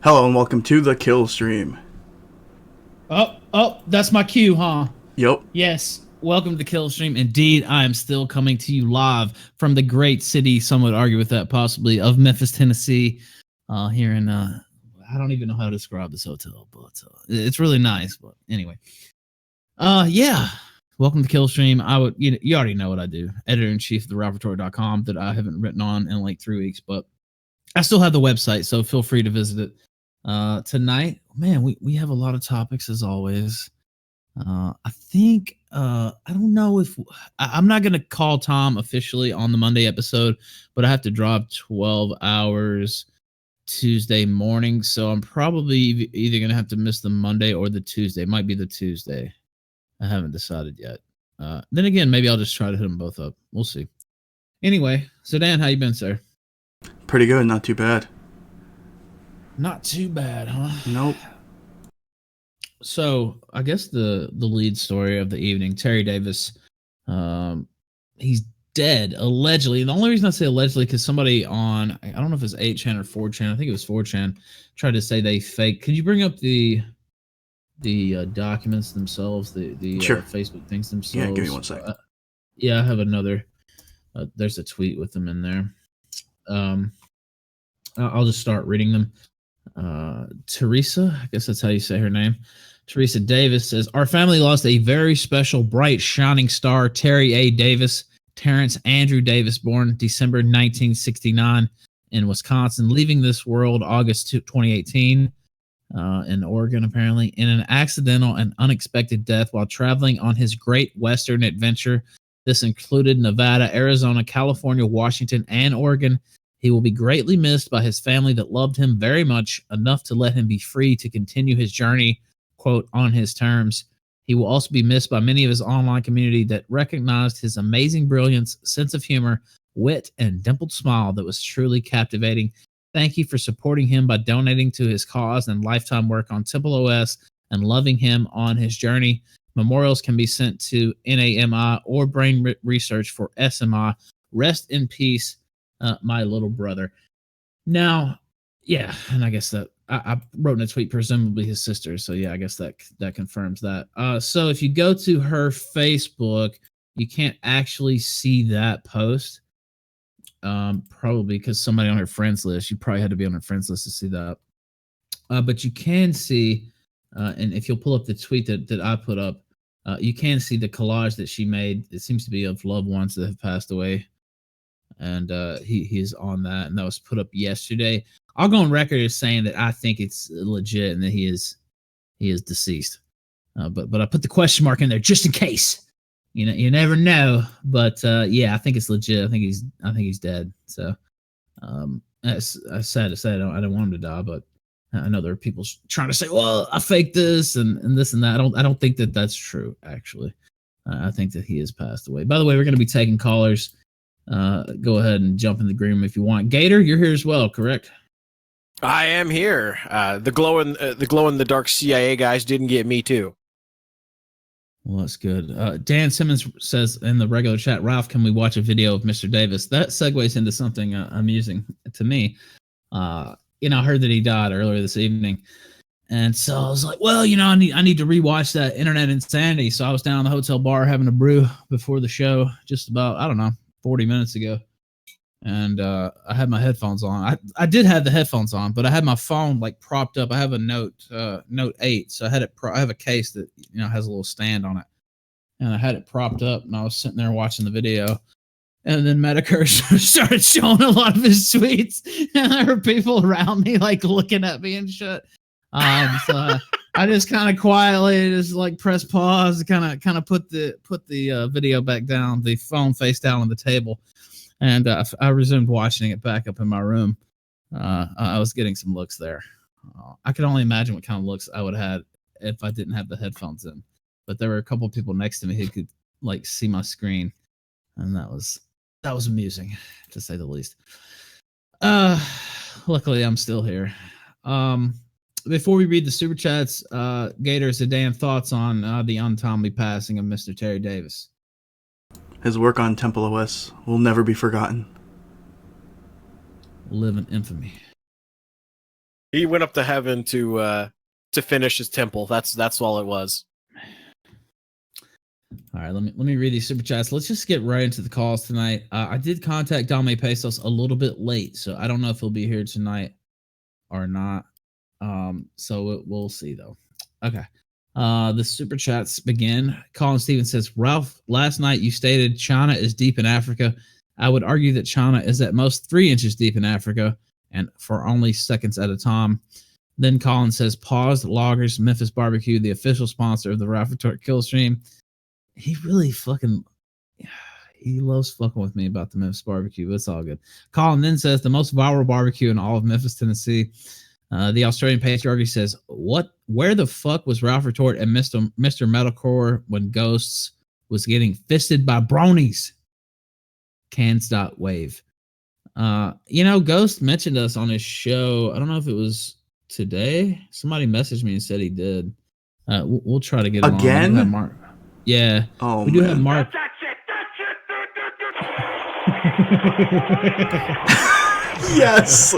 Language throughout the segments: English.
Hello and welcome to the Kill Stream. That's my cue, huh? Yup. Yes. Welcome to the Kill Stream. Indeed, I am still coming to you live from the great city, some would argue with that possibly, of Memphis, Tennessee. Here in I don't even know how to describe this hotel, but it's really nice. But anyway. Yeah. Welcome to Kill Stream. You already know what I do. Editor-in-chief of the that I haven't written on in like 3 weeks, but I still have the website, so feel free to visit it. Tonight, man, we have a lot of topics as always. I think I don't know if I'm not gonna call Tom officially on the Monday episode, but I have to drop 12 hours Tuesday morning, so I'm probably either gonna have to miss the Monday or the Tuesday. It might be the Tuesday. I haven't decided yet. Then again, maybe I'll just try to hit them both up. We'll see. Anyway, so Dan, how you been, sir? Pretty good, not too bad. Not too bad, huh? Nope. So I guess the lead story of the evening, Terry Davis, he's dead allegedly. And the only reason I say allegedly because somebody on I don't know if it's 8chan or 4chan, I think it was 4chan, tried to say they fake. Could you bring up the documents themselves, the Sure. Facebook things themselves? Yeah, give me one sec. Yeah, I have another. There's a tweet with them in there. I'll just start reading them. Teresa, I guess that's how you say her name. Teresa Davis says, our family lost a very special, bright, shining star, Terry A. Davis, Terrence Andrew Davis, born December 1969 in Wisconsin, leaving this world August 2018 in Oregon, apparently, in an accidental and unexpected death while traveling on his great Western adventure. This included Nevada, Arizona, California, Washington, and Oregon. He will be greatly missed by his family that loved him very much, enough to let him be free to continue his journey, quote, on his terms. He will also be missed by many of his online community that recognized his amazing brilliance, sense of humor, wit, and dimpled smile that was truly captivating. Thank you for supporting him by donating to his cause and lifetime work on Temple OS and loving him on his journey. Memorials can be sent to NAMI or Brain Research for SMI. Rest in peace, my little brother. Now, yeah, and I guess that I wrote in a tweet, presumably his sister. So yeah, I guess that confirms that. So if you go to her Facebook, you can't actually see that post. Probably because somebody on her friends list. You probably had to be on her friends list to see that. But you can see, and if you'll pull up the tweet that I put up, you can see the collage that she made. It seems to be of loved ones that have passed away, and he's on that, and that was put up yesterday. I'll go on record as saying that I think it's legit and that he is deceased. But I put the question mark in there just in case. You know, you never know. But yeah, I think it's legit. I think he's dead. So it's sad to say I don't want him to die, but I know there are people trying to say, "Well, I faked this and this and that." I don't think that that's true. Actually, I think that he has passed away. By the way, we're going to be taking callers. Go ahead and jump in the green room if you want. Gator, you're here as well, correct? I am here. The glow in the dark CIA guys didn't get me too. Well, that's good. Dan Simmons says in the regular chat, Ralph, can we watch a video of Mr. Davis? That segues into something amusing to me. I heard that he died earlier this evening. And so I was like, well, I need to rewatch that Internet Insanity. So I was down in the hotel bar having a brew before the show, just about, I don't know, 40 minutes ago. And I had my headphones on. I did have the headphones on, but I had my phone like propped up. I have a Note 8, so I had it. I have a case that has a little stand on it, and I had it propped up. And I was sitting there watching the video, and then Medicare started showing a lot of his tweets, and there were people around me like looking at me and shit. So I just kind of quietly just like press pause, kind of put the video back down, the phone face down on the table. And I resumed watching it back up in my room. I was getting some looks there. I could only imagine what kind of looks I would have had if I didn't have the headphones in. But there were a couple of people next to me who could like see my screen, and that was amusing, to say the least. Luckily I'm still here. Before we read the super chats, Gator, Zidane, thoughts on the untimely passing of Mr. Terry Davis? His work on Temple OS will never be forgotten. Live in infamy. He went up to heaven to finish his temple. That's all it was. All right, let me read these super chats. Let's just get right into the calls tonight. I did contact Dame Pesos a little bit late, so I don't know if he'll be here tonight or not. So we'll see though. Okay. The super chats begin. Colin Stevens says, Ralph, last night you stated China is deep in Africa. I would argue that China is at most 3 inches deep in Africa and for only seconds at a time. Then Colin says, paused loggers, Memphis Barbecue, the official sponsor of the Ralph Retort Kill Stream. He really he loves fucking with me about the Memphis Barbecue, but it's all good. Colin then says, the most viral barbecue in all of Memphis, Tennessee. The Australian patriarchy says, where the fuck was Ralph Retort and Mr. Metalcore when Ghosts was getting fisted by bronies? Cans.wave. Ghost mentioned us on his show. I don't know if it was today. Somebody messaged me and said he did. We'll try to get him again. On. Mark. Yeah. Oh, we do have Mark. Yes.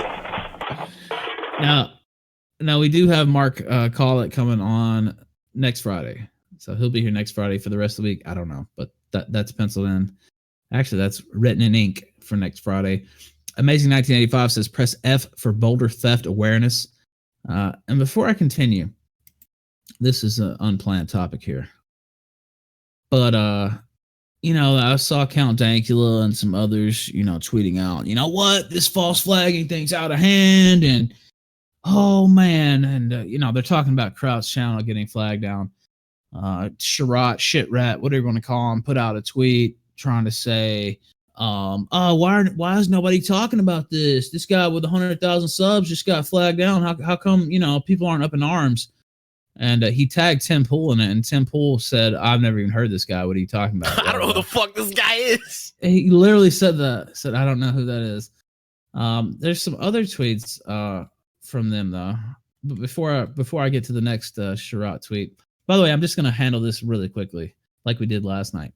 Now we do have Mark Collett coming on next Friday. So he'll be here next Friday for the rest of the week. I don't know, but that's penciled in. Actually, that's written in ink for next Friday. Amazing 1985 says press F for Boulder theft awareness. And before I continue, this is an unplanned topic here. But I saw Count Dankula and some others, tweeting out, what, this false flagging thing's out of hand, and oh man, and they're talking about Kraut's channel getting flagged down. Sherrod, shit rat, whatever you want to call him, put out a tweet trying to say, why is nobody talking about this? This guy with 100,000 subs just got flagged down. How come people aren't up in arms? And he tagged Tim Pool in it, and Tim Pool said, I've never even heard this guy. What are you talking about? I don't know who the fuck this guy is. He literally said that. Said, I don't know who that is. There's some other tweets from them, though. But before I get to the next Sherrod tweet, by the way, I'm just going to handle this really quickly, like we did last night.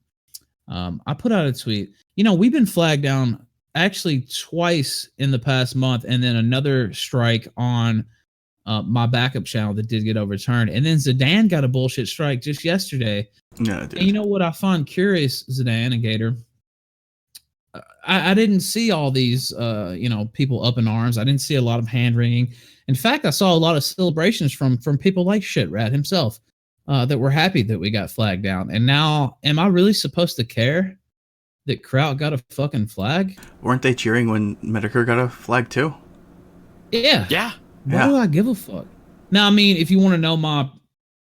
I put out a tweet. We've been flagged down actually twice in the past month, and then another strike on my backup channel that did get overturned. And then Zidane got a bullshit strike just yesterday. Yeah, dude. And you know what I find curious, Zidane and Gator? I didn't see all these, people up in arms. I didn't see a lot of hand wringing. In fact, I saw a lot of celebrations from people like Shit Rat himself that were happy that we got flagged down. And now, am I really supposed to care that Kraut got a fucking flag? Weren't they cheering when Medicare got a flag too? Yeah. Yeah. Why do I give a fuck? Now, I mean, if you want to know my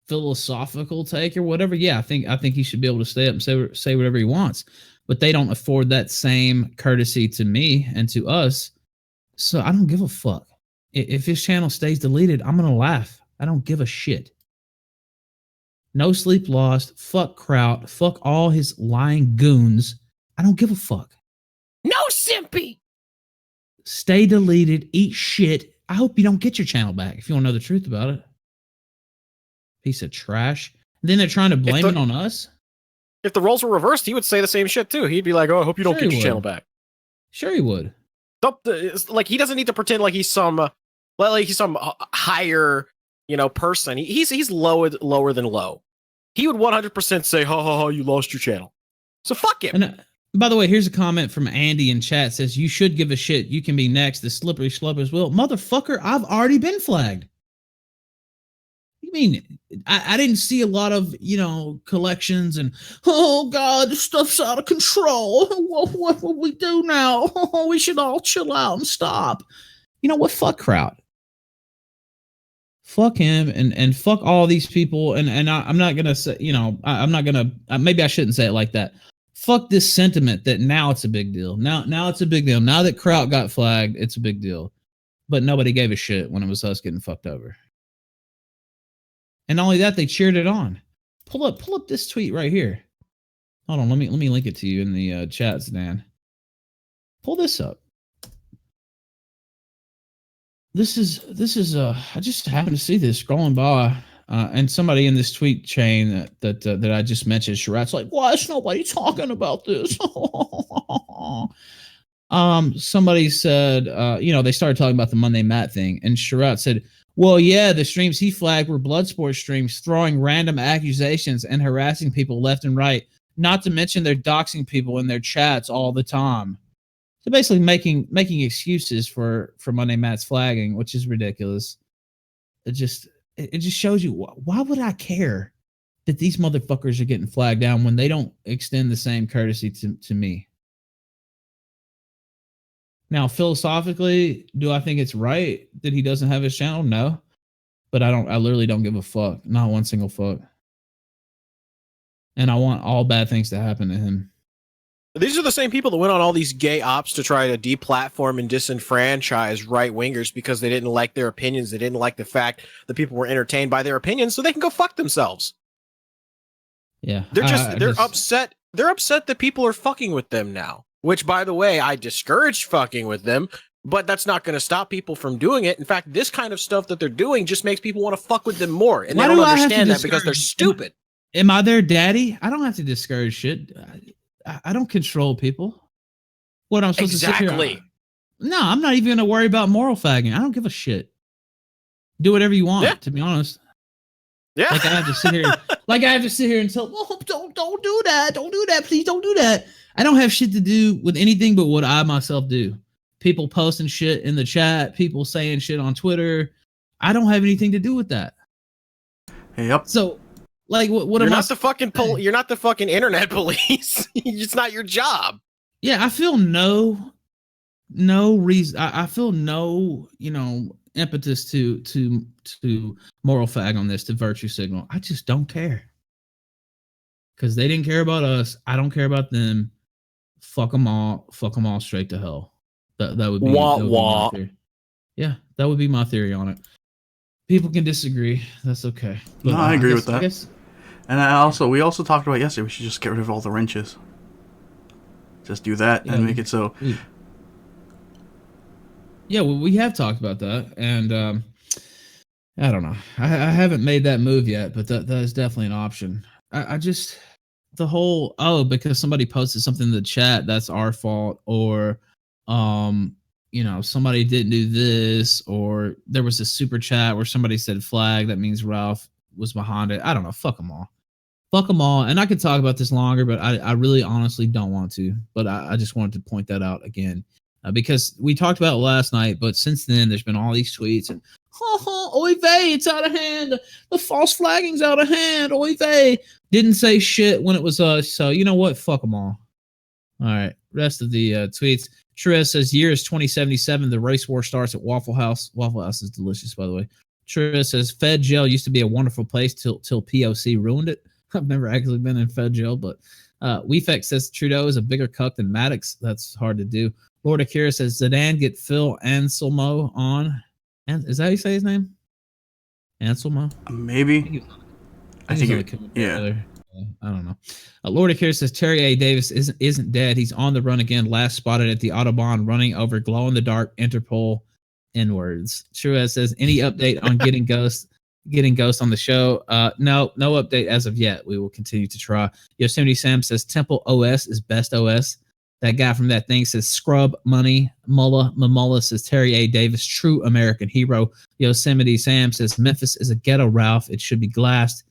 philosophical take or whatever, yeah, I think he should be able to stay up and say whatever he wants. But they don't afford that same courtesy to me and to us. So I don't give a fuck. If his channel stays deleted, I'm going to laugh. I don't give a shit. No sleep lost. Fuck Kraut. Fuck all his lying goons. I don't give a fuck. No simpy. Stay deleted. Eat shit. I hope you don't get your channel back if you want to know the truth about it. Piece of trash. And then they're trying to blame it on us. If the roles were reversed, he would say the same shit too. He'd be like, "Oh, I hope you don't get your channel back." Sure, he would. Like he doesn't need to pretend like he's some higher, person. He's lower than low. He would 100% say, "Ha ha ha, you lost your channel." So fuck him. And by the way, here's a comment from Andy in chat. Says, you should give a shit. You can be next. The slippery schluppers will. Motherfucker, I've already been flagged. You mean I didn't see a lot of, collections and, oh God, this stuff's out of control. What will we do now? Oh, we should all chill out and stop. You know what? Fuck Kraut. Fuck him and fuck all these people. And I'm not going to say, I'm not going to, maybe I shouldn't say it like that. Fuck this sentiment that now it's a big deal. Now it's a big deal. Now that Kraut got flagged, it's a big deal. But nobody gave a shit when it was us getting fucked over. And not only that, they cheered it on. Pull up this tweet right here. Hold on, let me link it to you in the chats, Dan. Pull this up. This is I just happened to see this scrolling by. And somebody in this tweet chain that I just mentioned, Sherrod's like, why is nobody talking about this? Somebody said, they started talking about the Monday Matt thing, and Sherrod said, well, yeah, the streams he flagged were Bloodsport streams throwing random accusations and harassing people left and right, not to mention they're doxing people in their chats all the time. So basically making excuses for Monday Matt's flagging, which is ridiculous. It just shows you, why would I care that these motherfuckers are getting flagged down when they don't extend the same courtesy to me? Now, philosophically, do I think it's right that he doesn't have his channel? No. But I literally don't give a fuck. Not one single fuck. And I want all bad things to happen to him. These are the same people that went on all these gay ops to try to deplatform and disenfranchise right-wingers because they didn't like their opinions. They didn't like the fact that people were entertained by their opinions, so they can go fuck themselves. Yeah. They're upset. They're upset that people are fucking with them now. Which, by the way, I discourage fucking with them, but that's not going to stop people from doing it. In fact, this kind of stuff that they're doing just makes people want to fuck with them more. And they don't understand that because they're stupid. Am I their daddy? I don't have to discourage shit. I don't control people. What, I'm supposed to sit here? No, I'm not even going to worry about moral fagging. I don't give a shit. Do whatever you want, to be honest. Yeah. Like I have to sit here and tell, oh, don't do that. Don't do that. Please don't do that. I don't have shit to do with anything but what I myself do. People posting shit in the chat, people saying shit on Twitter. I don't have anything to do with that. Yep. So, like, what you're am I? You're not the fucking internet police. It's not your job. Yeah, I feel no reason. I feel no, impetus to moral fag on this, to virtue signal. I just don't care. Because they didn't care about us. I don't care about them. Fuck them all straight to hell. That would be, my theory. Yeah, that would be my theory on it. People can disagree. That's okay. But, no, I agree with that. And we also talked about yesterday, we should just get rid of all the wrenches. Just do that and make it so. Yeah, well, we have talked about that, and I don't know. I haven't made that move yet, but that is definitely an option. I just, the whole, because somebody posted something in the chat, that's our fault, or somebody didn't do this, or there was a super chat where somebody said flag, that means Ralph was behind it. I don't know. Fuck them all. And I could talk about this longer, but I really honestly don't want to. But I just wanted to point that out again, because we talked about it last night, but since then there's been all these tweets and oy vey, it's out of hand. The false flagging's out of hand. Oy vey. Didn't say shit when it was us. So you know what? Fuck them all. All right. Rest of the tweets. Trez says, year is 2077. The race war starts at Waffle House. Waffle House is delicious, by the way. Trez says, Fed jail used to be a wonderful place till POC ruined it. I've never actually been in Fed jail, but Weefex says Trudeau is a bigger cuck than Maddox. That's hard to do. Lord Akira says, Zidane get Phil Anselmo on. And is that how you say his name? Anselmo? Maybe. I think yeah. I don't know. Lord Akira says Terry A. Davis isn't dead. He's on the run again. Last spotted at the Autobahn running over glow in the dark Interpol inwards. Truez says, any update on getting Ghost on the show? No update as of yet. We will continue to try. Yosemite Sam says Temple OS is best OS. That guy from that thing says Scrub Money. Mullah says Terry A. Davis, true American hero. Yosemite Sam says Memphis is a ghetto Ralph. It should be glassed.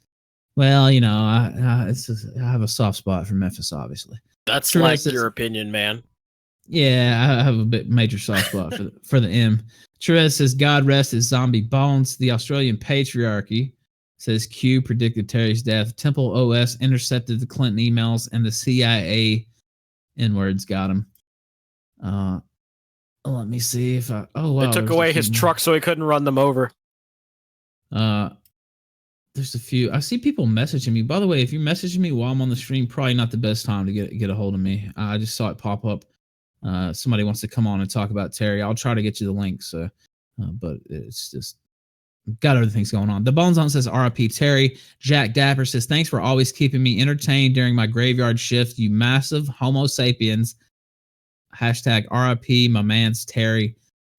Well, I have a soft spot for Memphis, obviously. That's like your opinion, man. Yeah, I have a bit major soft spot for the M. Therese says, God rest his zombie bones. The Australian patriarchy says Q predicted Terry's death. Temple OS intercepted the Clinton emails, and the CIA inwards got him. Let me see if they took away his truck so he couldn't run them over. There's a few. I see people messaging me. By the way, if you're messaging me while I'm on the stream, probably not the best time to get a hold of me. I just saw it pop up. Somebody wants to come on and talk about Terry. I'll try to get you the link. So, but it's just got other things going on. The Bones on says RIP Terry. Jack Dapper says, thanks for always keeping me entertained during my graveyard shift, you massive Homo sapiens. Hashtag RIP my man's Terry.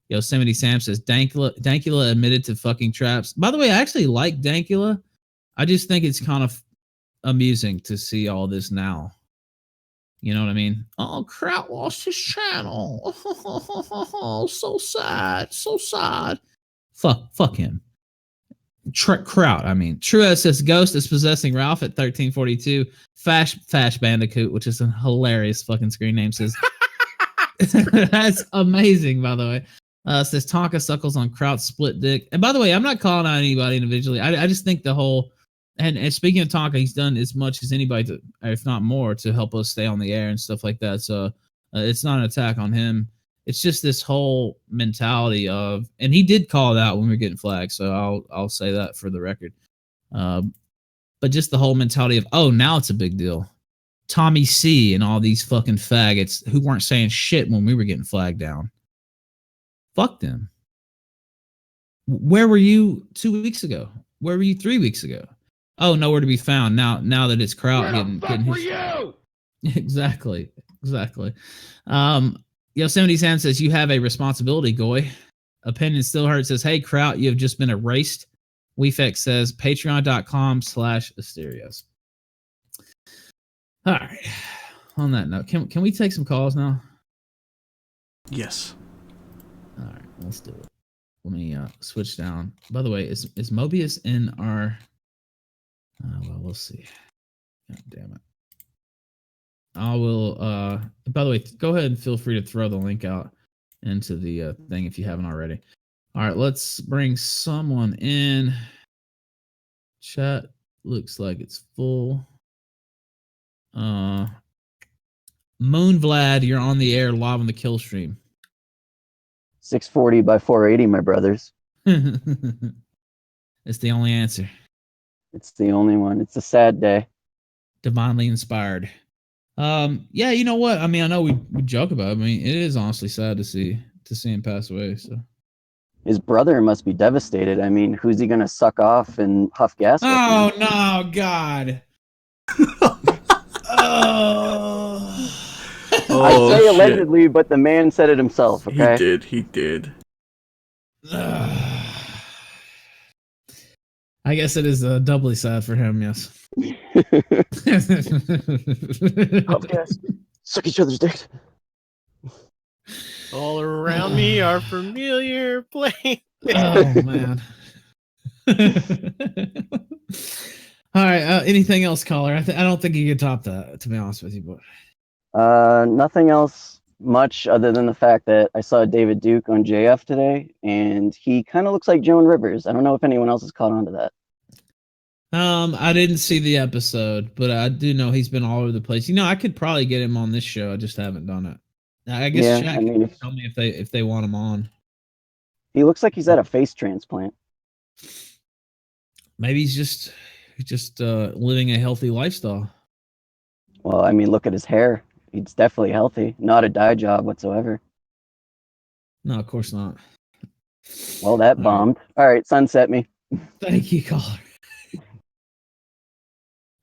Yosemite Sam says Dankula admitted to fucking traps. By the way, I actually like Dankula. I just think it's kind of amusing to see all this now. You know what I mean? Oh, Kraut lost his channel. So sad. So sad. Fuck him. Kraut, I mean. Truez says Ghost is possessing Ralph at 1342. Fash Bandicoot, which is a hilarious fucking screen name, says that's amazing, by the way. Says Tonka suckles on Kraut's split dick. And by the way, I'm not calling out anybody individually. I just think the whole and speaking of Tonka, he's done as much as anybody, to, if not more, to help us stay on the air and stuff like that. So it's not an attack on him. It's just this whole mentality of, and he did call it out when we were getting flagged. So I'll say that for the record. But just the whole mentality of, oh, now it's a big deal. Tommy C and all these fucking faggots who weren't saying shit when we were getting flagged down. Fuck them. Where were you 2 weeks ago? Where were you 3 weeks ago? Oh, nowhere to be found. Now that it's Kraut getting his you? Exactly. Yosemite Sam says you have a responsibility, Goy. Opinion still hurts says, hey, Kraut, you have just been erased. Weefex says patreon.com/Asterios. All right. On that note, can we take some calls now? Yes. All right, let's do it. Let me switch down. By the way, is Mobius in our? Well, we'll see. God damn it. I will. By the way, go ahead and feel free to throw the link out into the thing if you haven't already. All right, let's bring someone in. Chat looks like it's full. Moon Vlad, you're on the air live on the kill stream. 640 by 480, my brothers. It's the only answer. It's the only one. It's a sad day. Divinely inspired. Yeah, you know what? I mean, I know we joke about it. I mean, it is honestly sad to see him pass away. So His brother must be devastated. I mean, who's he gonna suck off and huff gas with? Oh no, God. I say shit. allegedly, but the man said it himself, okay? He did. I guess it is doubly sad for him, yes. Huff gas. Suck each other's dick. All around me are familiar places. Oh, man. All right. Anything else, caller? I don't think you can top that, to be honest with you. But Nothing else much other than the fact that I saw David Duke on JF today, and he kind of looks like Joan Rivers. I don't know if anyone else has caught on to that. I didn't see the episode, but I do know he's been all over the place. You know, I could probably get him on this show. I just haven't done it. I guess Yeah, Shaq I mean, can tell me if they want him on. He looks like he's had a face transplant. Maybe he's just living a healthy lifestyle. Well, I mean, look at his hair. He's definitely healthy. Not a dye job whatsoever. No, of course not. Well, that All bombed. All right, sunset me. Thank you, caller.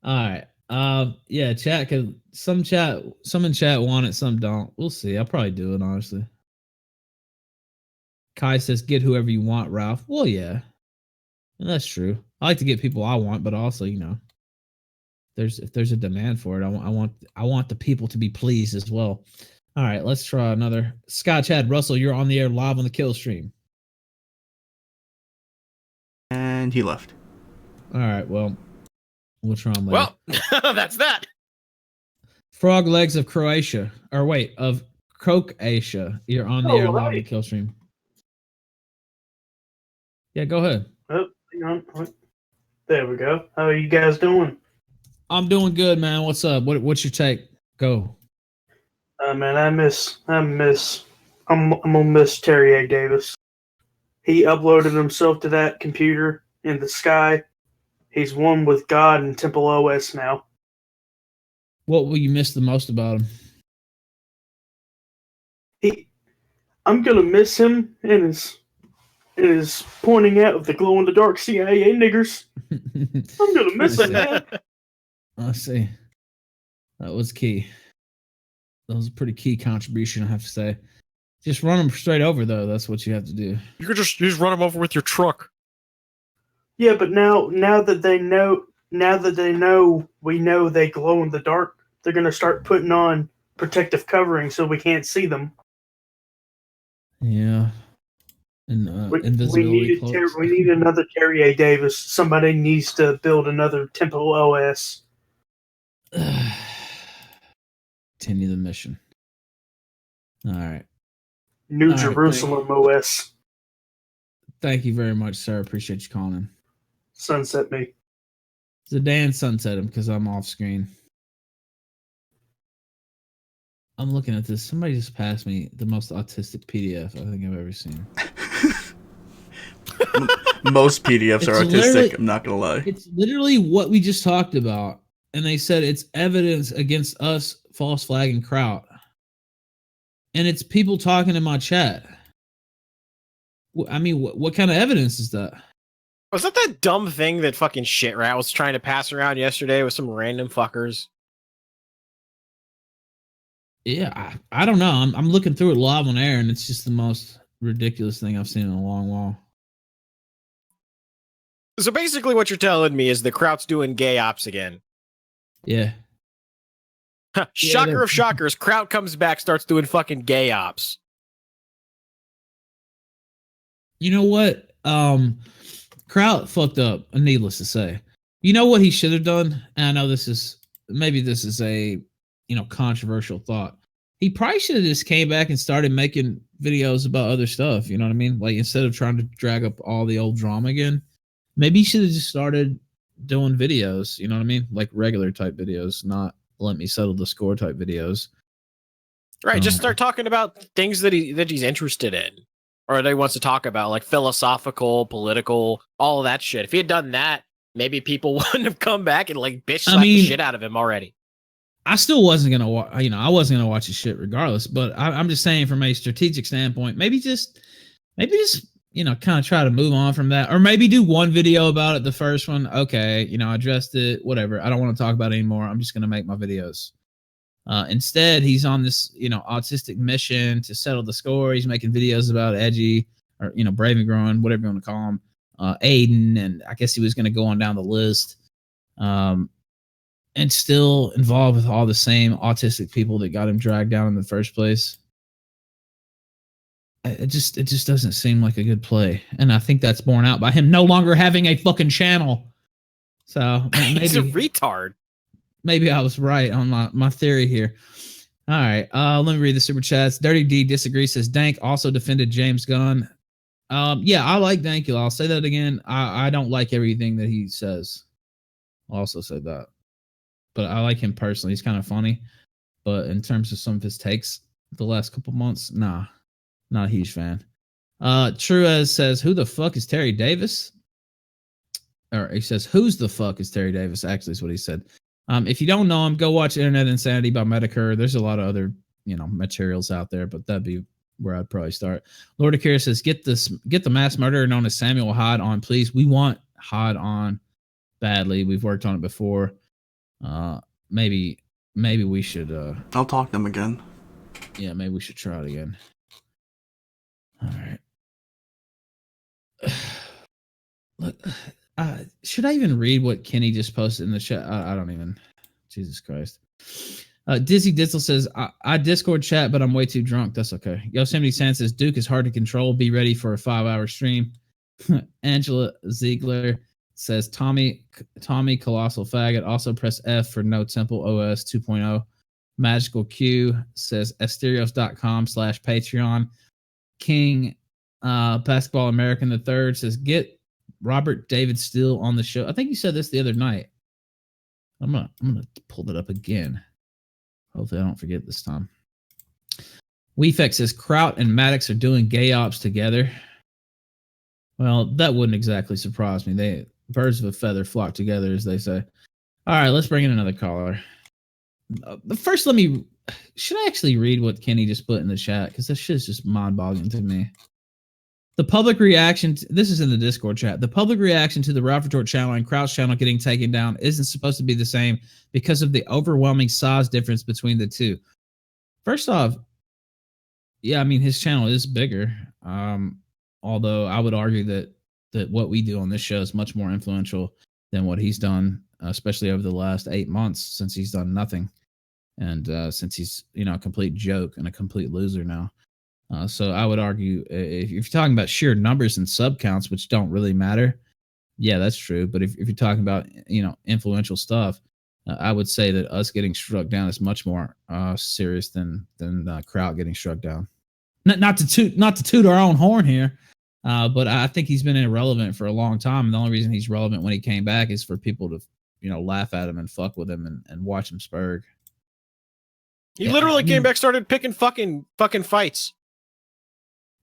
All right. Yeah, chat could some in chat want it, some don't. We'll see. I'll probably do it, honestly. Kai says, get whoever you want, Ralph. Well, yeah. That's true. I like to get people I want, but also, you know, if there's a demand for it, I want the people to be pleased as well. All right, let's try another. Scott Chad Russell, you're on the air live on the kill stream. And he left. All right, well, we'll try him later. Well, that's that. Frog Legs of Croatia. Or wait, of Croatia. You're on the air live on the kill stream. Yeah, go ahead. Oh, hang on. There we go. How are you guys doing? I'm doing good, man. What's up? What's your take? Go. Man, I'm gonna miss Terry A. Davis. He uploaded himself to that computer in the sky. He's one with God and Temple OS now. What will you miss the most about him? I'm gonna miss him and his pointing out of the glow in the dark CIA niggers. I'm gonna miss it, man. I see. That was key. That was a pretty key contribution, I have to say. Just run them straight over, though. That's what you have to do. You could just run them over with your truck. Yeah, but now that they know, we know they glow in the dark. they're going to start putting on protective covering so we can't see them. Yeah. And invisibility cloaks. We need another Terry A. Davis. Somebody needs to build another Temple OS. Continue the mission. All right. New All right, Jerusalem OS. Thank you very much, sir. Appreciate you calling in. Sunset me. Zidane sunset him because I'm off screen. I'm looking at this. Somebody just passed me the most autistic PDF I think I've ever seen. Most PDFs are autistic. I'm not gonna lie. It's literally what we just talked about, and they said it's evidence against us false flagging Kraut, and it's people talking in my chat. I mean, what kind of evidence is that? Was that dumb thing that fucking shit rat was trying to pass around yesterday with some random fuckers? Yeah, I don't know. I'm looking through it live on air, and it's just the most ridiculous thing I've seen in a long while. So basically what you're telling me is the Kraut's doing gay ops again. Yeah. Shocker of shockers, Kraut comes back, starts doing fucking gay ops. You know what? Kraut fucked up, needless to say. You know what he should have done? And I know this is a controversial thought. He probably should have just came back and started making videos about other stuff. You know what I mean? Like, instead of trying to drag up all the old drama again, maybe he should have just started doing videos. You know what I mean? Like regular type videos, not let me settle the score type videos. Right. Just start talking about things that he's interested in, or that he wants to talk about, like philosophical, political, all of that shit. If he had done that, maybe people wouldn't have come back and like bitch slap the shit out of him already. I still wasn't gonna watch. I wasn't gonna watch his shit regardless. But I'm just saying, from a strategic standpoint, maybe just kind of try to move on from that, or maybe do one video about it. The first one, okay, I addressed it, whatever. I don't want to talk about it anymore. I'm just gonna make my videos. Instead, he's on this autistic mission to settle the score. He's making videos about Edgy, or Brave and Growing, whatever you want to call him, Aiden, and I guess he was gonna go on down the list. And still involved with all the same autistic people that got him dragged down in the first place. It just doesn't seem like a good play. And I think that's borne out by him no longer having a fucking channel. So maybe he's a retard. Maybe I was right on my theory here. All right. Let me read the super chats. Dirty D disagrees, says Dank also defended James Gunn. Yeah, I like Dankula. I'll say that again. I don't like everything that he says. I'll also say that. But I like him personally. He's kind of funny. But in terms of some of his takes the last couple months, nah. Not a huge fan. Truez says, who the fuck is Terry Davis? Or he says, who's the fuck is Terry Davis? Actually, is what he said. If you don't know him, go watch Internet Insanity by Medicare. There's a lot of other, materials out there, but that'd be where I'd probably start. Lord Akira says, get the mass murderer known as Samuel Hyde on, please. We want Hyde on badly. We've worked on it before. Maybe we should. I'll talk to them again. Yeah, maybe we should try it again. All right. Look, should I even read what Kenny just posted in the chat? I don't even. Jesus Christ. Dizzy Ditzel says, I Discord chat, but I'm way too drunk. That's okay. Yosemite Sand says, Duke is hard to control. Be ready for a 5-hour stream. Angela Ziegler says, Tommy Colossal Faggot. Also press F for No Temple OS 2.0. Magical Q says, Asterios.com/Patreon. King Basketball American the Third says, get Robert David Steele on the show. I think you said this the other night. I'm gonna pull that up again. Hopefully I don't forget this time. Weefex says Kraut and Maddox are doing gay ops together. Well, that wouldn't exactly surprise me. Birds of a feather flock together, as they say. All right, let's bring in another caller. First, should I actually read what Kenny just put in the chat? Because that shit is just mind-boggling to me. The public reaction, this is in the Discord chat, the public reaction to the Ralph Retort channel and Kraut's channel getting taken down isn't supposed to be the same because of the overwhelming size difference between the two. First off, yeah, I mean, his channel is bigger. Although I would argue that what we do on this show is much more influential than what he's done, especially over the last 8 months since he's done nothing. and since he's a complete joke and a complete loser now. So I would argue if you're talking about sheer numbers and sub counts, which don't really matter, yeah, that's true. But if you're talking about influential stuff, I would say that us getting struck down is much more serious than Kraut getting struck down. Not to toot our own horn here, but I think he's been irrelevant for a long time. And the only reason he's relevant when he came back is for people to laugh at him and fuck with him and watch him spurg. He literally came back, started picking fucking fights.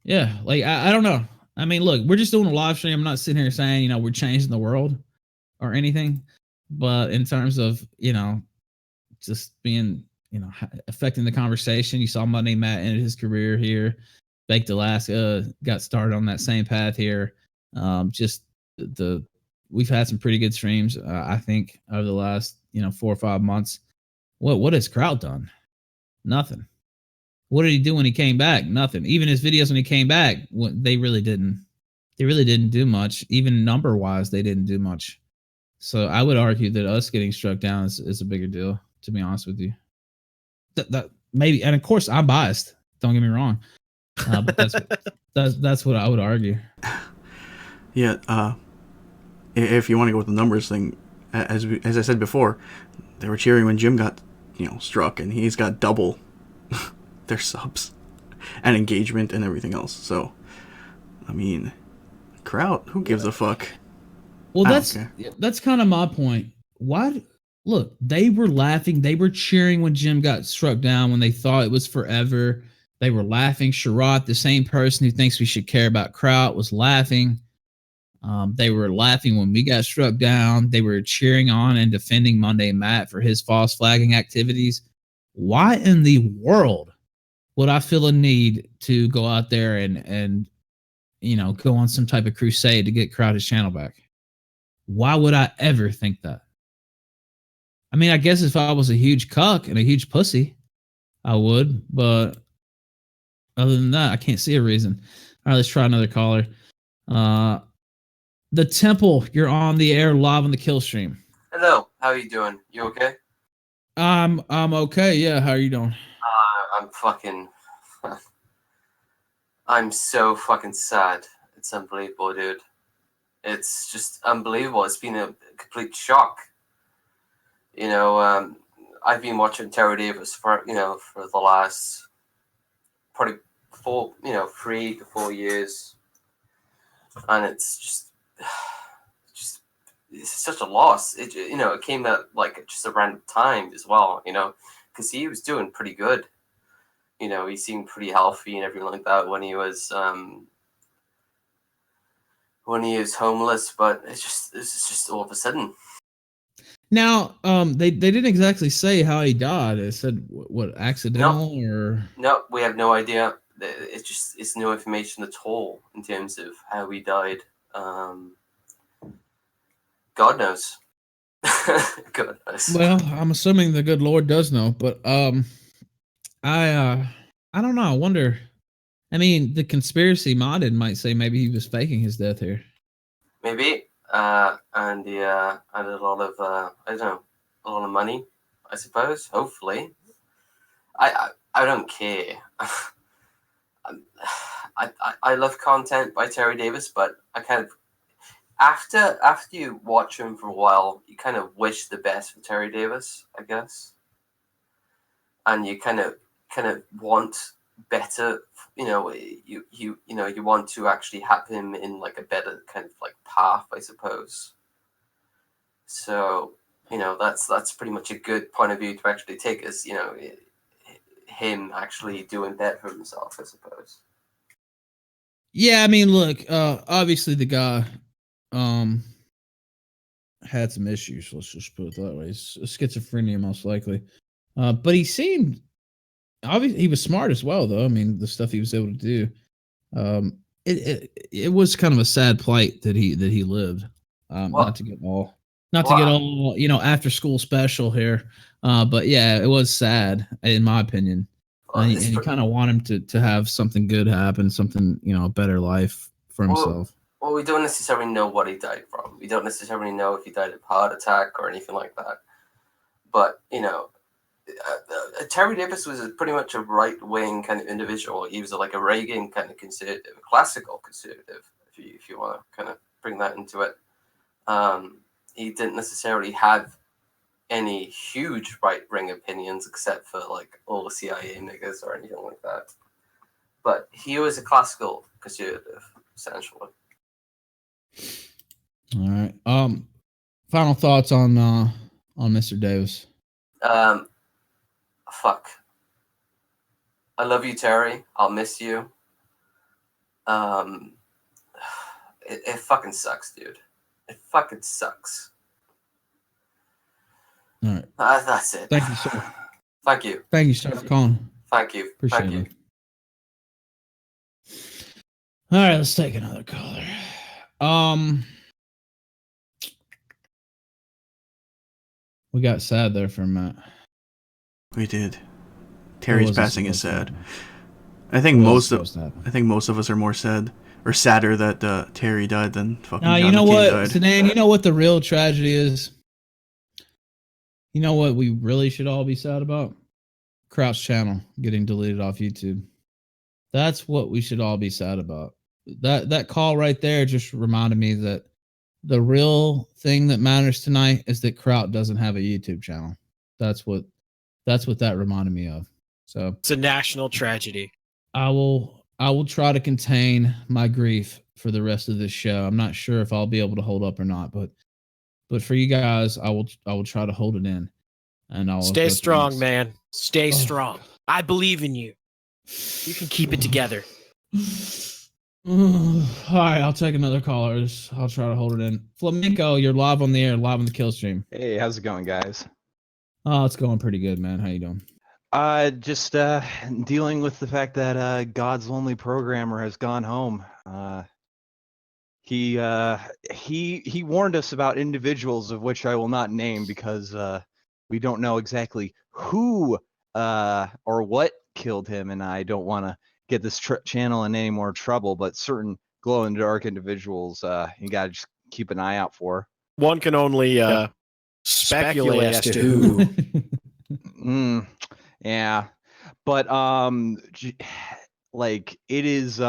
Yeah, like I don't know. I mean, look, we're just doing a live stream. I'm not sitting here saying we're changing the world or anything, but in terms of just being affecting the conversation, you saw Monday Matt ended his career here. Baked Alaska got started on that same path here. Just we've had some pretty good streams. I think over the last 4 or 5 months. What has Kraut done? Nothing. What did he do when he came back? Nothing. Even his videos when he came back, they really didn't do much. Even number wise, they didn't do much. So I would argue that us getting struck down is a bigger deal, to be honest with you. That maybe, and of course I'm biased. Don't get me wrong, but that's what I would argue. Yeah. If you want to go with the numbers thing, as I said before, they were cheering when Jim got struck, and he's got double their subs and engagement and everything else. So, I mean, Kraut, who gives a fuck? Well, that's kind of my point. Why? Look, they were laughing. They were cheering when Jim got struck down when they thought it was forever. They were laughing. Sherrod, the same person who thinks we should care about Kraut, was laughing. They were laughing when we got struck down. They were cheering on and defending Monday Matt for his false flagging activities. Why in the world would I feel a need to go out there and go on some type of crusade to get Kraut his channel back? Why would I ever think that? I mean, I guess if I was a huge cuck and a huge pussy, I would. But other than that, I can't see a reason. All right, let's try another caller. The Temple, you're on the air live on the Kill Stream. Hello, how are you doing? You okay? I'm okay. Yeah, how are you doing? I'm so fucking sad. It's unbelievable, dude. It's just unbelievable. It's been a complete shock. I've been watching Terry Davis for the last probably 3 to 4 years, and it's it's such a loss. It came at like just a random time as well, because he was doing pretty good. He seemed pretty healthy and everything like that when he was homeless, but it's just all of a sudden. Now, they didn't exactly say how he died. They said what accidental or no, we have no idea. It's no information at all in terms of how he died. God knows. God knows. Well, I'm assuming the good Lord does know, but I don't know. I wonder. I mean, the conspiracy minded might say maybe he was faking his death here. Maybe, and a lot of a lot of money, I suppose. Hopefully, I don't care. I love content by Terry Davis, but I kind of after you watch him for a while, you kind of wish the best for Terry Davis, I guess, and you kind of want better. You want to actually have him in like a better kind of like path, I suppose. So that's pretty much a good point of view to actually take, as him actually doing better for himself, I suppose. Yeah, I mean, look, obviously the guy had some issues. Let's just put it that way. It's schizophrenia, most likely. But he seemed obviously he was smart as well, though. I mean, the stuff he was able to do. It was kind of a sad plight that he lived. Not to get all after school special here. But yeah, it was sad in my opinion. And you kind of want him to have something good happen, something, a better life for himself. Well, we don't necessarily know what he died from. We don't necessarily know if he died of heart attack or anything like that. But, Terry Davis was pretty much a right-wing kind of individual. He was like a Reagan kind of conservative, classical conservative, if you want to kind of bring that into it. He didn't necessarily have any huge right-wing opinions except for like all the CIA niggas or anything like that. But he was a classical conservative, essentially. All right. Final thoughts on Mr. Davis. Fuck. I love you, Terry. I'll miss you. It fucking sucks, dude. It fucking sucks. All right. That's it. Thank you, sir. Thank you. Thank you, sir, for calling. Thank you. Appreciate Thank it. you. Man. All right, let's take another caller. We got sad there for a minute. We did. Terry's wasn't passing is supposed to sad. happen. I think It most wasn't of supposed to happen. I think most of us are more sad or sadder that Terry died than fucking Now, John you know McCain what, died. Sedan, you know what the real tragedy is? You know what we really should all be sad about? Crouch channel getting deleted off YouTube. That's what we should all be sad about. That call right there just reminded me that the real thing that matters tonight is that Kraut doesn't have a YouTube channel. That's what that reminded me of. So It's a national tragedy. I will try to contain my grief for the rest of this show. I'm not sure if I'll be able to hold up or not, but for you guys, I will try to hold it in. And I'll Stay go through strong, this. man. Stay Oh. strong. I believe in you. You can keep it together. All right, I'll take another caller. I'll try to hold it in. Flamenco, you're live on the air, live on the kill stream. Hey, how's it going, guys? Oh, it's going pretty good, man. How you doing? Just dealing with the fact that God's lonely programmer has gone home. He warned us about individuals of which I will not name because we don't know exactly who or what killed him, and I don't want to get this channel in any more trouble. But certain glow in the dark individuals, you gotta just keep an eye out for. One can only speculate as to who. Yeah, but like it is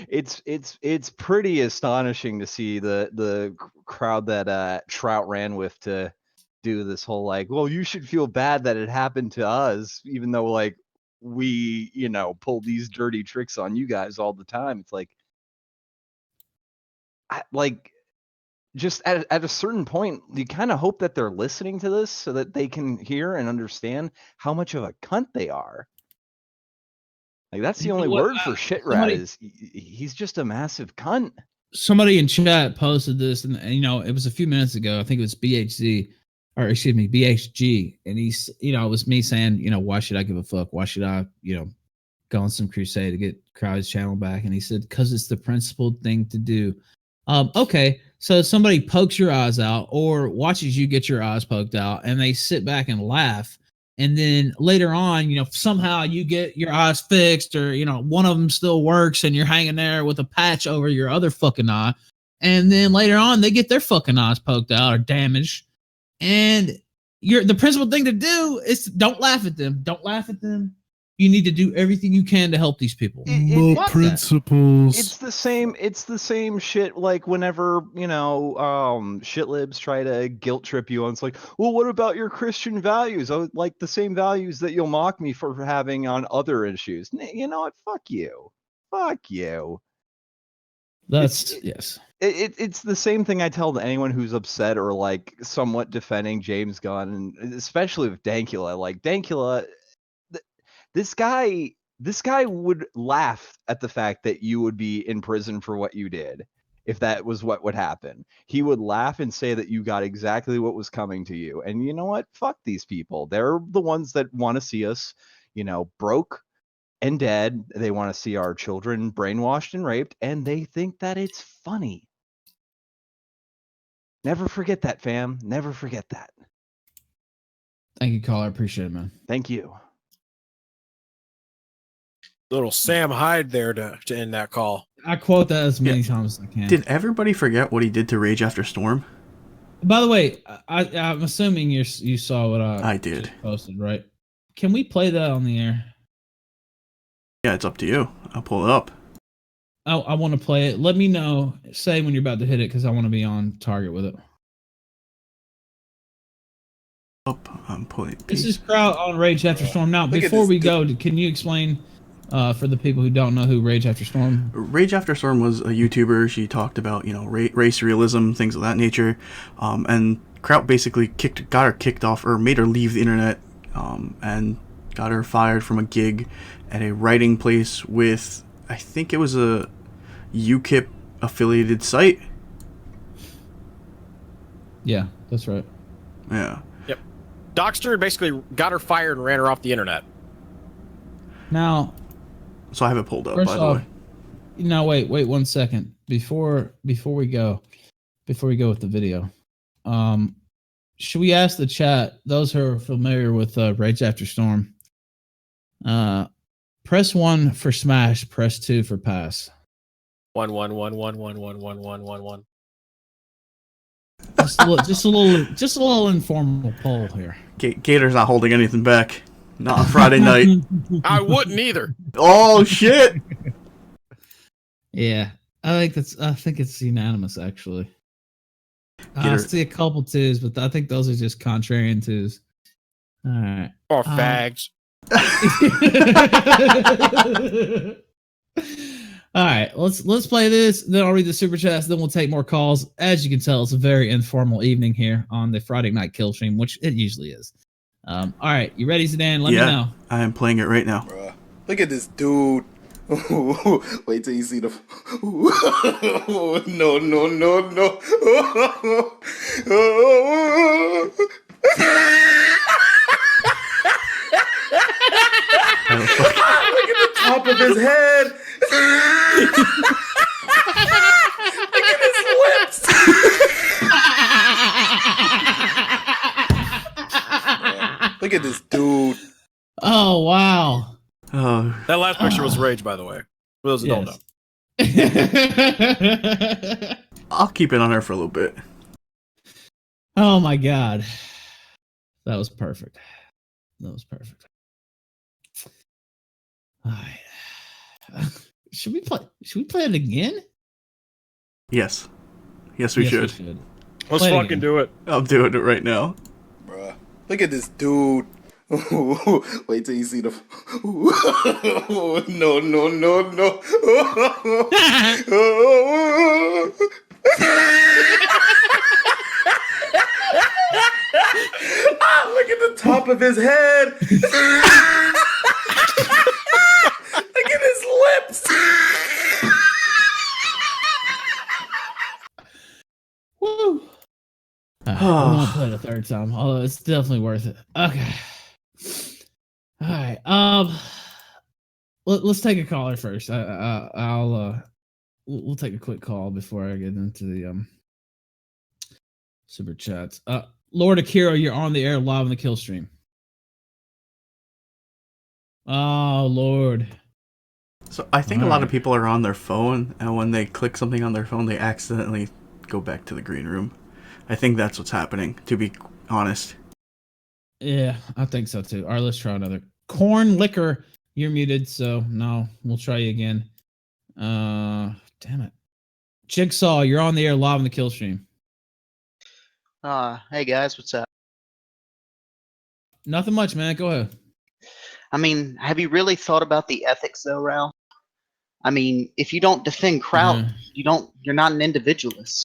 it's pretty astonishing to see the crowd that Trout ran with to do this whole like, well, you should feel bad that it happened to us, even though like we pull these dirty tricks on you guys all the time. It's like just at a certain point, you kind of hope that they're listening to this so that they can hear and understand how much of a cunt they are. Like that's the You know only what? word for shit rat is he's just a massive cunt. Somebody in chat posted this, and it was a few minutes ago. I think it was BHG, and he's, it was me saying, why should I give a fuck? Why should I, go on some crusade to get Crowd's channel back? And he said, because it's the principled thing to do. Okay, so somebody pokes your eyes out or watches you get your eyes poked out, and they sit back and laugh. And then later on, somehow you get your eyes fixed, or, one of them still works and you're hanging there with a patch over your other fucking eye. And then later on, they get their fucking eyes poked out or damaged. And the principal thing to do is don't laugh at them. Don't laugh at them. You need to do everything you can to help these people. Principles. It's the same shit like whenever, shit libs try to guilt trip you, and it's like, well, what about your Christian values? Oh, like the same values that you'll mock me for having on other issues. You know what? Fuck you. Fuck you. Yes. It's the same thing I tell to anyone who's upset or like somewhat defending James Gunn, and especially with Dankula. Like Dankula, this guy would laugh at the fact that you would be in prison for what you did if that was what would happen. He would laugh and say that you got exactly what was coming to you. And you know what? Fuck these people. They're the ones that want to see us, broke and dead. They want to see our children brainwashed and raped, and they think that it's funny. Never forget that, fam. Never forget that. Thank you, caller. I appreciate it, man. Thank you. Little Sam Hyde there to end that call. I quote that as many times as I can. Did everybody forget what he did to Rage After Storm? By the way, I'm assuming you saw what I did. posted, right? Can we play that on the air? Yeah, it's up to you. I'll pull it up. I want to play it. Let me know. Say when you're about to hit it because I want to be on target with it. I'm pulling. This is Kraut on Rage After Storm. Now, Look at before this we go, can you explain for the people who don't know who Rage After Storm? Rage After Storm was a YouTuber. She talked about race realism, things of that nature, and Kraut basically got her kicked off or made her leave the internet, and got her fired from a gig at a writing place with, I think it was a UKIP affiliated site. Yeah, that's right. Yeah. Doxter basically got her fired and ran her off the internet. Now, So I have it pulled up, first by off, the way. no, wait 1 second before we go with the video. Should we ask the chat, those who are familiar with Rage After Storm, press 1 for smash, press 2 for pass. 1. Just a little informal poll here. Gator's not holding anything back. Not on Friday night. I wouldn't either. Oh shit! Yeah, I think it's unanimous actually. I Gator. see a couple twos, but I think those are just contrarian twos. All right. Or fags. All right, let's play this. Then I'll read the super chats. Then we'll take more calls. As you can tell, it's a very informal evening here on the Friday Night Kill Stream, which it usually is. All right, you ready, Zidane? Let me know. I am playing it right now. Bruh. Look at this dude. Wait till you see the. No. Look at the top of his head. Look at his lips. Look at this dude. Oh wow. Oh, That last picture was Rage, by the way. For those who don't know. I'll keep it on her for a little bit. Oh my god. That was perfect. All right. Should we play it again? Yes. Yes, we should. Let's Play it fucking again. do it. I'm doing it right now. Bruh. Look at this dude. Wait till you see the. No. Look at the top of his head. Look at his lips. Woo! I won't play it a third time, although it's definitely worth it. Okay. All right. Let's take a caller first. We'll take a quick call before I get into the super chats. Lord Akira, you're on the air live on the kill stream. Oh Lord. So I think a lot of people are on their phone, and when they click something on their phone, they accidentally go back to the green room. I think that's what's happening, to be honest. Yeah, I think so too. All right, let's try another. Corn Liquor, you're muted, so no, we'll try you again. Damn it. Jigsaw, you're on the air live on the kill stream. Hey guys, what's up? Nothing much, man. Go ahead. I mean, have you really thought about the ethics though, Ralph? I mean, if you don't defend Kraut, you're not an individualist.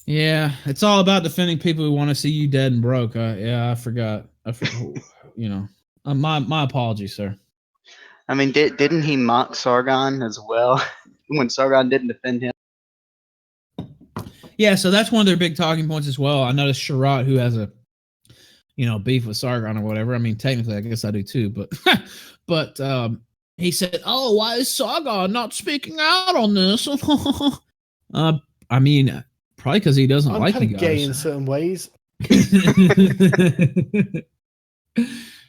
Yeah, it's all about defending people who want to see you dead and broke. I forgot. My apologies, sir. I mean, didn't he mock Sargon as well when Sargon didn't defend him? Yeah, so that's one of their big talking points as well. I noticed Sherrod, who has a beef with Sargon or whatever. I mean, technically, I guess I do too, but he said, "Oh, why is Sargon not speaking out on this?" I mean, probably because he doesn't like you guys. Gay in certain ways.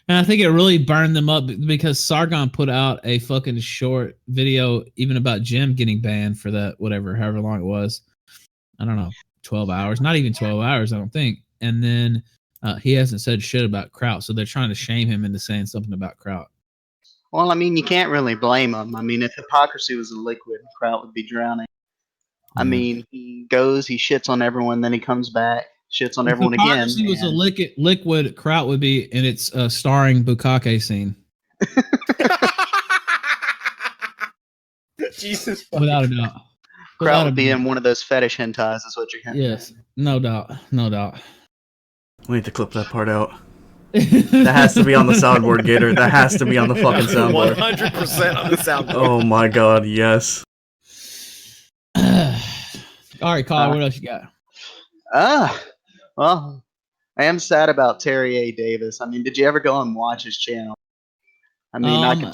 And I think it really burned them up because Sargon put out a fucking short video, even about Jim getting banned for that, however long it was. I don't know, 12 hours, not even 12 hours, I don't think. And then he hasn't said shit about Kraut, so they're trying to shame him into saying something about Kraut. Well, I mean, you can't really blame him. I mean, if hypocrisy was a liquid, Kraut would be drowning. I mean, he goes, he shits on everyone, then he comes back, shits on everyone again. If hypocrisy was a liquid, Kraut would be in its starring Bukake scene. Jesus. Without a doubt. Kraut would be in one of those fetish hentais, is what you're hearing. Yes, no doubt. No doubt. We need to clip that part out. That has to be on the soundboard, Gator. That has to be on the fucking soundboard. 100% on the soundboard. Oh my god, yes. All right, Kyle, what else you got? Well, I am sad about Terry A. Davis. I mean, did you ever go and watch his channel? I mean,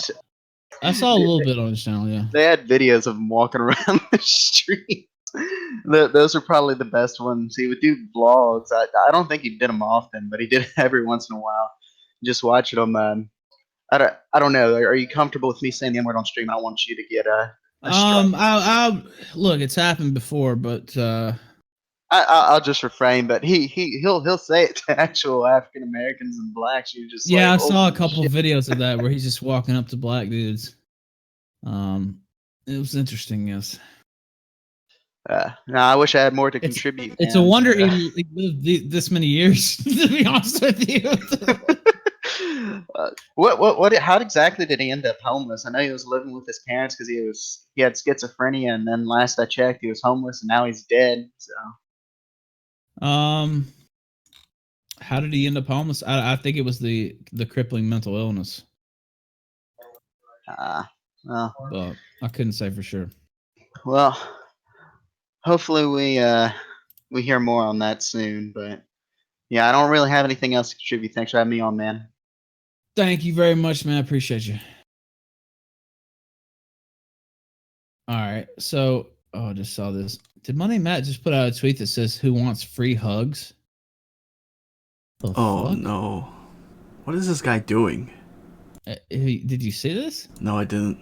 I saw a little bit on his channel, yeah. They had videos of him walking around the street. Those are probably the best ones. He would do vlogs. I don't think he did them often, but he did it every once in a while. Just watching them. I don't know. Are you comfortable with me saying the N-word on stream? I don't want you to get a I'll look. It's happened before, but I'll just refrain. But he'll say it to actual African Americans and blacks. You just I like, saw a couple of videos of that where he's just walking up to black dudes. It was interesting, yes. No, I wish I had more to contribute. It's a wonder he lived this many years. To be honest with you. What? How exactly did he end up homeless? I know he was living with his parents because he had schizophrenia, and then last I checked, he was homeless, and now he's dead. So, how did he end up homeless? I think it was the crippling mental illness. Well, but I couldn't say for sure. Well, hopefully we hear more on that soon. But yeah, I don't really have anything else to contribute. Thanks for having me on, man. Thank you very much, man. I appreciate you. All right. So, I just saw this. Did Monday Matt just put out a tweet that says, "Who wants free hugs?" Oh, no. What is this guy doing? Did you see this? No, I didn't.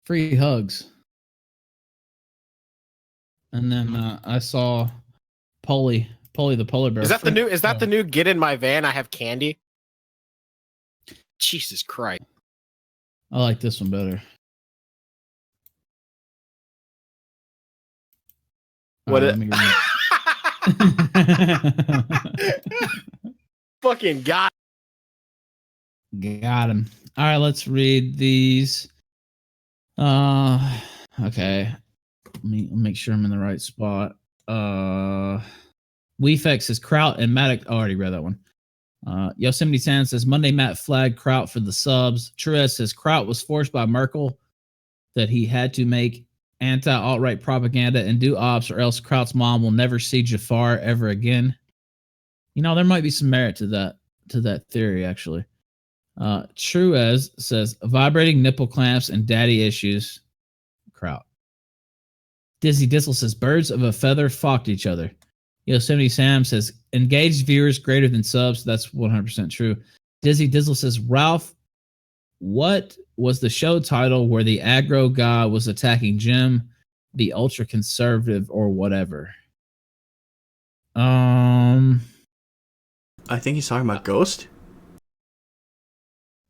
Free hugs. And then I saw Polly the polar bear. Is that the new get in my van, I have candy? Jesus Christ. I like this one better. What right, Fucking got him. All right, let's read these. Okay. Let me make sure I'm in the right spot. Weefex says Kraut and Maddox. I already read that one. Yosemite Sam says Monday Matt flagged Kraut for the subs. Truez says Kraut was forced by Merkel that he had to make anti-alt-right propaganda and do ops, or else Kraut's mom will never see Jafar ever again. You know, there might be some merit to that theory, actually. Truez says vibrating nipple clamps and daddy issues. Kraut. Dizzy Dizzle says birds of a feather flocked each other. Yosemite Sam says engaged viewers greater than subs. That's 100% true. Dizzy Dizzle says, Ralph, what was the show title where the aggro guy was attacking Jim, the ultra conservative or whatever? I think he's talking about Ghost.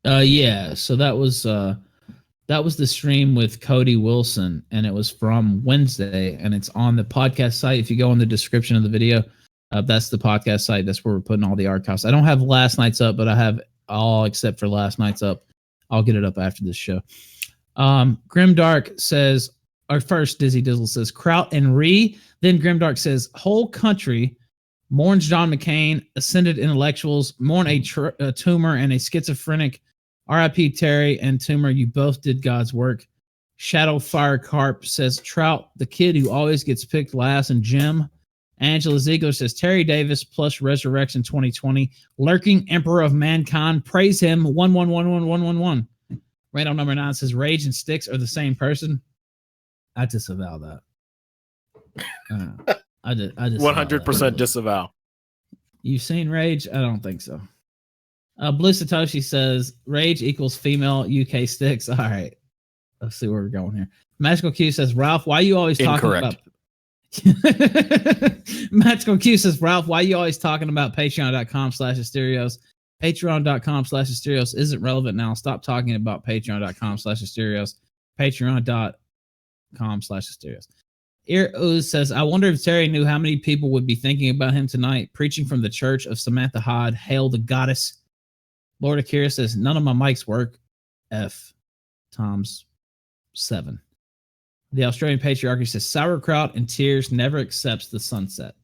Yeah. So that was the stream with Cody Wilson, and it was from Wednesday, and it's on the podcast site. If you go in the description of the video, that's the podcast site. That's where we're putting all the archives. I don't have last night's up, but I have all except for last night's up. I'll get it up after this show. Grimdark says, or first Dizzy Dizzle says, Kraut and Ree. Then Grimdark says, whole country mourns John McCain, ascended intellectuals, mourn a tumor and a schizophrenic. R.I.P. Terry and Tumor, you both did God's work. Shadow Fire Carp says, Trout, the kid who always gets picked last, and Jim. Angela Ziegler says, Terry Davis plus Resurrection 2020. Lurking Emperor of Mankind. Praise him. 11111111. Random number 9 says, Rage and Styx are the same person. I disavow that. I just 100% disavow. You've seen Rage? I don't think so. Blue Satoshi says Rage equals female UK Styx. All right. Let's see where we're going here. Magical Q says, Ralph, why are you always talking about Magical Q says, Ralph, why are you always talking about patreon.com/Asterios? Patreon.com/Asterios isn't relevant now. Stop talking about patreon.com/Asterios. Patreon.com/Asterios. Ear Ooze says, I wonder if Terry knew how many people would be thinking about him tonight, preaching from the church of Samantha Hod. Hail the goddess. Lord Akira says, none of my mics work. F times 7. The Australian Patriarchy says, sauerkraut and tears never accepts the sunset.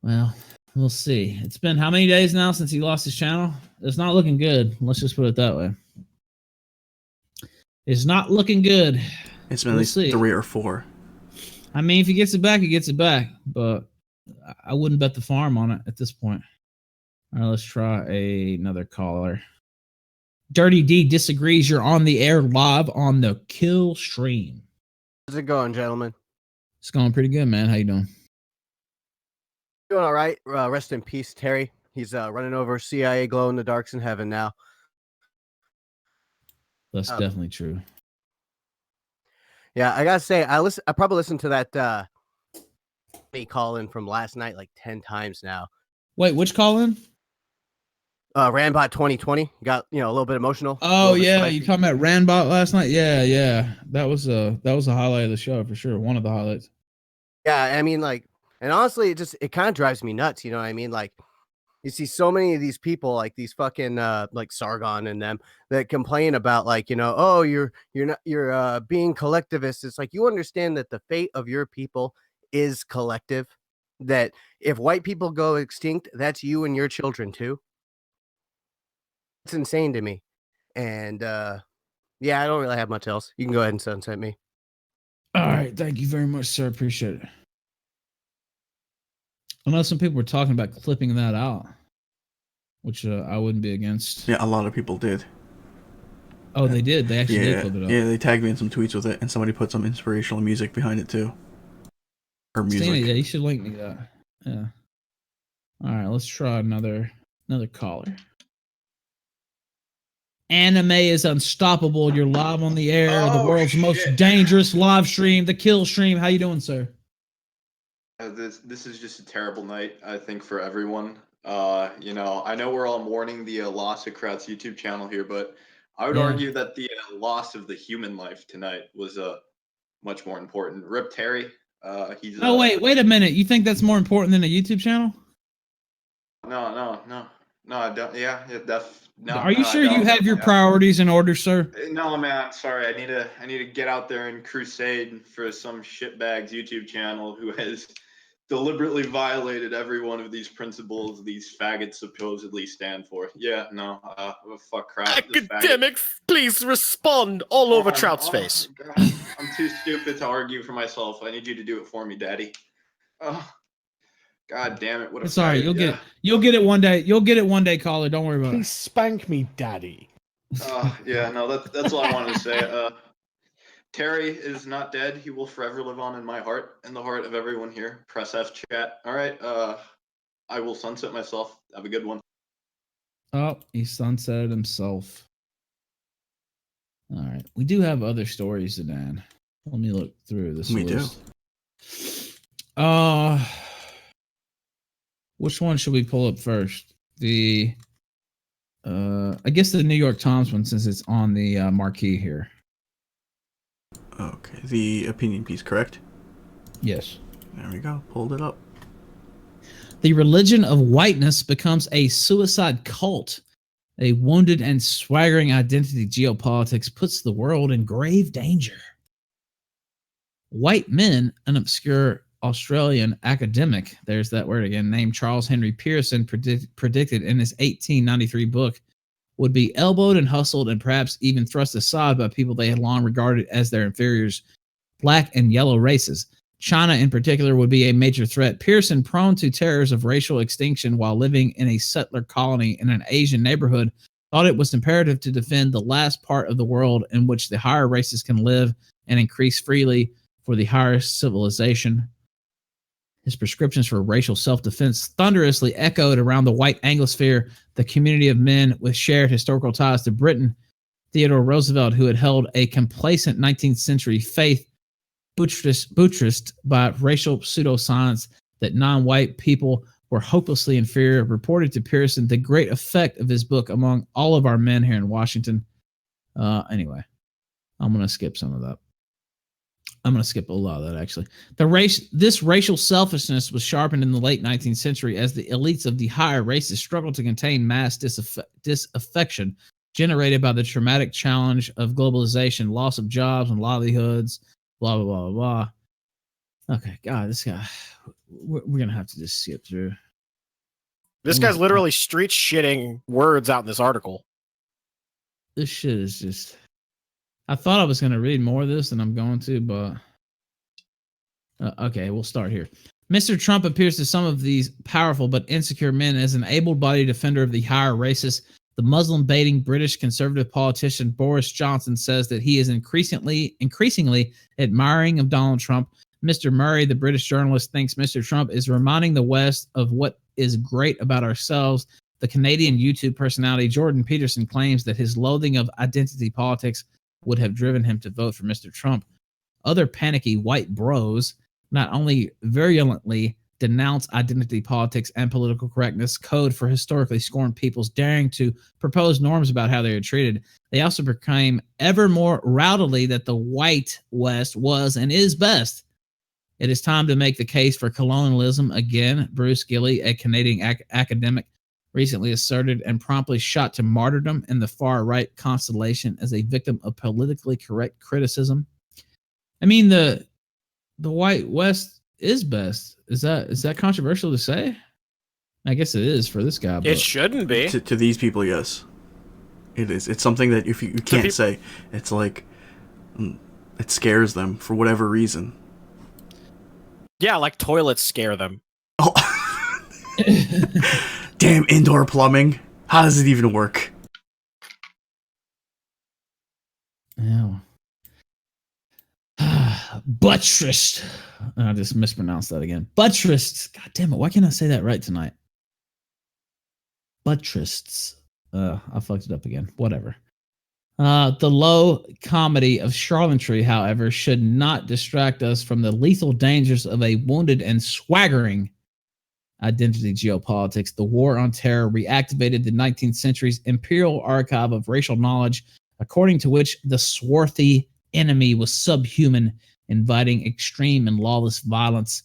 Well, we'll see. It's been how many days now since he lost his channel? It's not looking good. Let's just put it that way. It's not looking good. It's been at least 3 or 4. I mean, if he gets it back, he gets it back. But I wouldn't bet the farm on it at this point. All right, let's try another caller. Dirty D disagrees. You're on the air live on the Kill stream. How's it going, gentlemen? It's going pretty good, man. How you doing? Doing all right. Rest in peace, Terry. He's running over CIA glow in the darks in heaven now. That's definitely true. Yeah, I gotta say, I probably listened to that call in from last night like 10 times now. Wait, which call in? Randbot 2020 got a little bit emotional. Oh yeah, you talking about Randbot last night? Yeah. That was a highlight of the show for sure. One of the highlights. Yeah, I mean, like, and honestly, it kind of drives me nuts. You know what I mean? Like, you see so many of these people, like these fucking like Sargon and them, that complain about like, oh, you're being collectivist. It's like, you understand that the fate of your people is collective. That if white people go extinct, that's you and your children too. It's insane to me. And yeah, I don't really have much else. You can go ahead and sunset me. All right, thank you very much, sir. Appreciate it. I know some people were talking about clipping that out, which I wouldn't be against. Yeah, a lot of people did. Oh, they did? They actually did clip it up. Yeah, they tagged me in some tweets with it, and somebody put some inspirational music behind it, too. Or music. Yeah, you should link me that. Yeah. All right, let's try another caller. Anime is unstoppable. You're live on the air. The world's most dangerous live stream, the Kill stream. How you doing, sir? This is just a terrible night, I think, for everyone. I know we're all mourning the loss of Kraut's YouTube channel here, but I would argue that the loss of the human life tonight was much more important. Rip Terry. He's. Oh wait a minute. You think that's more important than a YouTube channel? No, I don't. Yeah, no. Are you sure you have your priorities in order, sir? No, man. I'm sorry. I need to get out there and crusade for some shitbag's YouTube channel who has deliberately violated every one of these principles these faggots supposedly stand for. Yeah, no. Fuck Kraut. Academics, please respond all over Trout's face. God. I'm too stupid to argue for myself. I need you to do it for me, Daddy. Oh, God damn it! What a sorry. You'll get it one day. You'll get it one day, caller. Don't worry about it. Please spank me, Daddy. Yeah, no, that's all I wanted to say. Terry is not dead. He will forever live on in my heart and the heart of everyone here. Press F chat. All right. I will sunset myself. Have a good one. Oh, he sunsetted himself. All right. We do have other stories, Zidane. Let me look through this list. Do. Which one should we pull up first? I guess the New York Times one, since it's on the marquee here. Okay, the opinion piece, correct? Yes. There we go. Pulled it up. The religion of whiteness becomes a suicide cult. A wounded and swaggering identity geopolitics puts the world in grave danger. White men, an obscure Australian academic, there's that word again, named Charles Henry Pearson, predicted in his 1893 book, would be elbowed and hustled and perhaps even thrust aside by people they had long regarded as their inferiors, black and yellow races. China in particular would be a major threat. Pearson, prone to terrors of racial extinction while living in a settler colony in an Asian neighborhood, thought it was imperative to defend the last part of the world in which the higher races can live and increase freely for the higher civilization. His prescriptions for racial self-defense thunderously echoed around the white Anglosphere, the community of men with shared historical ties to Britain. Theodore Roosevelt, who had held a complacent 19th century faith buttressed by racial pseudoscience that non-white people were hopelessly inferior, reported to Pearson the great effect of his book among all of our men here in Washington. Anyway, I'm going to skip some of that. I'm going to skip a lot of that, actually. This racial selfishness was sharpened in the late 19th century as the elites of the higher races struggled to contain mass disaffection generated by the traumatic challenge of globalization, loss of jobs and livelihoods, blah, blah, blah, blah. Okay, God, this guy, we're going to have to just skip through. This guy's literally street shitting words out in this article. This shit is just... I thought I was going to read more of this than I'm going to, but... okay, we'll start here. Mr. Trump appears to some of these powerful but insecure men as an able-bodied defender of the higher races. The Muslim-baiting British conservative politician Boris Johnson says that he is increasingly admiring of Donald Trump. Mr. Murray, the British journalist, thinks Mr. Trump is reminding the West of what is great about ourselves. The Canadian YouTube personality Jordan Peterson claims that his loathing of identity politics would have driven him to vote for Mr. Trump. Other panicky white bros not only virulently denounce identity politics and political correctness, code for historically scorned peoples daring to propose norms about how they are treated, they also proclaim ever more rowdily that the white West was and is best. It is time to make the case for colonialism again, Bruce Gilley, a Canadian academic, recently asserted and promptly shot to martyrdom in the far-right constellation as a victim of politically correct criticism. I mean, the white West is best. Is that controversial to say? I guess it is for this guy. It shouldn't be. To these people, yes. It is. It's something that if you can't say. It's like it scares them for whatever reason. Yeah, like toilets scare them. Oh. Damn indoor plumbing. How does it even work? Yeah. Buttressed. I just mispronounced that again. Buttressed. God damn it. Why can't I say that right tonight? Buttressed. I fucked it up again. Whatever. The low comedy of charlatanry, however, should not distract us from the lethal dangers of a wounded and swaggering identity geopolitics. The war on terror reactivated the 19th century's imperial archive of racial knowledge, according to which the swarthy enemy was subhuman, inviting extreme and lawless violence.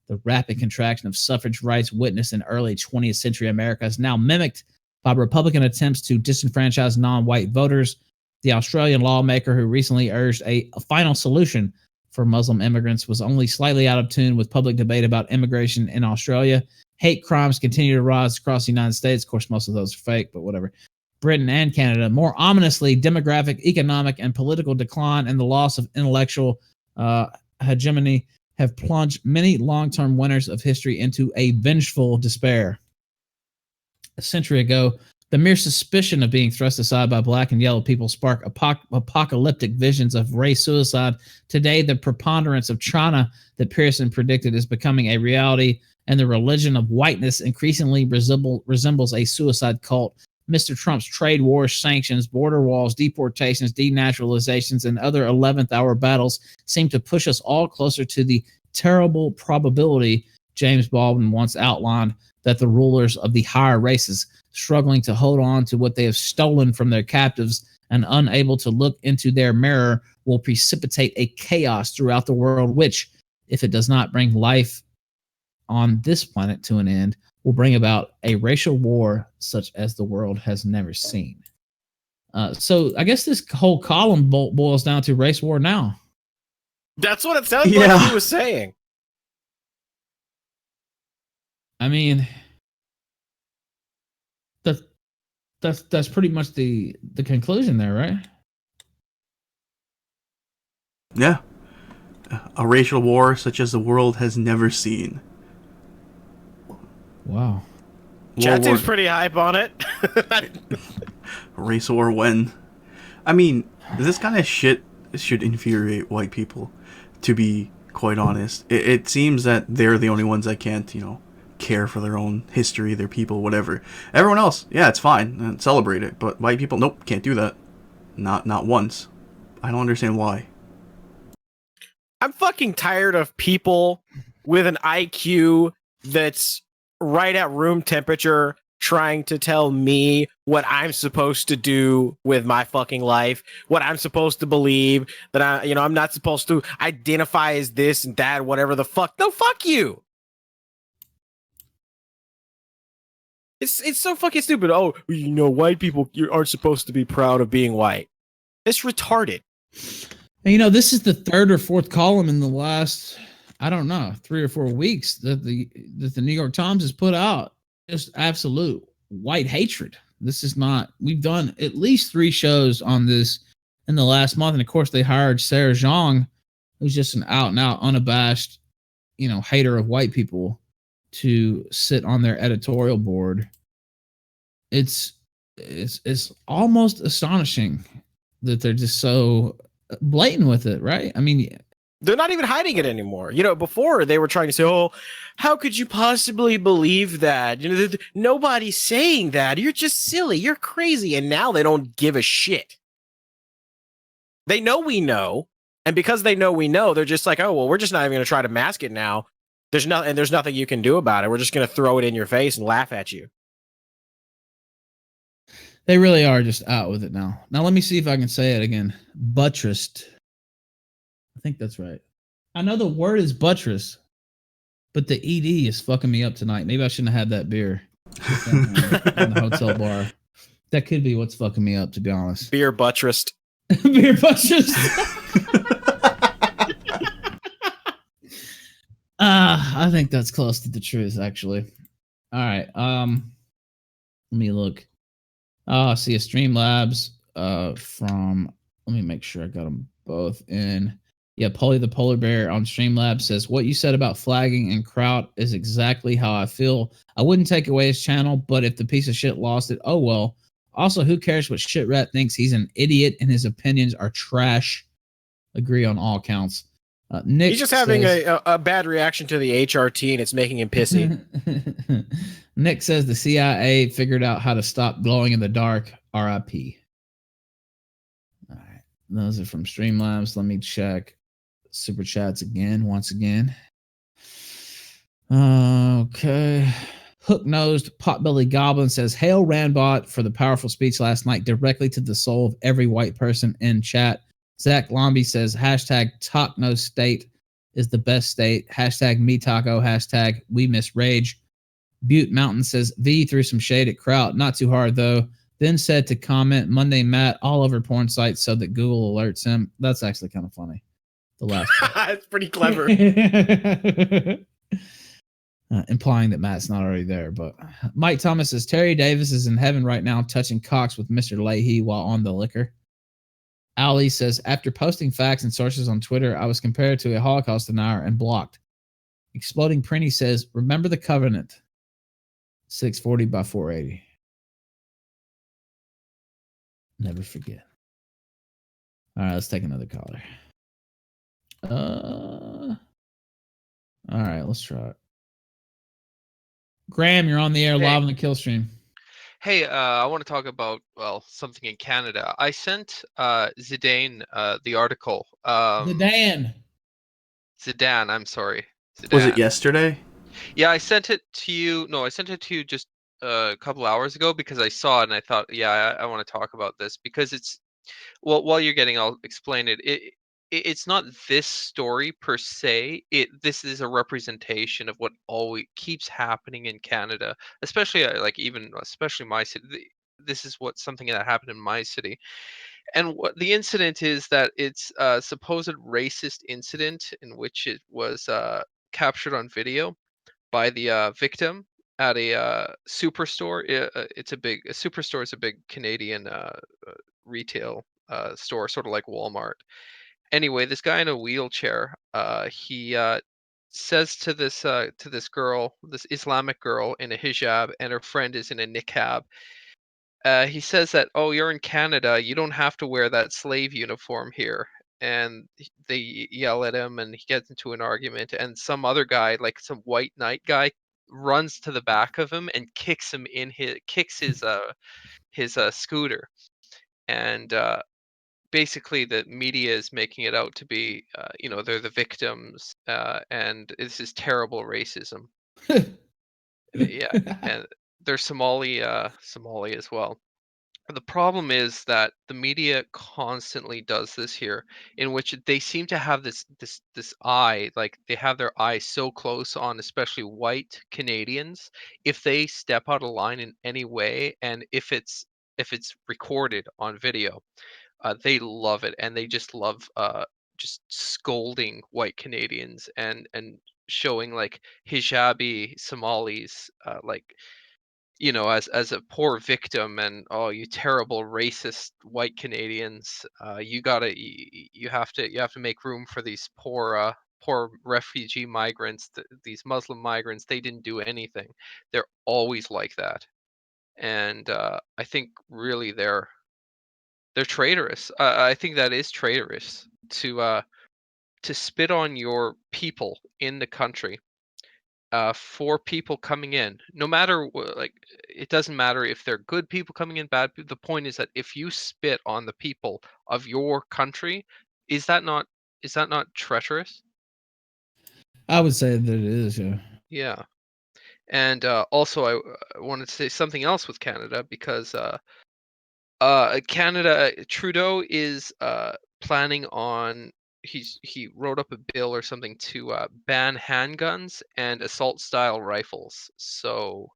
The rapid contraction of suffrage rights witnessed in early 20th century America is now mimicked by Republican attempts to disenfranchise non-white voters. The Australian lawmaker who recently urged a final solution for Muslim immigrants was only slightly out of tune with public debate about immigration in Australia. Hate crimes continue to rise across the United States. Of course, most of those are fake, but whatever. Britain and Canada. More ominously, demographic, economic, and political decline and the loss of intellectual hegemony have plunged many long-term winners of history into a vengeful despair. A century ago, the mere suspicion of being thrust aside by black and yellow people sparked apocalyptic visions of race suicide. Today, the preponderance of China that Pearson predicted is becoming a reality, and the religion of whiteness increasingly resembles a suicide cult. Mr. Trump's trade wars, sanctions, border walls, deportations, denaturalizations, and other 11th hour battles seem to push us all closer to the terrible probability James Baldwin once outlined that the rulers of the higher races, struggling to hold on to what they have stolen from their captives and unable to look into their mirror, will precipitate a chaos throughout the world, which, if it does not bring life on this planet to an end, will bring about a racial war such as the world has never seen. So I guess this whole column boils down to race war now. That's what it sounded like he was saying. I mean, that's pretty much the conclusion there, right? Yeah. A racial war such as the world has never seen. Wow. Chat seems pretty hype on it. Race war when? I mean, this kind of shit should infuriate white people, to be quite honest. It seems that they're the only ones that can't, care for their own history, their people, whatever. Everyone else, yeah, it's fine, and celebrate it. But white people, nope, can't do that. Not once. I don't understand why. I'm fucking tired of people with an IQ that's right at room temperature trying to tell me what I'm supposed to do with my fucking life, what I'm supposed to believe, that I'm not supposed to identify as this and that, whatever the fuck. No, fuck you. It's so fucking stupid. Oh, white people aren't supposed to be proud of being white. It's retarded. And, this is the third or fourth column in the last, I don't know, 3 or 4 weeks that the New York Times has put out. Just absolute white hatred. This is not. We've done at least 3 shows on this in the last month, and of course they hired Sarah Zhang, who's just an out and out, unabashed, hater of white people, to sit on their editorial board. It's almost astonishing that they're just so blatant with it, right? I mean, they're not even hiding it anymore. Before they were trying to say, "Oh, how could you possibly believe that? Nobody's saying that. You're just silly. You're crazy." And now they don't give a shit. They know we know, and because they know we know, they're just like, "Oh, well, we're just not even going to try to mask it now. There's nothing you can do about it. We're just going to throw it in your face and laugh at you." They really are just out with it now. Now let me see if I can say it again. Buttressed. I think that's right. I know the word is buttress, but the ED is fucking me up tonight. Maybe I shouldn't have had that beer in the hotel bar. That could be what's fucking me up, to be honest. Beer buttressed. Beer buttressed. I think that's close to the truth, actually. All right. Let me look. I see a Streamlabs from. Let me make sure I got them both in. Yeah, Polly the Polar Bear on Streamlabs says, "What you said about flagging and Kraut is exactly how I feel. I wouldn't take away his channel, but if the piece of shit lost it, oh well. Also, who cares what shit rat thinks? He's an idiot and his opinions are trash. Agree on all counts." Nick, he's just having a bad reaction to the HRT, and it's making him pissy. Nick says the CIA figured out how to stop glowing in the dark. RIP. All right, those are from Streamlabs. Let me check super chats once again. Okay. Hook-nosed potbelly goblin says, "Hail Randbot for the powerful speech last night directly to the soul of every white person in chat." Zach Lomby says, hashtag top no state is the best state. Hashtag me taco. Hashtag we miss rage. Butte Mountain says, V threw some shade at Kraut. Not too hard, though. Then said to comment Monday Matt all over porn sites so that Google alerts him. That's actually kind of funny. The last It's pretty clever. Implying that Matt's not already there. But Mike Thomas says, Terry Davis is in heaven right now touching cocks with Mr. Leahy while on the liquor. Ali says, after posting facts and sources on Twitter, I was compared to a Holocaust denier and blocked. Exploding Prinny says, remember the covenant. 640 by 480. Never forget. All right, let's take another caller. All right, let's try it. Graham, you're on the air live on the kill stream. Hey, I want to talk about, something in Canada. I sent Zidane the article. Zidane, I'm sorry. Zidane. Was it yesterday? Yeah, I sent it to you. No, I sent it to you just a couple hours ago because I saw it and I thought, I want to talk about this because it's, while you're getting, I'll explain it. It's not this story per se. This is a representation of what always keeps happening in Canada, especially especially my city. This is something that happened in my city, and what the incident is that it's a supposed racist incident in which it was captured on video by the victim at a superstore. A superstore is a big Canadian retail store, sort of like Walmart. Anyway, this guy in a wheelchair, he says to this girl, this Islamic girl in a hijab, and her friend is in a niqab. He says that, oh, you're in Canada, you don't have to wear that slave uniform here. And they yell at him, and he gets into an argument. And some other guy, like some white knight guy, runs to the back of him and kicks his scooter. And basically the media is making it out to be, they're the victims, and this is terrible racism. Yeah, and they're Somali as well. The problem is that the media constantly does this here, in which they seem to have this eye, like they have their eye so close on especially white Canadians. If they step out of line in any way, and if it's recorded on video, they love it, and they just love just scolding white Canadians and showing like hijabi Somalis, like as a poor victim, and oh, you terrible racist white Canadians, you have to make room for these poor refugee migrants, these Muslim migrants. They didn't do anything. They're always like that, and I think really they're traitorous. I think that is traitorous to spit on your people in the country, for people coming in. No matter like, it doesn't matter if they're good people coming in, bad people. The point is that if you spit on the people of your country, is that not treacherous? I would say that it is. Yeah. Yeah. And also, I wanted to say something else with Canada, because Canada, Trudeau is planning on, he wrote up a bill or something to ban handguns and assault style rifles. So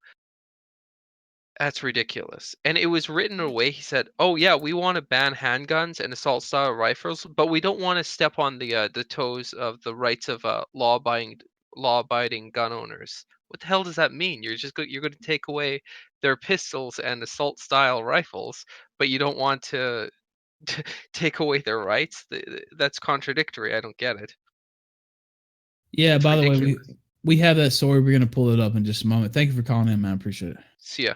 that's ridiculous. And it was written in a way, he said, "Oh yeah, we want to ban handguns and assault style rifles, but we don't want to step on the toes of the rights of law-abiding gun owners." What the hell does that mean? You're going to take away their pistols and assault style rifles, but you don't want to take away their rights? That's contradictory. I don't get it. Yeah. By the way, we have that story. We're gonna pull it up in just a moment. Thank you for calling in, man. I appreciate it. See ya.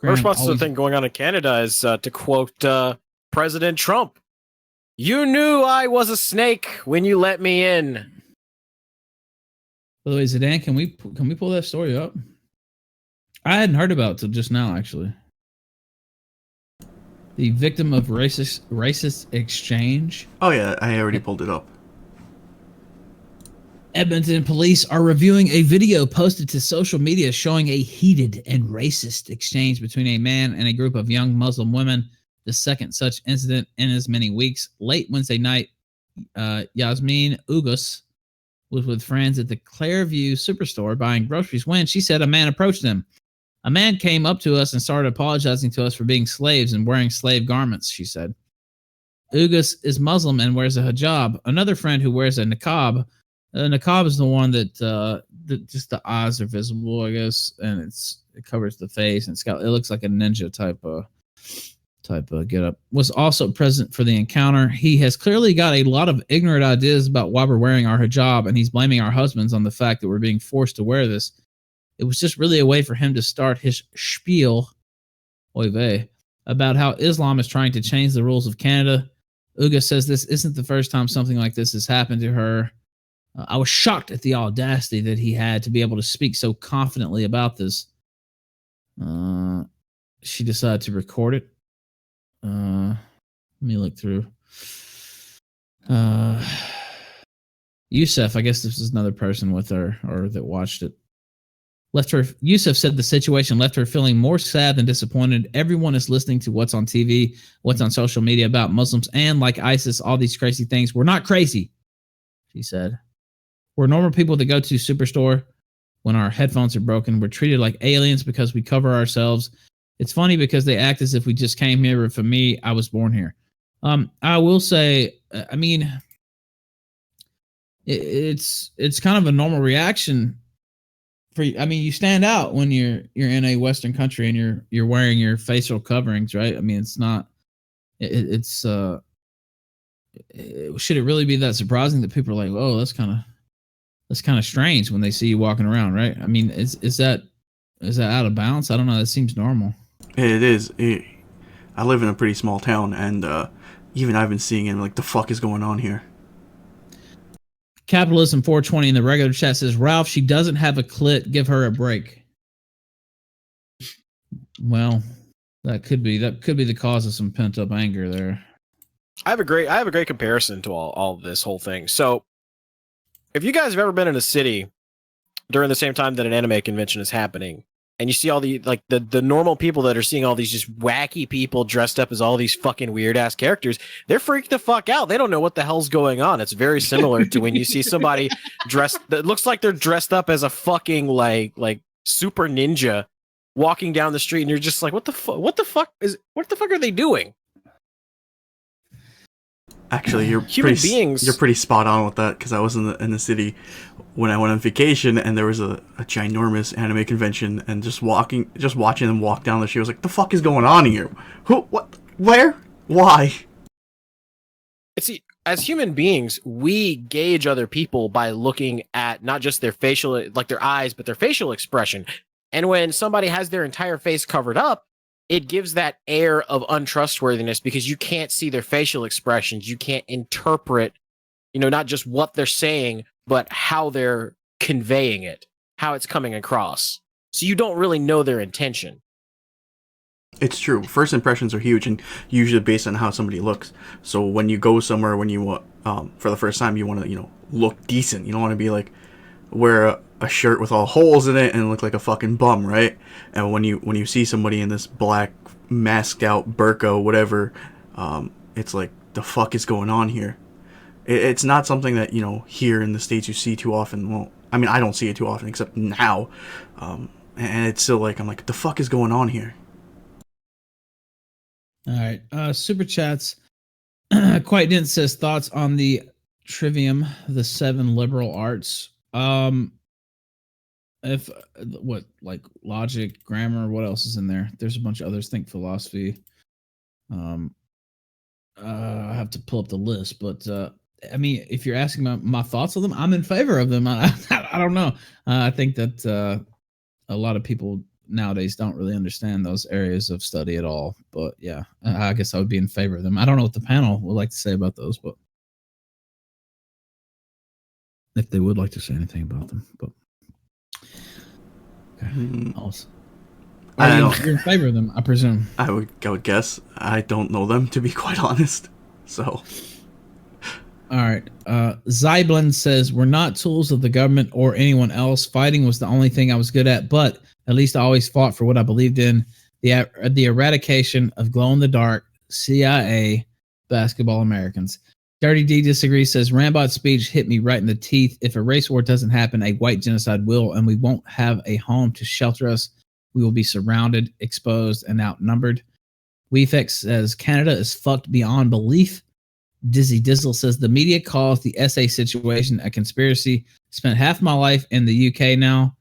My response to the thing going on in Canada is to quote President Trump: "You knew I was a snake when you let me in." By the way, Zidane, can we pull that story up? I hadn't heard about it till just now, actually. The victim of racist exchange. Oh yeah, I already pulled it up. Edmonton police are reviewing a video posted to social media showing a heated and racist exchange between a man and a group of young Muslim women. The second such incident in as many weeks. Late Wednesday night, Yasmin Ugus was with friends at the Clairview Superstore buying groceries when she said a man approached them. A man came up to us and started apologizing to us for being slaves and wearing slave garments, she said. Ugus is Muslim and wears a hijab. Another friend who wears a niqab. A niqab is the one that just the eyes are visible, I guess, and it covers the face, and it looks like a ninja type of get up. Was also present for the encounter. He has clearly got a lot of ignorant ideas about why we're wearing our hijab, and he's blaming our husbands on the fact that we're being forced to wear this. It was just really a way for him to start his spiel, oy vey, about how Islam is trying to change the rules of Canada. Uga says this isn't the first time something like this has happened to her. I was shocked at the audacity that he had to be able to speak so confidently about this. She decided to record it. Let me look through. Yusuf, I guess this is another person with her or that watched it. Yusuf said the situation left her feeling more sad than disappointed. Everyone is listening to what's on TV, what's on social media about Muslims, and like ISIS, all these crazy things. We're not crazy, she said. We're normal people that go to Superstore when our headphones are broken. We're treated like aliens because we cover ourselves. It's funny because they act as if we just came here, but for me, I was born here. I will say, I mean, it's kind of a normal reaction. You stand out when you're in a Western country and you're wearing your facial coverings, right? I mean, it's not. Should it really be that surprising that people are like, "Oh, that's kind of strange" when they see you walking around, right? I mean, is that out of bounds? I don't know. That seems normal. It is. I live in a pretty small town, and even I've been seeing it. Like, the fuck is going on here? Capitalism 420 in the regular chat says, Ralph, she doesn't have a clit. Give her a break. Well, that could be the cause of some pent up anger there. I have a great comparison to all of this whole thing. So, if you guys have ever been in a city during the same time that an anime convention is happening, and you see all the normal people that are seeing all these just wacky people dressed up as all these fucking weird ass characters, they're freaked the fuck out. They don't know what the hell's going on. It's very similar to when you see somebody dressed that looks like they're dressed up as a fucking like super ninja walking down the street, and you're just like, what the fuck are they doing? Actually, you're pretty spot on with that, because I was in the city when I went on vacation, and there was a ginormous anime convention, and just watching them walk down the street, I was like, the fuck is going on here? Who? What? Where? Why? See, as human beings, we gauge other people by looking at not just their facial, like their eyes, but their facial expression. And when somebody has their entire face covered up, it gives that air of untrustworthiness, because you can't see their facial expressions. You can't interpret, not just what they're saying, but how they're conveying it, how it's coming across. So you don't really know their intention. It's true. First impressions are huge, and usually based on how somebody looks. So when you go somewhere, when you for the first time, you want to look decent. You don't want to be like wear a shirt with all holes in it and look like a fucking bum, right? And when you see somebody in this black masked out burqa, whatever, it's like, the fuck is going on here? It's not something that here in the States you see too often. Well, I mean, I don't see it too often except now, and it's still like, I'm like, the fuck is going on here? All right, super chats. Quiet Dent says thoughts on the trivium, the 7 liberal arts. If what, like logic, grammar, what else is in there? There's a bunch of others. Think philosophy. I have to pull up the list, but I mean, if you're asking my thoughts on them, I'm in favor of them. I don't know. I think that a lot of people nowadays don't really understand those areas of study at all. But yeah, I guess I would be in favor of them. I don't know what the panel would like to say about those, but if they would like to say anything about them, but okay. You're in favor of them, I presume. I would guess. I don't know them, to be quite honest. So, all right. Zyblin says, we're not tools of the government or anyone else. Fighting was the only thing I was good at, but at least I always fought for what I believed in. The eradication of glow-in-the-dark CIA basketball Americans. Dirty D disagrees, says, Rambot's speech hit me right in the teeth. If a race war doesn't happen, a white genocide will, and we won't have a home to shelter us. We will be surrounded, exposed, and outnumbered. Weefex says, Canada is fucked beyond belief. Dizzy Dizzle says, the media calls the SA situation a conspiracy. Spent half my life in the UK now.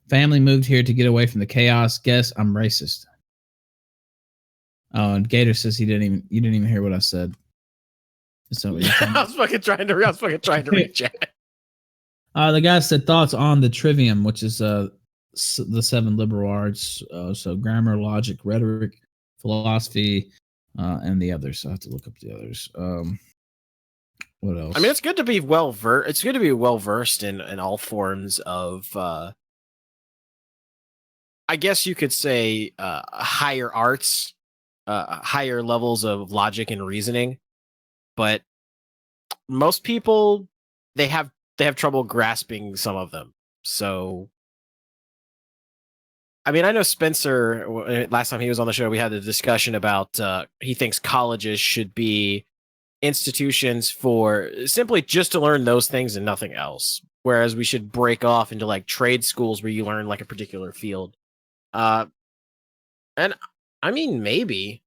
Family moved here to get away from the chaos. Guess I'm racist. Oh, and Gator says you didn't even hear what I said. So I was fucking trying to reach it. The guy said thoughts on the trivium, which is the 7 liberal arts. So grammar, logic, rhetoric, philosophy, and the others. So I have to look up the others. What else? I mean, it's good to be well versed. It's good to be well versed in all forms of. I guess you could say higher arts, higher levels of logic and reasoning. But most people, they have trouble grasping some of them. So, I mean, I know Spencer, last time he was on the show, we had a discussion about he thinks colleges should be institutions for simply just to learn those things and nothing else. Whereas we should break off into like trade schools where you learn like a particular field. And I mean, maybe.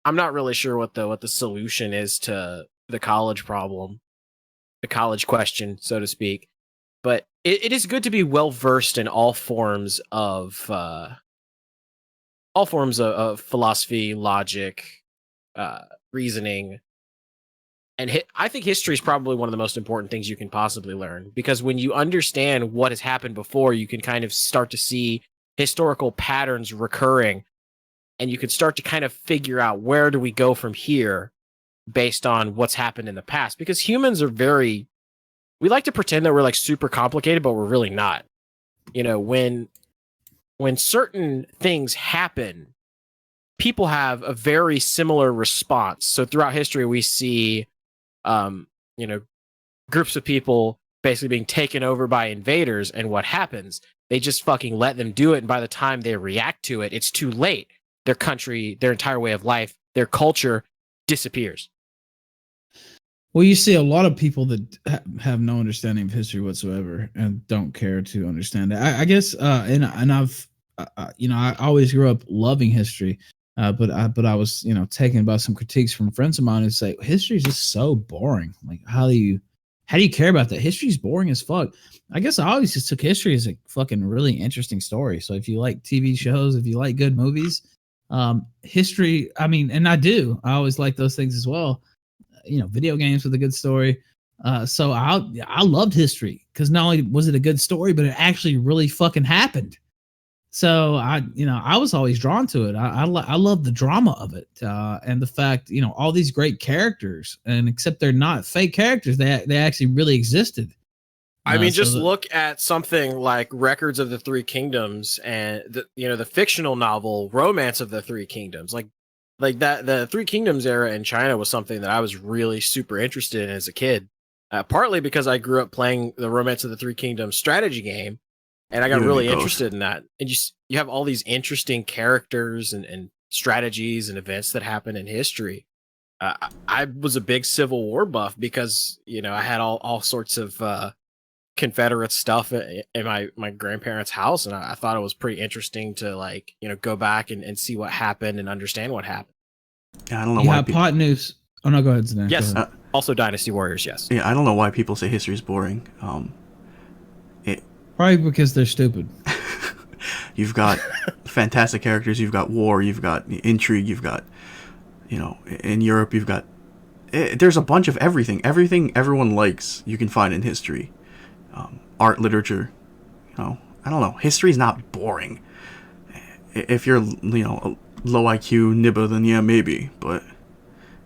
I'm not really sure what the solution is to the college problem, the college question, so to speak. But it is good to be well versed in all forms of philosophy, logic, reasoning, and I think history is probably one of the most important things you can possibly learn, because when you understand what has happened before, you can kind of start to see historical patterns recurring. And you could start to kind of figure out, where do we go from here based on what's happened in the past? Because humans are we like to pretend that we're like super complicated, but we're really not. When certain things happen, people have a very similar response. So throughout history, we see, groups of people basically being taken over by invaders, and what happens? They just fucking let them do it, and by the time they react to it, it's too late. Their country, their entire way of life, their culture disappears. Well, you see a lot of people that have no understanding of history whatsoever and don't care to understand it. I guess, and I've, I always grew up loving history, but I was, taken by some critiques from friends of mine who say history is just so boring. Like, how do you care about that? History's boring as fuck. I guess I always just took history as a fucking really interesting story. So if you like TV shows, if you like good movies, history, and I do. I always like those things as well. Video games with a good story. So I loved history because not only was it a good story, but it actually really fucking happened. So I was always drawn to it. I love the drama of it, and the fact, all these great characters, and except they're not fake characters, they actually really existed. Look at something like Records of the Three Kingdoms and the fictional novel Romance of the Three Kingdoms. Like that, the Three Kingdoms era in China was something that I was really super interested in as a kid. Partly because I grew up playing the Romance of the Three Kingdoms strategy game, and I got really interested in that. And you have all these interesting characters and strategies and events that happen in history. I was a big Civil War buff because I had all sorts of Confederate stuff in my grandparents' house, and I thought it was pretty interesting to go back and see what happened and understand what happened. Yeah, I don't know why. Hypotenuse. Oh no, go ahead, Zidane. Yes. Also, Dynasty Warriors. Yes. Yeah, I don't know why people say history is boring. Probably because they're stupid. You've got fantastic characters. You've got war. You've got intrigue. You've got, in Europe, you've got. There's a bunch of everything. Everything everyone likes, you can find in history. Art, literature, I don't know. History is not boring. If you're, a low IQ nibba, then yeah, maybe. But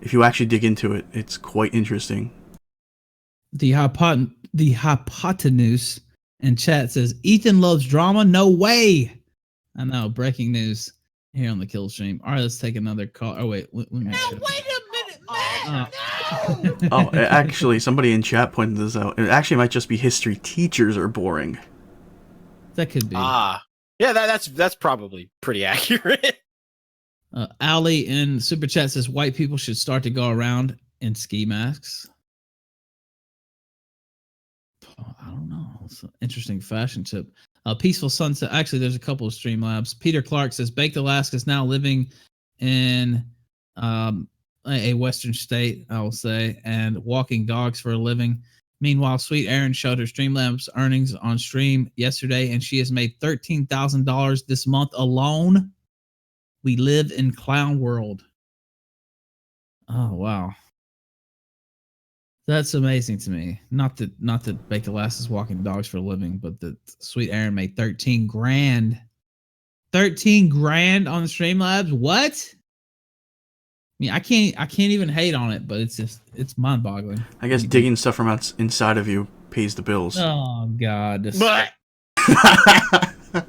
if you actually dig into it, it's quite interesting. The hypotenuse in chat says, Ethan loves drama? No way! I know, breaking news here on the Kill Stream. All right, let's take another call. Oh, wait. Let me Now, wait a minute, man! Oh, actually, somebody in chat pointed this out. It actually might just be history teachers are boring. That could be. Yeah, that's probably pretty accurate. Ali in Super Chat says, white people should start to go around in ski masks. I don't know. It's an interesting fashion tip. Peaceful Sunset. Actually, there's a couple of Streamlabs. Peter Clark says, Baked Alaska is now living in a Western state, I will say, and walking dogs for a living. Meanwhile, Sweet Aaron showed her Streamlabs earnings on stream yesterday, and she has made $13,000 this month alone. We live in clown world. Oh, wow. That's amazing to me. Not that Baked Alaska is walking dogs for a living, but that Sweet Aaron made 13 grand. 13 grand on the Streamlabs? What? I mean, I can't even hate on it, but it's mind-boggling. I guess digging stuff from inside of you pays the bills. Oh God!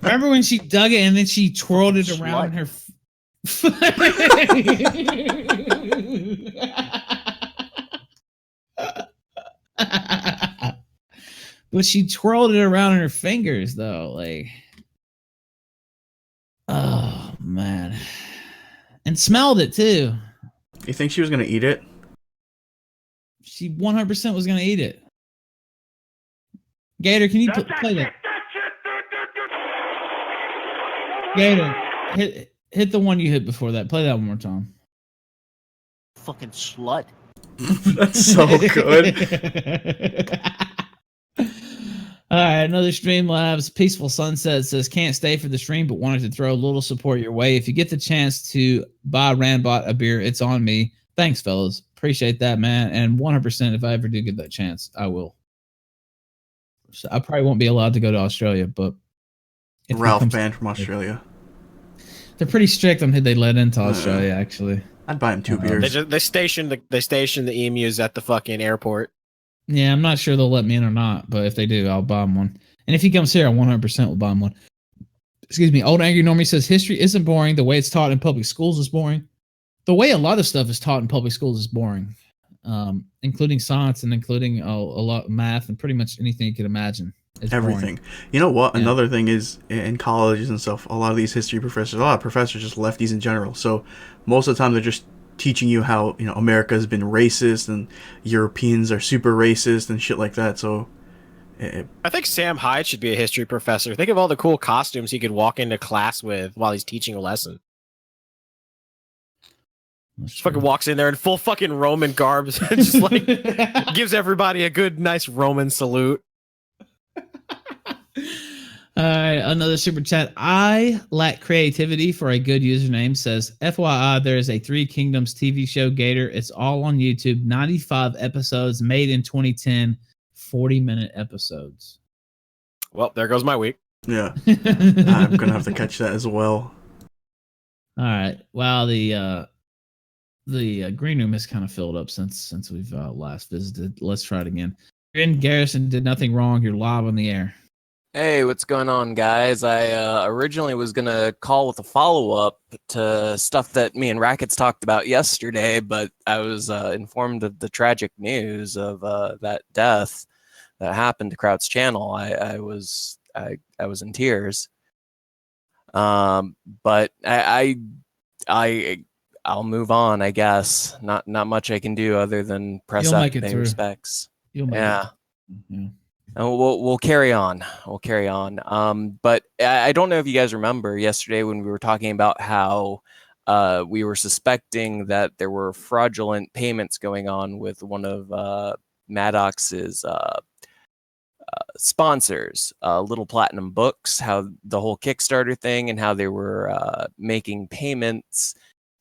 Remember when she dug it and then she twirled it around her? But she twirled it around in her fingers, though. Like, oh man, and smelled it too. You think she was gonna eat it? She 100% was gonna eat it. Gator, can you play that? Gator, hit the one you hit before that. Play that one more time. Fucking slut. That's so good. All right, another Streamlabs. Peaceful Sunset says, can't stay for the stream, but wanted to throw a little support your way. If you get the chance to buy Randbot a beer, it's on me. Thanks, fellas. Appreciate that, man. And 100%, if I ever do get that chance, I will. So I probably won't be allowed to go to Australia, but... Ralph banned from Australia. They're pretty strict on who they let into Australia, actually. I'd buy him 2 beers. They station the emus at the fucking airport. Yeah, I'm not sure they'll let me in or not, but if they do, I'll buy him one. And if he comes here, I 100% will buy him one. Excuse me. Old Angry Normie says history isn't boring. The way it's taught in public schools is boring. The way a lot of stuff is taught in public schools is boring, including science and including a lot of math and pretty much anything you can imagine. Everything. Boring. You know what? Yeah. Another thing is in colleges and stuff, a lot of these history professors, a lot of professors just lefties in general. So most of the time they're just teaching you how, America has been racist and Europeans are super racist and shit like that. So I think Sam Hyde should be a history professor. Think of all the cool costumes he could walk into class with while he's teaching a lesson. Just fucking walks in there in full fucking Roman garbs and just like gives everybody a good, nice Roman salute. All right, another super chat. I lack creativity for a good username. Says, FYI, there is a Three Kingdoms TV show, Gator. It's all on YouTube. 95 episodes made in 2010. 40-minute episodes. Well, there goes my week. Yeah, I'm gonna have to catch that as well. All right. Wow, the green room has kind of filled up since we've last visited. Let's try it again. Ben Garrison did nothing wrong. You're live on the air. Hey, what's going on, guys? I originally was going to call with a follow-up to stuff that me and Rackets talked about yesterday, but I was informed of the tragic news of that death that happened to Kraut's channel. I was in tears. But I'll move on, I guess. Not much I can do other than press You'll up, make it pay through. respects. You'll make Yeah. it. And we'll carry on. We'll carry on. But I don't know if you guys remember yesterday when we were talking about how we were suspecting that there were fraudulent payments going on with one of Maddox's sponsors, Little Platinum Books, how the whole Kickstarter thing and how they were making payments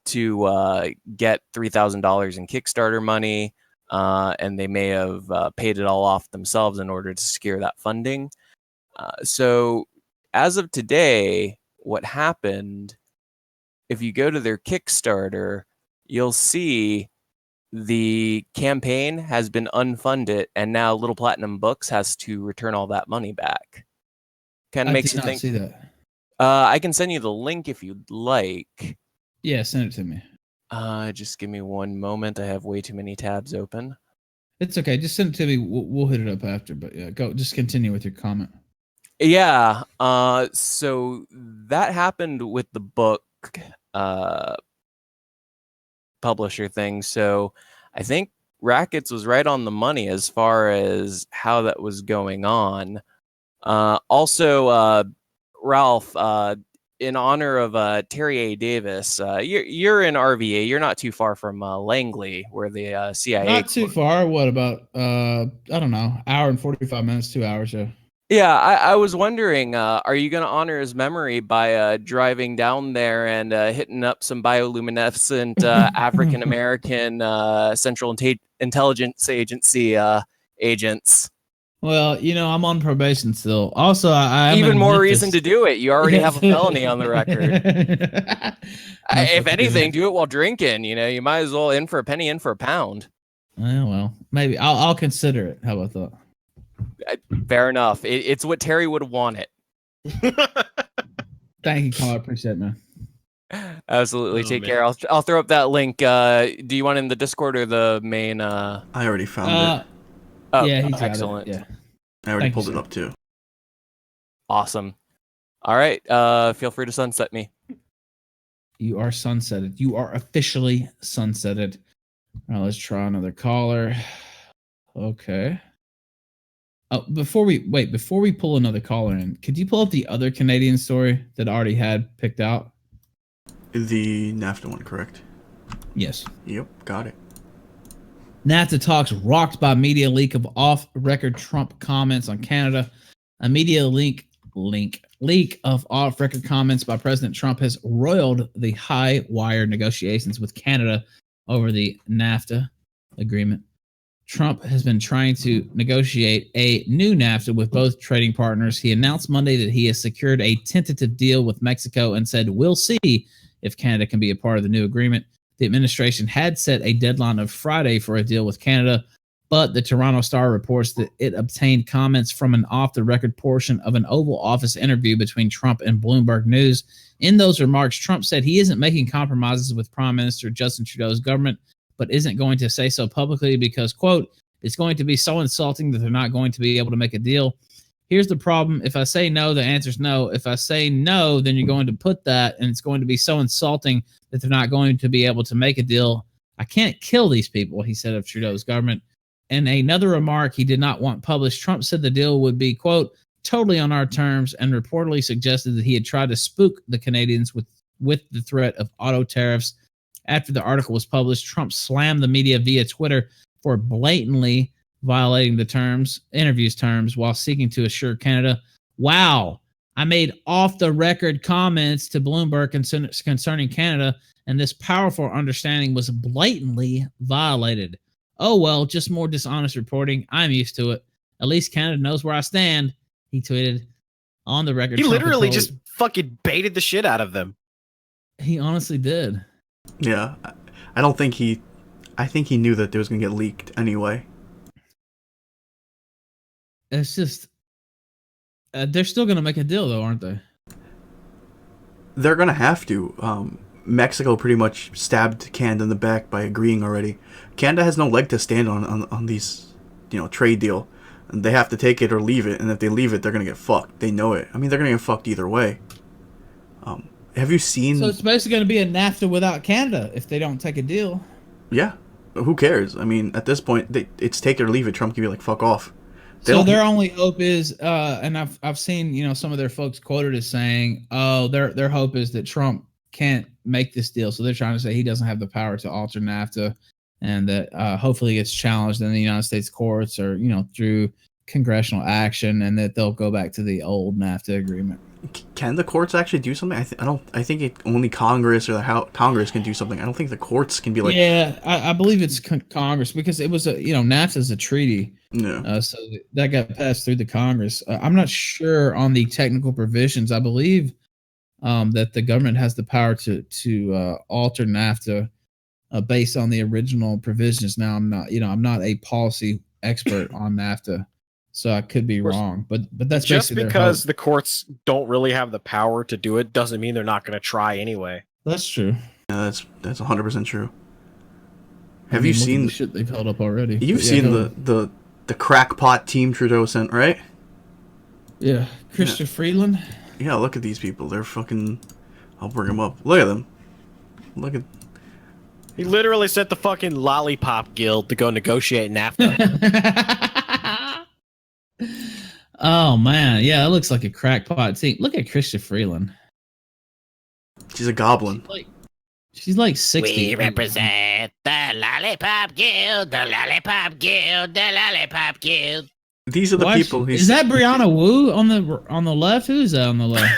to get $3,000 in Kickstarter money. And they may have paid it all off themselves in order to secure that funding. So as of today, what happened, if you go to their Kickstarter, you'll see the campaign has been unfunded and now Little Platinum Books has to return all that money back. Kind I of makes did you not think. see that. I can send you the link if you'd like. Yeah, send it to me. Just give me one moment. I have way too many tabs open. It's okay. Just send it to me. We'll hit it up after. But yeah, go. Just continue with your comment. Yeah. So that happened with the book publisher thing. So I think Rackets was right on the money as far as how that was going on. Also, Ralph, in honor of Terry A. Davis, you're in RVA. You're not too far from Langley, where the CIA. Not too far. What about I don't know, hour and 45 minutes, 2 hours. Yeah. Yeah, I was wondering, are you going to honor his memory by driving down there and hitting up some bioluminescent African American Central Intelligence Agency agents? Well, I'm on probation still. Also, I'm even in more Memphis. reason to do it. You already have a felony on the record. If anything, do it while drinking. You might as well in for a penny, in for a pound. Well, maybe I'll consider it. How about that? Fair enough. It's what Terry would have wanted. Thank you, caller. Appreciate it, man. Absolutely. Take care. I'll throw up that link. Do you want it in the Discord or the main? I already found it. Oh, yeah, he's excellent. Yeah, I already pulled it up too. Awesome. All right. Feel free to sunset me. You are sunsetted. You are officially sunsetted. All right, let's try another caller. Okay. Oh, before we pull another caller in, could you pull up the other Canadian story that I already had picked out? The NAFTA one, correct? Yes. Yep, got it. NAFTA talks rocked by media leak of off-record Trump comments on Canada. A media leak of off-record comments by President Trump has roiled the high-wire negotiations with Canada over the NAFTA agreement. Trump has been trying to negotiate a new NAFTA with both trading partners. He announced Monday that he has secured a tentative deal with Mexico and said, "We'll see if Canada can be a part of the new agreement." The administration had set a deadline of Friday for a deal with Canada, But the Toronto Star reports that it obtained comments from an off-the-record portion of an Oval Office interview between Trump and Bloomberg News. In those remarks, Trump said he isn't making compromises with Prime Minister Justin Trudeau's government, but isn't going to say so publicly because, quote, it's going to be so insulting that they're not going to be able to make a deal. Here's the problem. If I say no, the answer's no. If I say no, then you're going to put that, and it's going to be so insulting that they're not going to be able to make a deal. I can't kill these people, he said of Trudeau's government. In another remark he did not want published, Trump said the deal would be, quote, totally on our terms, and reportedly suggested that he had tried to spook the Canadians with the threat of auto tariffs. After the article was published, Trump slammed the media via Twitter for blatantly violating the interview's terms while seeking to assure Canada, wow, I made off-the-record comments to Bloomberg concerning Canada, and this powerful understanding was blatantly violated. Oh, well, just more dishonest reporting. I'm used to it. At least Canada knows where I stand, he tweeted. On the record, He Trump literally told- just fucking baited the shit out of them. He honestly did. Yeah, I think he knew that it was going to get leaked anyway. It's just, they're still going to make a deal, though, aren't they? They're going to have to. Mexico pretty much stabbed Canada in the back by agreeing already. Canada has no leg to stand on these, trade deal. And they have to take it or leave it, and if they leave it, they're going to get fucked. They know it. I mean, they're going to get fucked either way. Have you seen... So it's basically going to be a NAFTA without Canada if they don't take a deal. Yeah. Who cares? I mean, at this point, it's take it or leave it. Trump can be like, fuck off. So their only hope is, and I've seen some of their folks quoted as saying, oh, their hope is that Trump can't make this deal. So they're trying to say he doesn't have the power to alter NAFTA, and that hopefully it's challenged in the United States courts or through congressional action, and that they'll go back to the old NAFTA agreement. Can the courts actually do something? I think only Congress or Congress can do something. I don't think the courts can be like. Yeah, I believe it's Congress because it was NAFTA is a treaty. Yeah. So that got passed through the Congress. I'm not sure on the technical provisions. I believe that the government has the power to alter NAFTA based on the original provisions. Now I'm not a policy expert on NAFTA, so I could be wrong. But that's just basically because the courts don't really have the power to do it doesn't mean they're not going to try anyway. That's true. Yeah, that's 100% true. Have you seen the shit they've held up already? You've seen the crackpot team Trudeau sent, right? Yeah, Chrystia Freeland. Yeah, look at these people. They're fucking. I'll bring them up. Look at them. Look at. He literally sent the fucking Lollipop Guild to go negotiate NAFTA. Oh man, yeah, it looks like a crackpot team. Look at Chrystia Freeland. She's a goblin. She's like 60. We represent the Lollipop Guild, the Lollipop Guild, the Lollipop Guild. These are the people. Is that Brianna Wu on the left? Who is that on the left?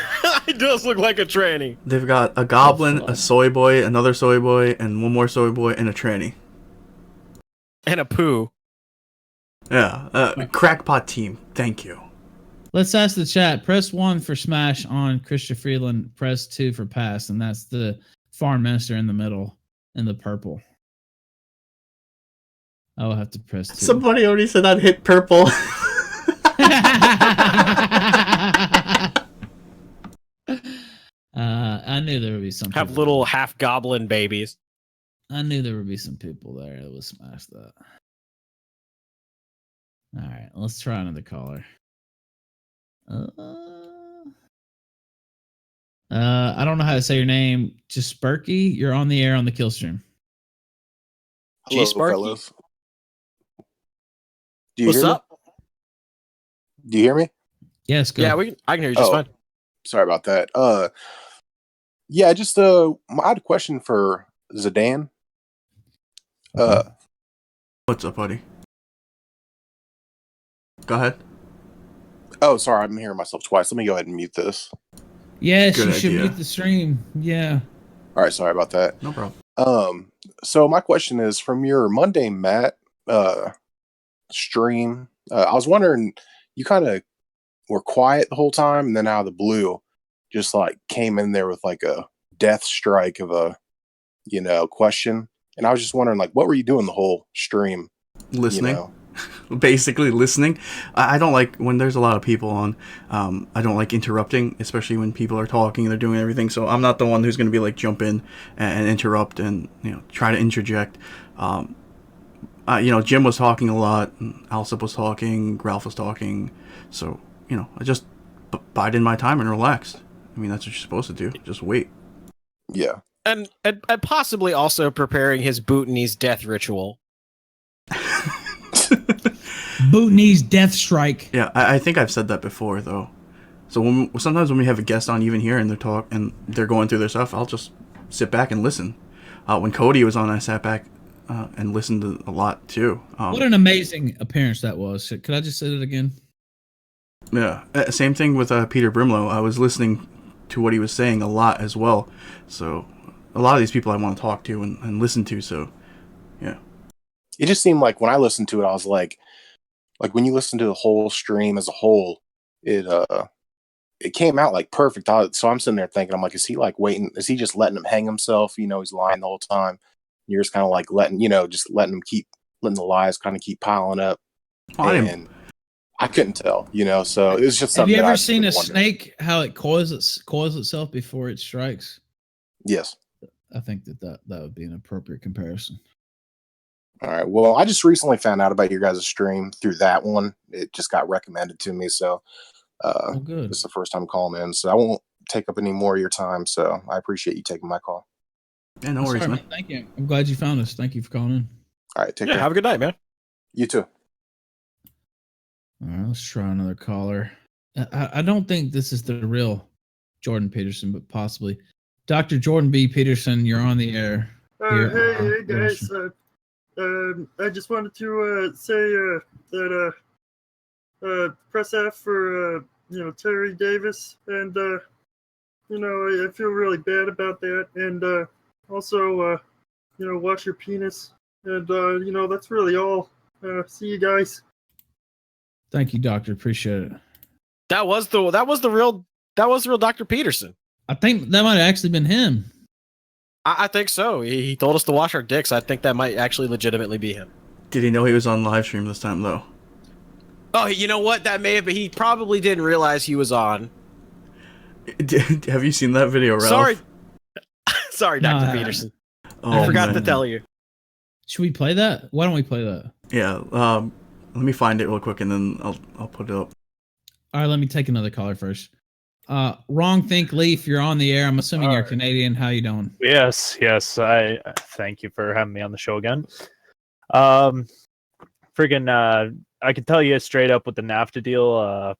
It does look like a tranny. They've got a goblin, a soy boy, another soy boy, and one more soy boy, and a tranny. And a poo. Yeah, crackpot team. Thank you. Let's ask the chat. Press 1 for smash on Chrystia Freeland. Press 2 for pass, and that's the foreign minister in the middle in the purple. I'll have to press 2. Somebody already said I'd hit purple. I knew there would be some. Have little half goblin babies. I knew there would be some people there that would smash that. All right, let's try another caller. I don't know how to say your name. Just Sparky, you're on the air on the kill stream. Hello, fellas. Do you hear me? Do you hear me? Yes, go. Yeah, I can hear you just fine. Sorry about that. Yeah, just I had a question for Zidane. What's up, buddy? Go ahead. Oh, sorry, I'm hearing myself twice. Let me go ahead and mute this. Yes, Good you should idea. mute the stream. Yeah. All right, sorry about that. No problem. So my question is from your Monday Matt stream. I was wondering, you kind of were quiet the whole time, and then out of the blue, just like came in there with like a death strike of a, question. And I was just wondering, like, what were you doing the whole stream? Listening. basically listening. I don't like when there's a lot of people on. I don't like interrupting, especially when people are talking and they're doing everything. So I'm not the one who's going to be like jump in and interrupt and try to interject. Jim was talking a lot. Alsip was talking. Ralph was talking. So I just bide in my time and relax. I mean, that's what you're supposed to do. Just wait. Yeah. And possibly also preparing his Bhutanese death ritual. Bhutanese death strike. Yeah, I think I've said that before though. So sometimes when we have a guest on, even here, and they're going through their stuff, I'll just sit back and listen. When Cody was on, I sat back and listened a lot too. What an amazing appearance that was. Could I just say that again? Yeah, same thing with Peter Brimlow. I was listening to what he was saying a lot as well. So a lot of these people I want to talk to and listen to. So yeah, it just seemed like when I listened to it, I was like when you listen to the whole stream as a whole, it came out like perfect. So I'm sitting there thinking, I'm like, is he like waiting? Is he just letting him hang himself? He's lying the whole time. You're just kind of like letting him letting the lies kind of keep piling up. And I couldn't tell, so it was just something. Have you ever seen a snake, how it coils itself before it strikes? Yes. I think that would be an appropriate comparison. All right. Well, I just recently found out about your guys' stream through that one. It just got recommended to me. So good. This is the first time calling in. So I won't take up any more of your time. So I appreciate you taking my call. Yeah, no worries, man. Thank you. I'm glad you found us. Thank you for calling in. All right. Take care. Have a good night, man. You too. All right. Let's try another caller. I don't think this is the real Jordan Peterson, but possibly. Dr. Jordan B. Peterson, you're on the air. Hey guys. I just wanted to say that press F for Terry Davis, and I feel really bad about that, and also wash your penis, and that's really all. See you guys. Thank you, Doctor. Appreciate it. That was the real Dr. Peterson. I think that might have actually been him. I think so. He told us to wash our dicks. I think that might actually legitimately be him. Did he know he was on live stream this time though? Oh, you know what? That may have been. He probably didn't realize he was on. Have you seen that video, Ralph? Sorry, Dr. Peterson. Oh, I forgot to tell you. Should we play that? Why don't we play that? Yeah. Let me find it real quick and then I'll put it up. All right. Let me take another caller first. Wrong Think Leaf, you're on the air. I'm assuming you're Canadian. How you doing? Yes. I thank you for having me on the show again. I can tell you straight up with the NAFTA deal.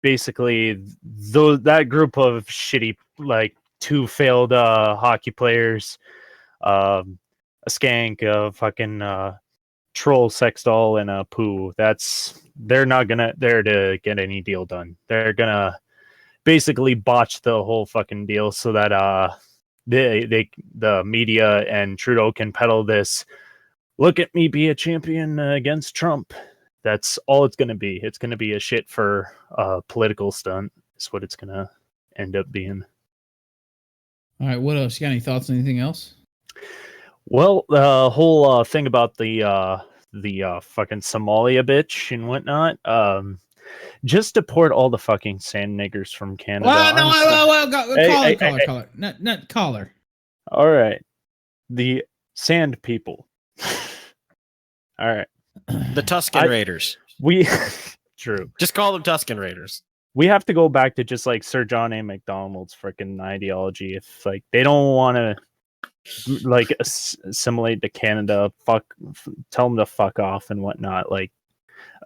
Basically, that group of shitty, like 2 failed hockey players, a skank, a fucking troll sex doll, and a poo. They're not there to get any deal done. They're gonna basically botch the whole fucking deal so that the media and Trudeau can peddle this. Look at me be a champion against Trump. That's all it's going to be. It's going to be a shit for political stunt. Is what it's going to end up being. All right. What else? You got any thoughts on anything else? Well, the whole thing about the fucking Somalia bitch and whatnot. Just deport all the fucking sand niggers from Canada. Caller. Not caller. All right. The sand people. All right. The Tuscan Raiders. True. Just call them Tuscan Raiders. We have to go back to just like Sir John A. Macdonald's freaking ideology. If like they don't want to like assimilate to Canada, tell them to fuck off and whatnot. Like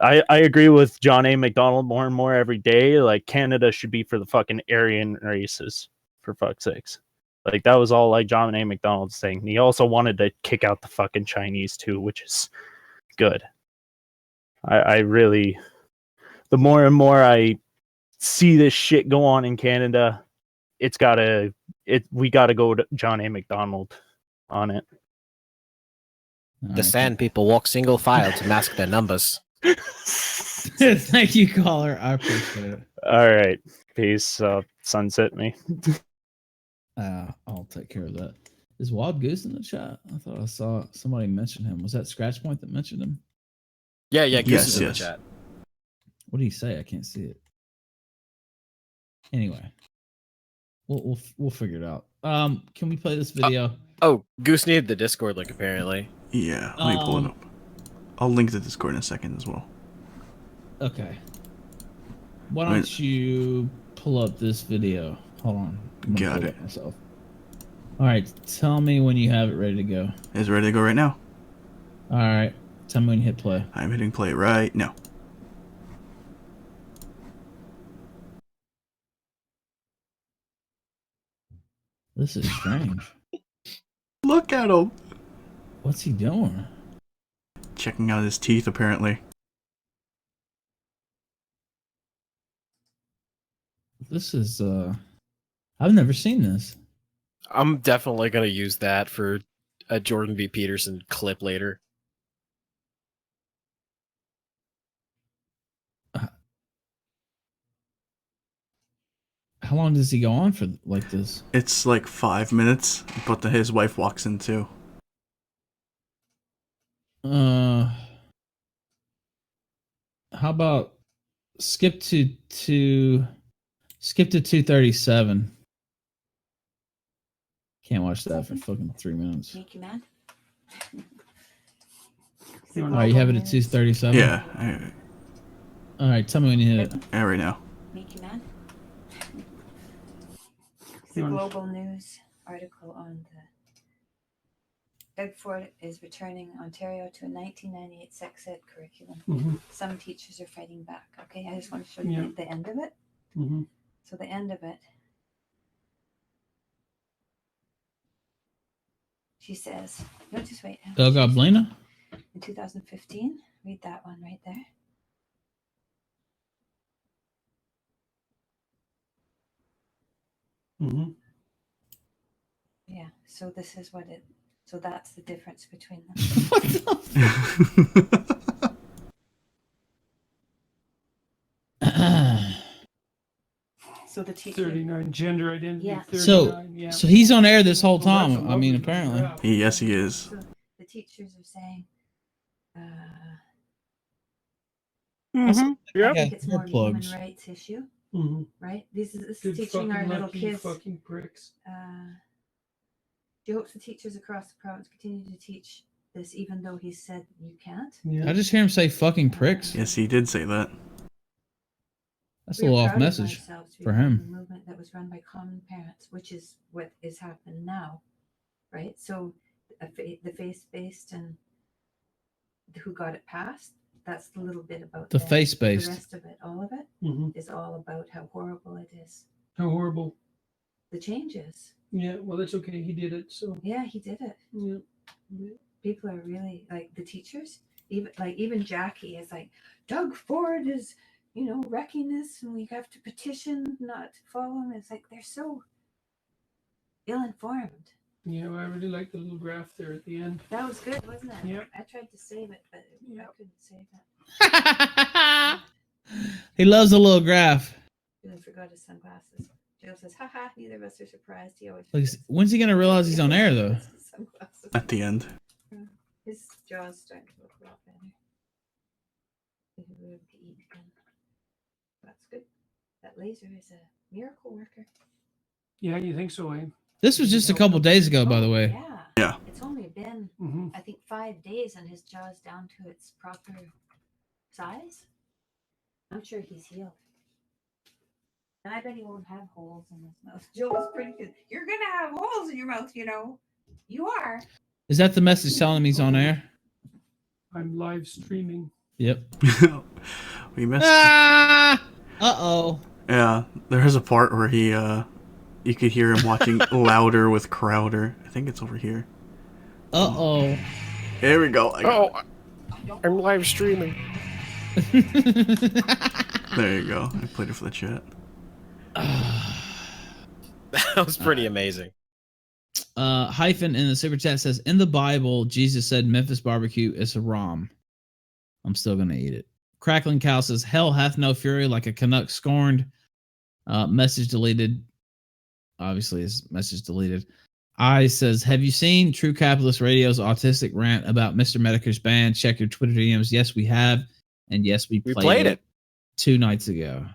I agree with John A. Macdonald more and more every day. Like Canada should be for the fucking Aryan races, for fuck's sakes. Like that was all like John A. Macdonald's thing. He also wanted to kick out the fucking Chinese too, which is good. I really, the more and more I see this shit go on in Canada, we gotta go to John A. Macdonald on it. The sand people walk single file to mask their numbers. Thank you, caller. I appreciate it. All right. Peace. Sunset me. I'll take care of that. Is Wild Goose in the chat? I thought I saw somebody mention him. Was that Scratch Point that mentioned him? Yeah, yeah, Goose Yes, is in yes. the chat. What do you say? I can't see it. Anyway, we'll figure it out. Can we play this video? Oh, Goose needed the Discord link apparently. Yeah, let me pull it up. I'll link the Discord in a second as well. Okay. Why don't you pull up this video? Hold on. I'm gonna Got pull it. up myself. All right. Tell me when you have it ready to go. It's ready to go right now. All right. Tell me when you hit play. I'm hitting play right now. This is strange. Look at him. What's he doing? Checking out his teeth, apparently. This is I've never seen this. I'm definitely gonna use that for a Jordan B. Peterson clip later. How long does he go on for like this? It's like 5 minutes, but his wife walks in too. How about skip to 237. Can't watch that for fucking 3 minutes. Make you mad? All right, you have it at 237. Yeah. All right, tell me when you hit it. Yeah, right now. Make you mad? The Global News article on the Doug Ford is returning Ontario to a 1998 sex ed curriculum. Some teachers are fighting back. Okay, I just want to show you the end of it. So the end of it, she says, no, just wait. Doug Oblina? In 2015, read that one right there. Yeah, so this is what it, so that's the difference between them. So the teacher, 39 gender identity. Yeah. 39, So he's on air this whole time. I mean, apparently. Yes, he is. So the teachers are saying, Yeah. I think it's more of a human rights issue, Mhm. right? This is Good teaching our fucking little lucky kids. fucking pricks. She hopes the teachers across the province continue to teach this, even though he said you can't. I just hear him say fucking pricks. Yes, he did say that. That's a We are little off proud of message ourselves to be for part of him. the movement that was run by common parents, which is what is happening now, right? So the faith-based and who got it passed, that's the little bit about The them. faith-based. The rest of it, all of it, is Mhm. all about how horrible it is. How horrible. The changes. Yeah, well, that's okay. He did it, so. Yeah, he did it. Yeah. People are really like the teachers. Even Jackie is like, Doug Ford is, wrecking this, and we have to petition not to follow him. It's like they're so ill-informed. Yeah, well, I really like the little graph there at the end. That was good, wasn't it? Yep. I tried to save it, but I couldn't save it. He loves a little graph. Julian forgot his sunglasses. Joe says, haha, neither of us are surprised. He always Like, when's he gonna realize he's on air though? sunglasses. At the end. His jaw's starting to look a lot better. He can move to eat again. That's good. That laser is a miracle worker. Yeah, you think so, eh? This was just a couple days ago, by the way. Yeah. Yeah. It's only been, I think, 5 days, and his jaw's down to its proper size. I'm sure he's healed. And I bet he won't have holes in his mouth. Joe was pretty good. You're going to have holes in your mouth, You are. Is that the message telling him he's on air? I'm live streaming. Yep. We missed. Uh-oh. Yeah, there's a part where he, you could hear him watching Louder with Crowder. I think it's over here. Uh-oh. Here we go. I'm live streaming. There you go. I played it for the chat. That was pretty amazing. Hyphen in the super chat says, in the Bible, Jesus said Memphis barbecue is haram. I'm still going to eat it. Crackling Cow says, hell hath no fury like a Canuck scorned. Message deleted. Obviously, his message deleted. I says, have you seen True Capitalist Radio's autistic rant about Mr. Medicare's band? Check your Twitter DMs. Yes, we have. And yes, we played it 2 nights ago.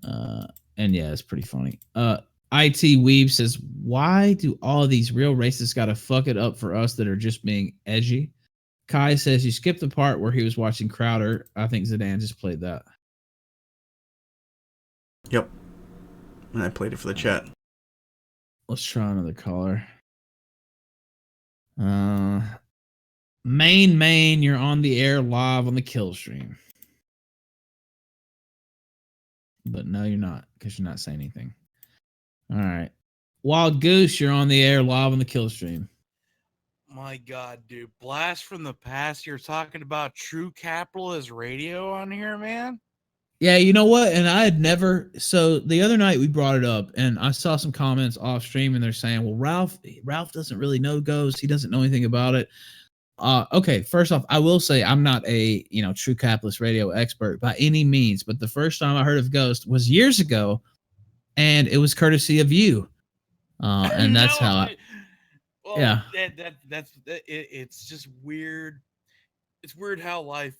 And yeah, it's pretty funny. IT Weeb says, why do all these real racists got to fuck it up for us that are just being edgy? Kai says, you skipped the part where he was watching Crowder. I think Zidane just played that. Yep. And I played it for the chat. Let's try another caller. Main, you're on the air live on the kill stream. But no, you're not, because you're not saying anything. All right. Wild Goose, you're on the air live on the kill stream. My God, dude. Blast from the past. You're talking about True Capitalist Radio on here, man? Yeah, you know what? And I had never. So the other night we brought it up, and I saw some comments off stream, and they're saying, "Well, Ralph doesn't really know Ghost. He doesn't know anything about it." Okay. First off, I will say I'm not a True Capitalist Radio expert by any means, but the first time I heard of Ghost was years ago, and it was courtesy of you, and that's how. Yeah. It's just weird. It's weird how life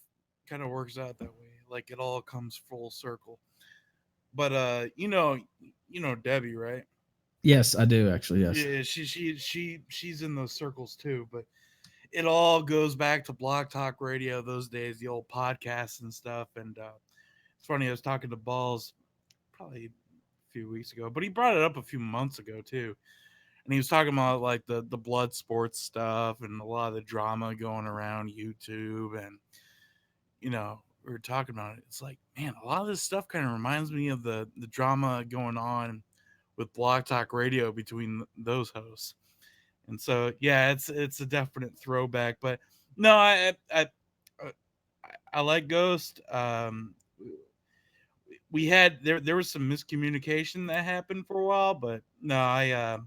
kind of works out that way. Like it all comes full circle. But you know Debbie, right? Yes, I do actually. Yes. Yeah, she's in those circles too. But it all goes back to Blog Talk Radio those days, the old podcasts and stuff. And it's funny, I was talking to Balls probably a few weeks ago, but he brought it up a few months ago too. And he was talking about like the blood sports stuff and a lot of the drama going around YouTube. And, we were talking about it. It's like, man, a lot of this stuff kind of reminds me of the drama going on with Blog Talk Radio between those hosts. And so, yeah, it's a definite throwback. But no, I like Ghost. We had there was some miscommunication that happened for a while, but no, I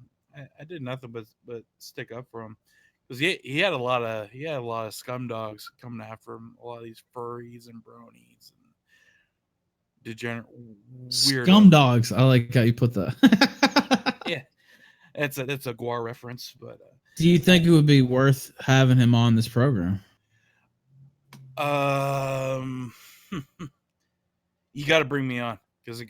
did nothing but stick up for him because he had a lot of scum dogs coming after him, a lot of these furries and bronies and degenerate weirdos. Scum dogs. I like how you put that. Yeah, it's a Guar reference. But do you think it would be worth having him on this program? You got to bring me on because I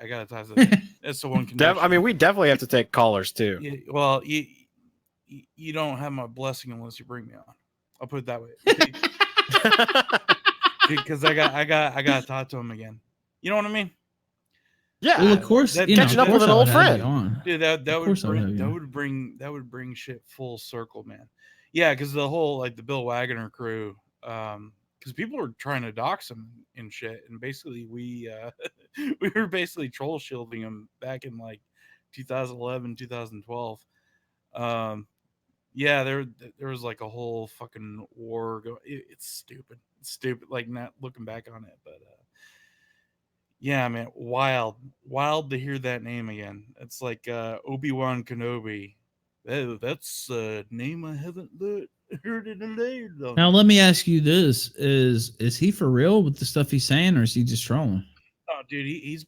got to talk to. That's the one condition. I mean, we definitely have to take callers too. Yeah, well, you don't have my blessing unless you bring me on. I'll put it that way. Because I got to talk to him again. You know what I mean? Yeah. Well, of course, catching up with an old friend. Dude, that would bring shit full circle, man. Yeah, because the whole the Bill Wagner crew, because people were trying to dox him and shit, and basically we were basically troll shielding him back in 2011, 2012. Yeah, there was a whole fucking war going. It's stupid. It's stupid. Not looking back on it, but yeah, man, wild to hear that name again. It's like Obi-Wan Kenobi. That's a name I haven't heard in a day. Now let me ask you this: is he for real with the stuff he's saying, or is he just trolling? Oh, dude, he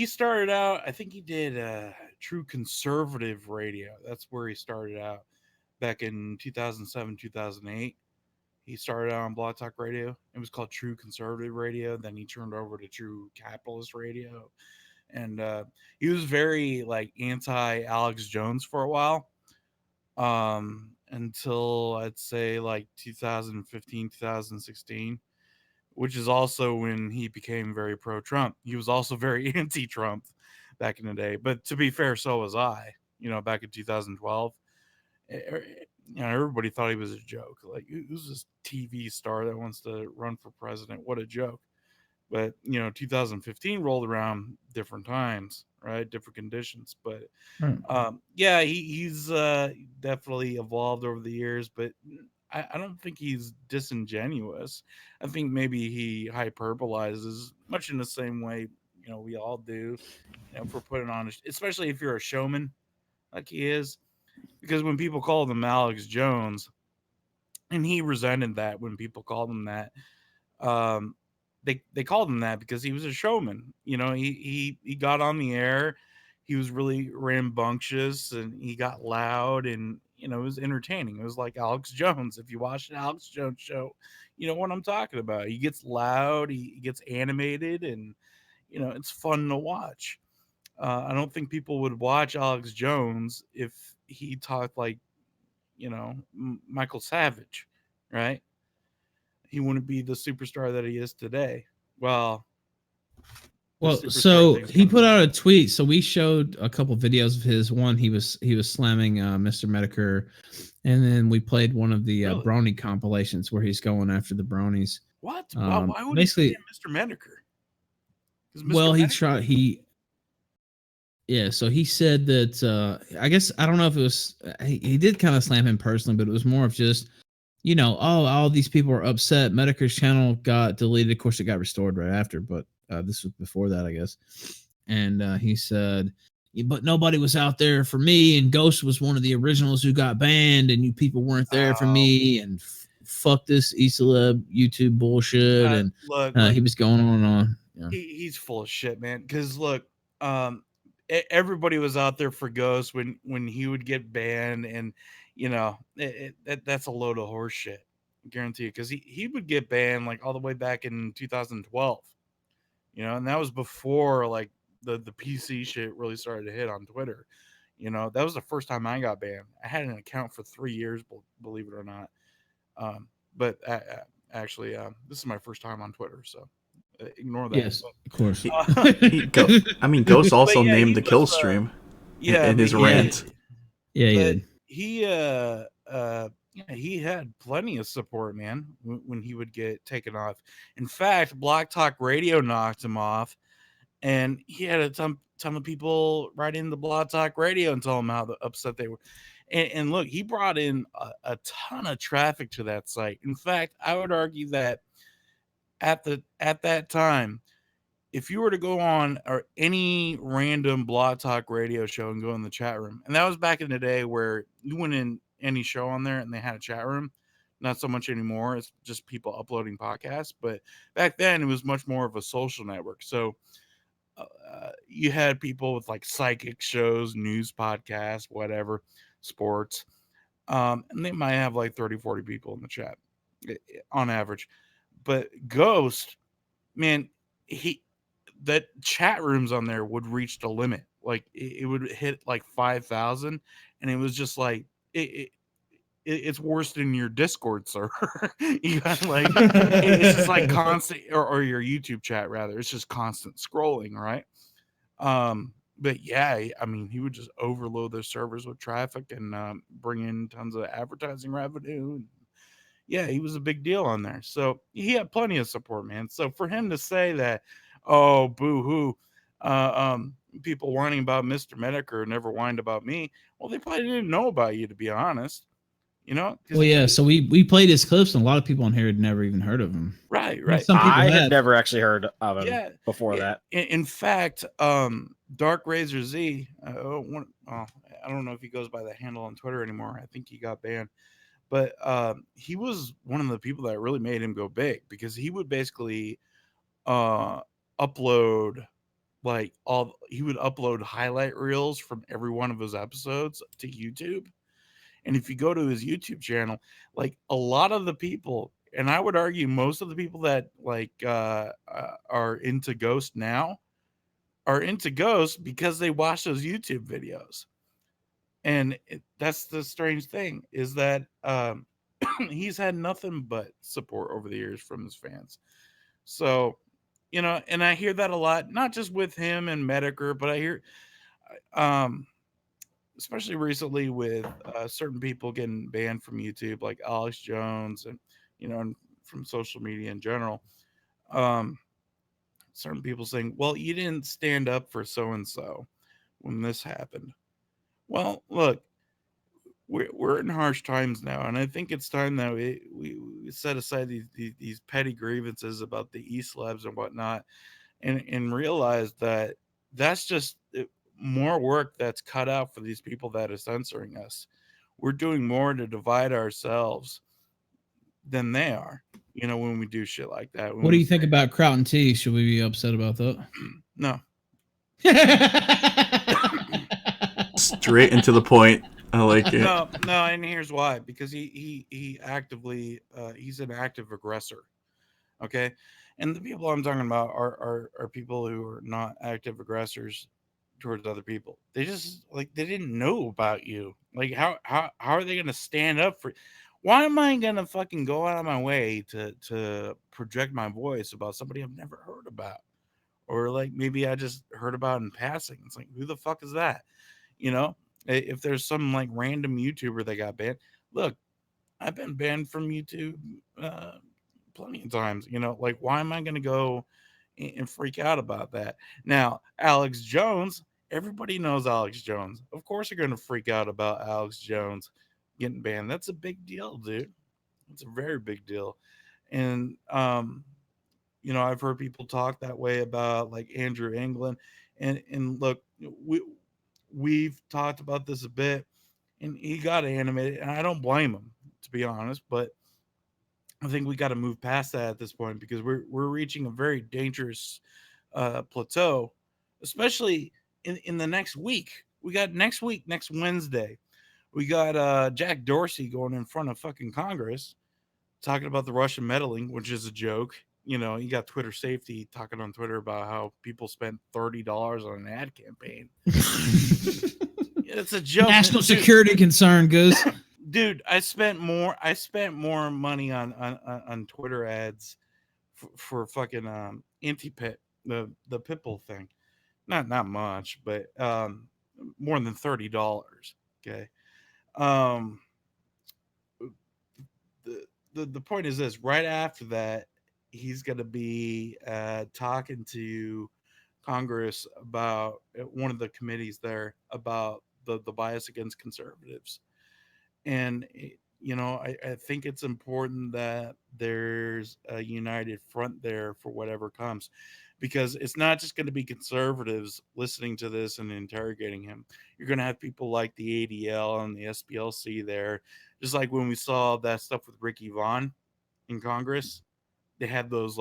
started out. I think he did True Conservative Radio. That's where he started out back in 2007, 2008. He started out on Blog Talk Radio. It was called True Conservative Radio. Then he turned over to True Capitalist Radio. And he was very anti Alex Jones for a while. Until I'd say 2015, 2016, which is also when he became very pro-Trump. He was also very anti-Trump back in the day. But to be fair, so was I, back in 2012. Everybody thought he was a joke. Who's this TV star that wants to run for president? What a joke. But 2015 rolled around, different times, right? Different conditions. But yeah, he's definitely evolved over the years. But I don't think he's disingenuous. I think maybe he hyperbolizes, much in the same way we all do. If we're putting on, especially if you're a showman, like he is. Because when people called him Alex Jones, and he resented that when people called him that, they called him that because he was a showman. He got on the air, he was really rambunctious and he got loud, and it was entertaining. It was like Alex Jones. If you watch an Alex Jones show, you know what I'm talking about. He gets loud, he gets animated, and it's fun to watch. I don't think people would watch Alex Jones if he talked like Michael Savage, right? He wouldn't be the superstar that he is today. Well, so he put out a tweet. So we showed a couple videos of his. One, he was slamming Mr. Medicare, and then we played one of the Brony compilations where he's going after the Bronies. What? Why would basically he say Mr. Medicare? Well, yeah, so he said that I guess I don't know if it was he did kind of slam him personally, but it was more of just all these people are upset. Medicare's channel got deleted. Of course, it got restored right after, but this was before that, I guess. And he said, but nobody was out there for me, and Ghost was one of the originals who got banned, and you people weren't there for me, and fuck this eCeleb YouTube bullshit. And he was going on and on. Yeah. He's full of shit, man. Because look, everybody was out there for Ghost when he would get banned, and that's a load of horse shit, I guarantee you. Because he would get banned like all the way back in 2012, and that was before like the PC shit really started to hit on Twitter. That was the first time I got banned. I had an account for 3 years, believe it or not. But actually, this is my first time on Twitter, so. Ignore that. Yes, of course. Ghost also named the kill stream in his rant. Yeah, he had plenty of support, man, when he would get taken off. In fact, Block Talk Radio knocked him off, and he had a ton of people write into Block Talk Radio and tell him how upset they were. And look, he brought in a ton of traffic to that site. In fact, I would argue that at that time, if you were to go on or any random Blog Talk Radio show and go in the chat room, and that was back in the day where you went in any show on there and they had a chat room, not so much anymore. It's just people uploading podcasts. But back then it was much more of a social network. So you had people with like psychic shows, news podcasts, whatever, sports. And they might have like 30, 40 people in the chat on average. But Ghost, man, that chat rooms on there would reach the limit. Like it would hit like 5,000, and it was just like it's worse than your Discord server. You got like it's just like constant, or your YouTube chat rather. It's just constant scrolling, right? But yeah, I mean, he would just overload their servers with traffic and bring in tons of advertising revenue. Yeah, he was a big deal on there. So he had plenty of support, man. So for him to say that, oh, boo-hoo, people whining about Mr. Medicare never whined about me, well, they probably didn't know about you, to be honest. Well, yeah, so we played his clips, and a lot of people on here had never even heard of him. Right. I had never actually heard of him before that. In fact, Dark Razor Z, I don't know if he goes by that handle on Twitter anymore. I think he got banned. But he was one of the people that really made him go big, because he would basically upload he would upload highlight reels from every one of his episodes to YouTube. And if you go to his YouTube channel, like a lot of the people, and I would argue most of the people that are into Ghost now are into Ghost because they watch those YouTube videos. And that's the strange thing, is that he's had nothing but support over the years from his fans. So, and I hear that a lot, not just with him and Medicare, but I hear, especially recently with certain people getting banned from YouTube, like Alex Jones and, and from social media in general. Certain people saying, well, you didn't stand up for so-and-so when this happened. Well, look, we're in harsh times now, and I think it's time that we set aside these petty grievances about the eCelebs and whatnot, and realize that that's just more work that's cut out for these people that are censoring us. We're doing more to divide ourselves than they are, when we do shit like that. What do you think about Kraut and T? Should we be upset about that? No. straight and to the point. I like it. No, and here's why. Because he actively he's an active aggressor. Okay, and the people I'm talking about are people who are not active aggressors towards other people. They just like they didn't know about you. Like how are they gonna stand up for? Why am I gonna fucking go out of my way to project my voice about somebody I've never heard about, or like maybe I just heard about in passing? It's like, who the fuck is that? You know, if there's some like random YouTuber that got banned, look, I've been banned from YouTube plenty of times. You know, like why am I gonna go and freak out about that? Now, Alex Jones, everybody knows Alex Jones. Of course, you're gonna freak out about Alex Jones getting banned. That's a big deal, dude. It's a very big deal. And you know, I've heard people talk that way about like Andrew England. And look, we've talked about this a bit, and he got animated, and I don't blame him, to be honest, but I think we got to move past that at this point because we're reaching a very dangerous plateau, especially in the next week. We got next Wednesday, we got Jack Dorsey going in front of fucking Congress talking about the Russian meddling, which is a joke. You know, you got Twitter safety talking on Twitter about how people spent $30 on an ad campaign. It's a joke. National security concern, Goose. Dude, I spent more money on Twitter ads for fucking anti-pit, the Pitbull thing. Not much, but more than $30. Okay. The point is this: right after that, he's going to be talking to Congress about one of the committees there about the bias against conservatives. And, you know, I think it's important that there's a united front there for whatever comes, because it's not just going to be conservatives listening to this and interrogating him. You're going to have people like the ADL and the SPLC there, just like when we saw that stuff with Ricky Vaughn in Congress. They had those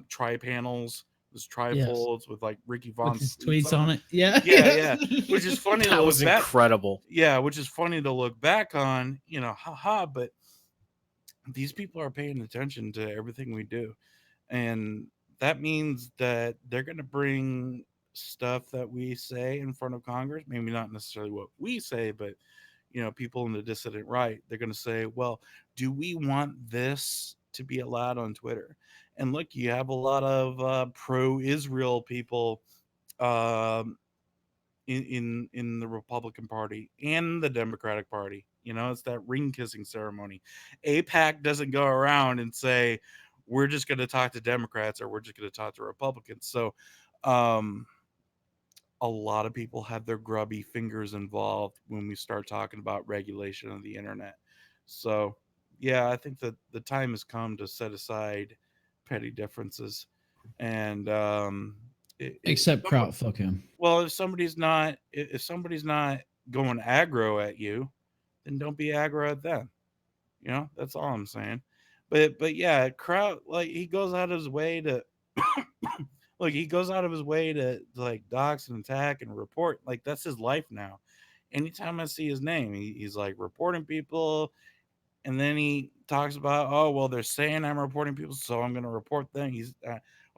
tri-panels, those trifolds with like Ricky Vaughn's tweets on it. Yeah. Which is funny to That look was back. incredible. Yeah, which is funny to look back on, you know, haha, but these people are paying attention to everything we do. And that means that they're going to bring stuff that we say in front of Congress, maybe not necessarily what we say, but, you know, people in the dissident right, they're going to say, well, do we want this to be allowed on Twitter? And look, you have a lot of pro-Israel people in the Republican Party and the Democratic Party. You know, it's that ring kissing ceremony. AIPAC doesn't go around and say, we're just going to talk to Democrats or we're just going to talk to Republicans. So a lot of people have their grubby fingers involved when we start talking about regulation of the internet. So yeah, I think that the time has come to set aside petty differences and except Kraut, fuck him. Well, if somebody's not going aggro at you, then don't be aggro at them. You know, that's all I'm saying. But yeah, Kraut, like he goes out of his way to like dox and attack and report. Like that's his life now. Anytime I see his name, he's like reporting people. And then he talks about, oh, well, they're saying I'm reporting people, so I'm going to report them.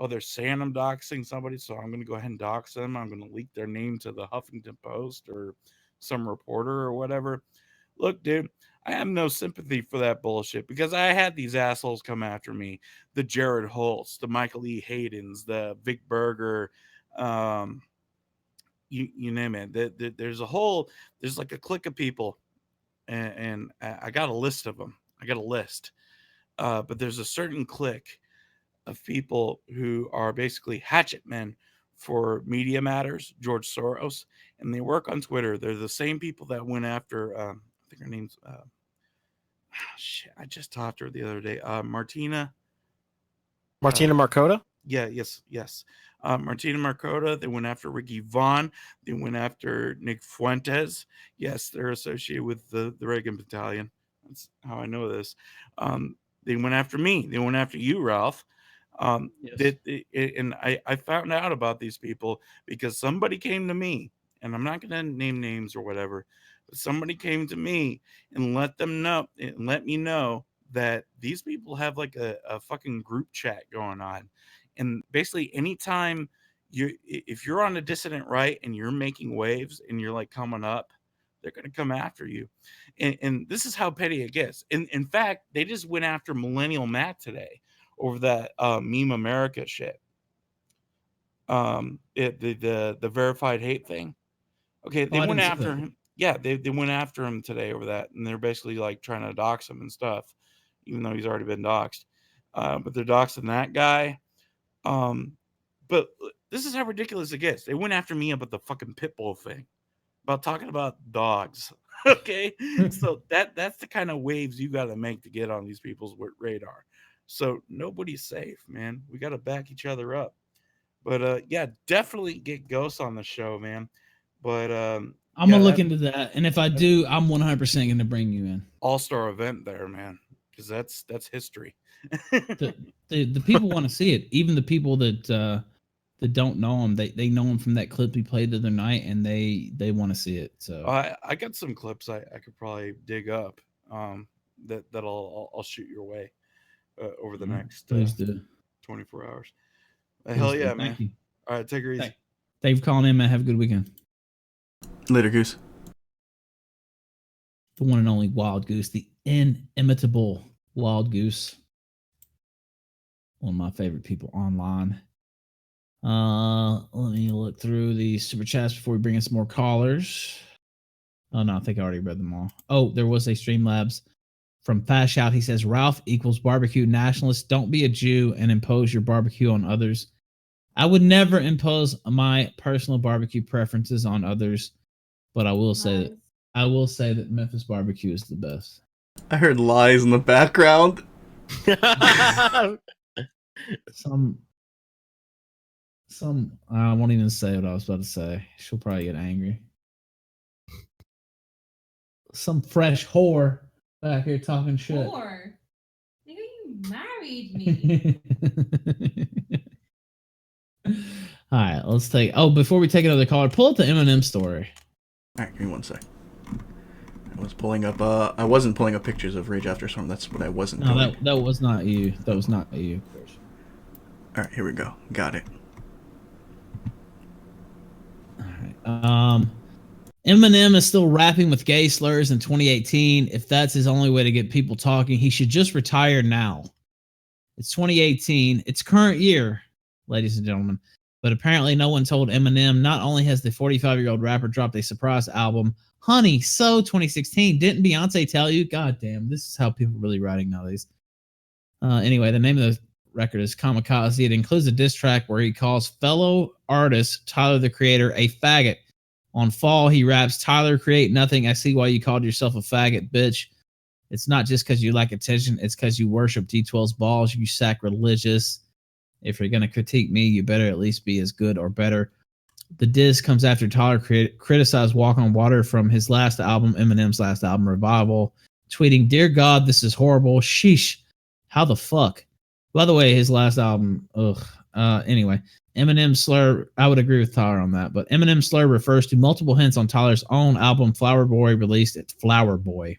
They're saying I'm doxing somebody, so I'm going to go ahead and dox them. I'm going to leak their name to the Huffington Post or some reporter or whatever. Look, dude, I have no sympathy for that bullshit because I had these assholes come after me. The Jared Holtz, the Michael E. Haydens, the Vic Berger, you name it. There's like a clique of people. And I got a list of them. I got a list. But there's a certain clique of people who are basically hatchet men for Media Matters, George Soros, and they work on Twitter. They're the same people that went after, I think her name's, I just talked to her the other day. Martina Markota? Yeah, yes. Martina Markota. They went after Ricky Vaughn. They went after Nick Fuentes. Yes, they're associated with the Reagan Battalion. That's how I know this. They went after me. They went after you, Ralph. And I found out about these people because somebody came to me and I'm not gonna name names or whatever, but somebody came to me and let me know that these people have like a fucking group chat going on, and basically anytime if you're on the dissident right and you're making waves and you're like coming up, they're gonna come after you, and this is how petty it gets. In fact, they just went after Millennial Matt today over that Meme America shit. The verified hate thing. Okay, they went after him. Yeah, they went after him today over that, and they're basically like trying to dox him and stuff, even though he's already been doxed. But they're doxing that guy. But this is how ridiculous it gets. They went after me about the fucking pit bull thing, about talking about dogs. Okay, so that's the kind of waves you got to make to get on these people's radar. So nobody's safe, man. We got to back each other up. But yeah, definitely get Ghost on the show, man. But I'm gonna look into that, and if I do, I'm 100% gonna bring you in. All-star event there, man, because that's history. the people want to see it. Even the people that don't know him, they know him from that clip he played the other night, and they want to see it. So I got some clips I could probably dig up that I'll shoot your way over the next 24 hours. Hell yeah, man. You. All right, take her easy. Thank you for calling in, man. Have a good weekend. Later, Goose. The one and only Wild Goose, the inimitable Wild Goose. One of my favorite people online. Let me look through the super chats before we bring in some more callers. Oh, no, I think I already read them all. Oh, there was a Streamlabs from Fast Shout. He says, Ralph equals barbecue nationalist. Don't be a Jew and impose your barbecue on others. I would never impose my personal barbecue preferences on others, but I will say that Memphis barbecue is the best. I heard lies in the background. Some I won't even say what I was about to say. She'll probably get angry. Some fresh whore back here talking shit. Whore? Nigga, you married me. All right, let's take. Oh, before we take another caller, pull up the Eminem story. All right, give me one sec. I was pulling up. I wasn't pulling up pictures of Rage After Storm. That's what I wasn't doing. No, that was not you. That was not you. All right, here we go. Got it. All right. Eminem is still rapping with gay slurs in 2018. If that's his only way to get people talking, he should just retire now. It's 2018. It's current year, ladies and gentlemen. But apparently no one told Eminem not only has the 45-year-old rapper dropped a surprise album, Honey, So 2016. Didn't Beyonce tell you? God damn, this is how people are really writing nowadays. Anyway, the name of the record is Kamikaze. It includes a diss track where he calls fellow artist Tyler, the Creator, a faggot. On Fall, he raps, Tyler, create nothing. I see why you called yourself a faggot, bitch. It's not just because you like attention. It's because you worship D12's balls. You sacrilegious. If you're going to critique me, you better at least be as good or better. The diss comes after Tyler criticized Walk on Water from his last album, Eminem's last album, Revival, tweeting, Dear God, this is horrible. Sheesh. How the fuck? By the way, his last album, ugh. Anyway, Eminem slur, I would agree with Tyler on that, but Eminem slur refers to multiple hints on Tyler's own album, Flower Boy, released at Flower Boy.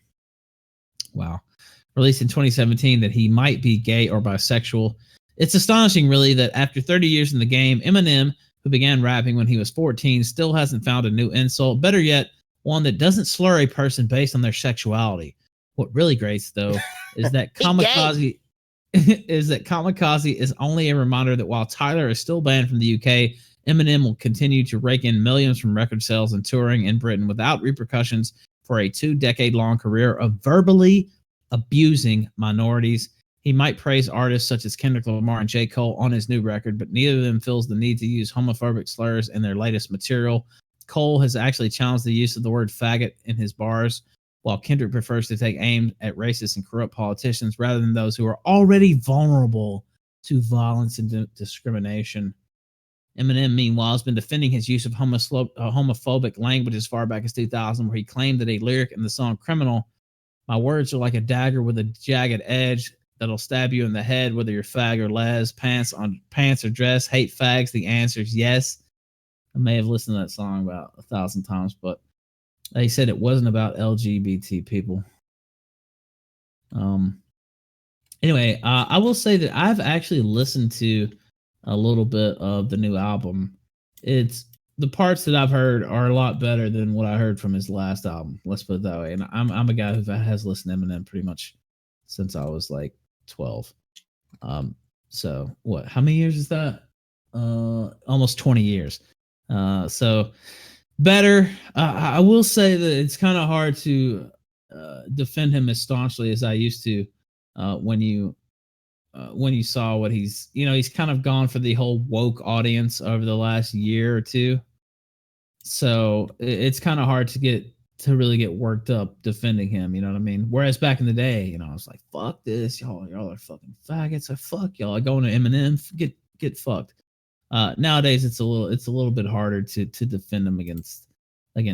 Wow. Released in 2017, that he might be gay or bisexual. It's astonishing, really, that after 30 years in the game, Eminem, who began rapping when he was 14, still hasn't found a new insult. Better yet, one that doesn't slur a person based on their sexuality. What really grates, though, is that Kamikaze is only a reminder that while Tyler is still banned from the UK, Eminem will continue to rake in millions from record sales and touring in Britain without repercussions for a 2-decade-long career of verbally abusing minorities. He might praise artists such as Kendrick Lamar and J. Cole on his new record, but neither of them feels the need to use homophobic slurs in their latest material. Cole has actually challenged the use of the word faggot in his bars, while Kendrick prefers to take aim at racist and corrupt politicians rather than those who are already vulnerable to violence and discrimination. Eminem, meanwhile, has been defending his use of homophobic language as far back as 2000, where he claimed that a lyric in the song Criminal, my words are like a dagger with a jagged edge that'll stab you in the head, whether you're fag or les, pants or dress, hate fags, the answer is yes. I may have listened to that song about 1,000 times, but he said it wasn't about LGBT people. Anyway, I will say that I've actually listened to a little bit of the new album. It's the parts that I've heard are a lot better than what I heard from his last album. Let's put it that way. And I'm a guy who has listened to Eminem pretty much since I was like 12. So what? How many years is that? Almost 20 years. So better. I will say that it's kind of hard to defend him as staunchly as I used to when you saw what he's kind of gone for the whole woke audience over the last year or two. So it's kind of hard to really get worked up defending him. You know what I mean? Whereas back in the day, I was like, fuck this, y'all are fucking faggots. I fuck y'all. I go into Eminem, get fucked. Nowadays it's a little bit harder to defend him against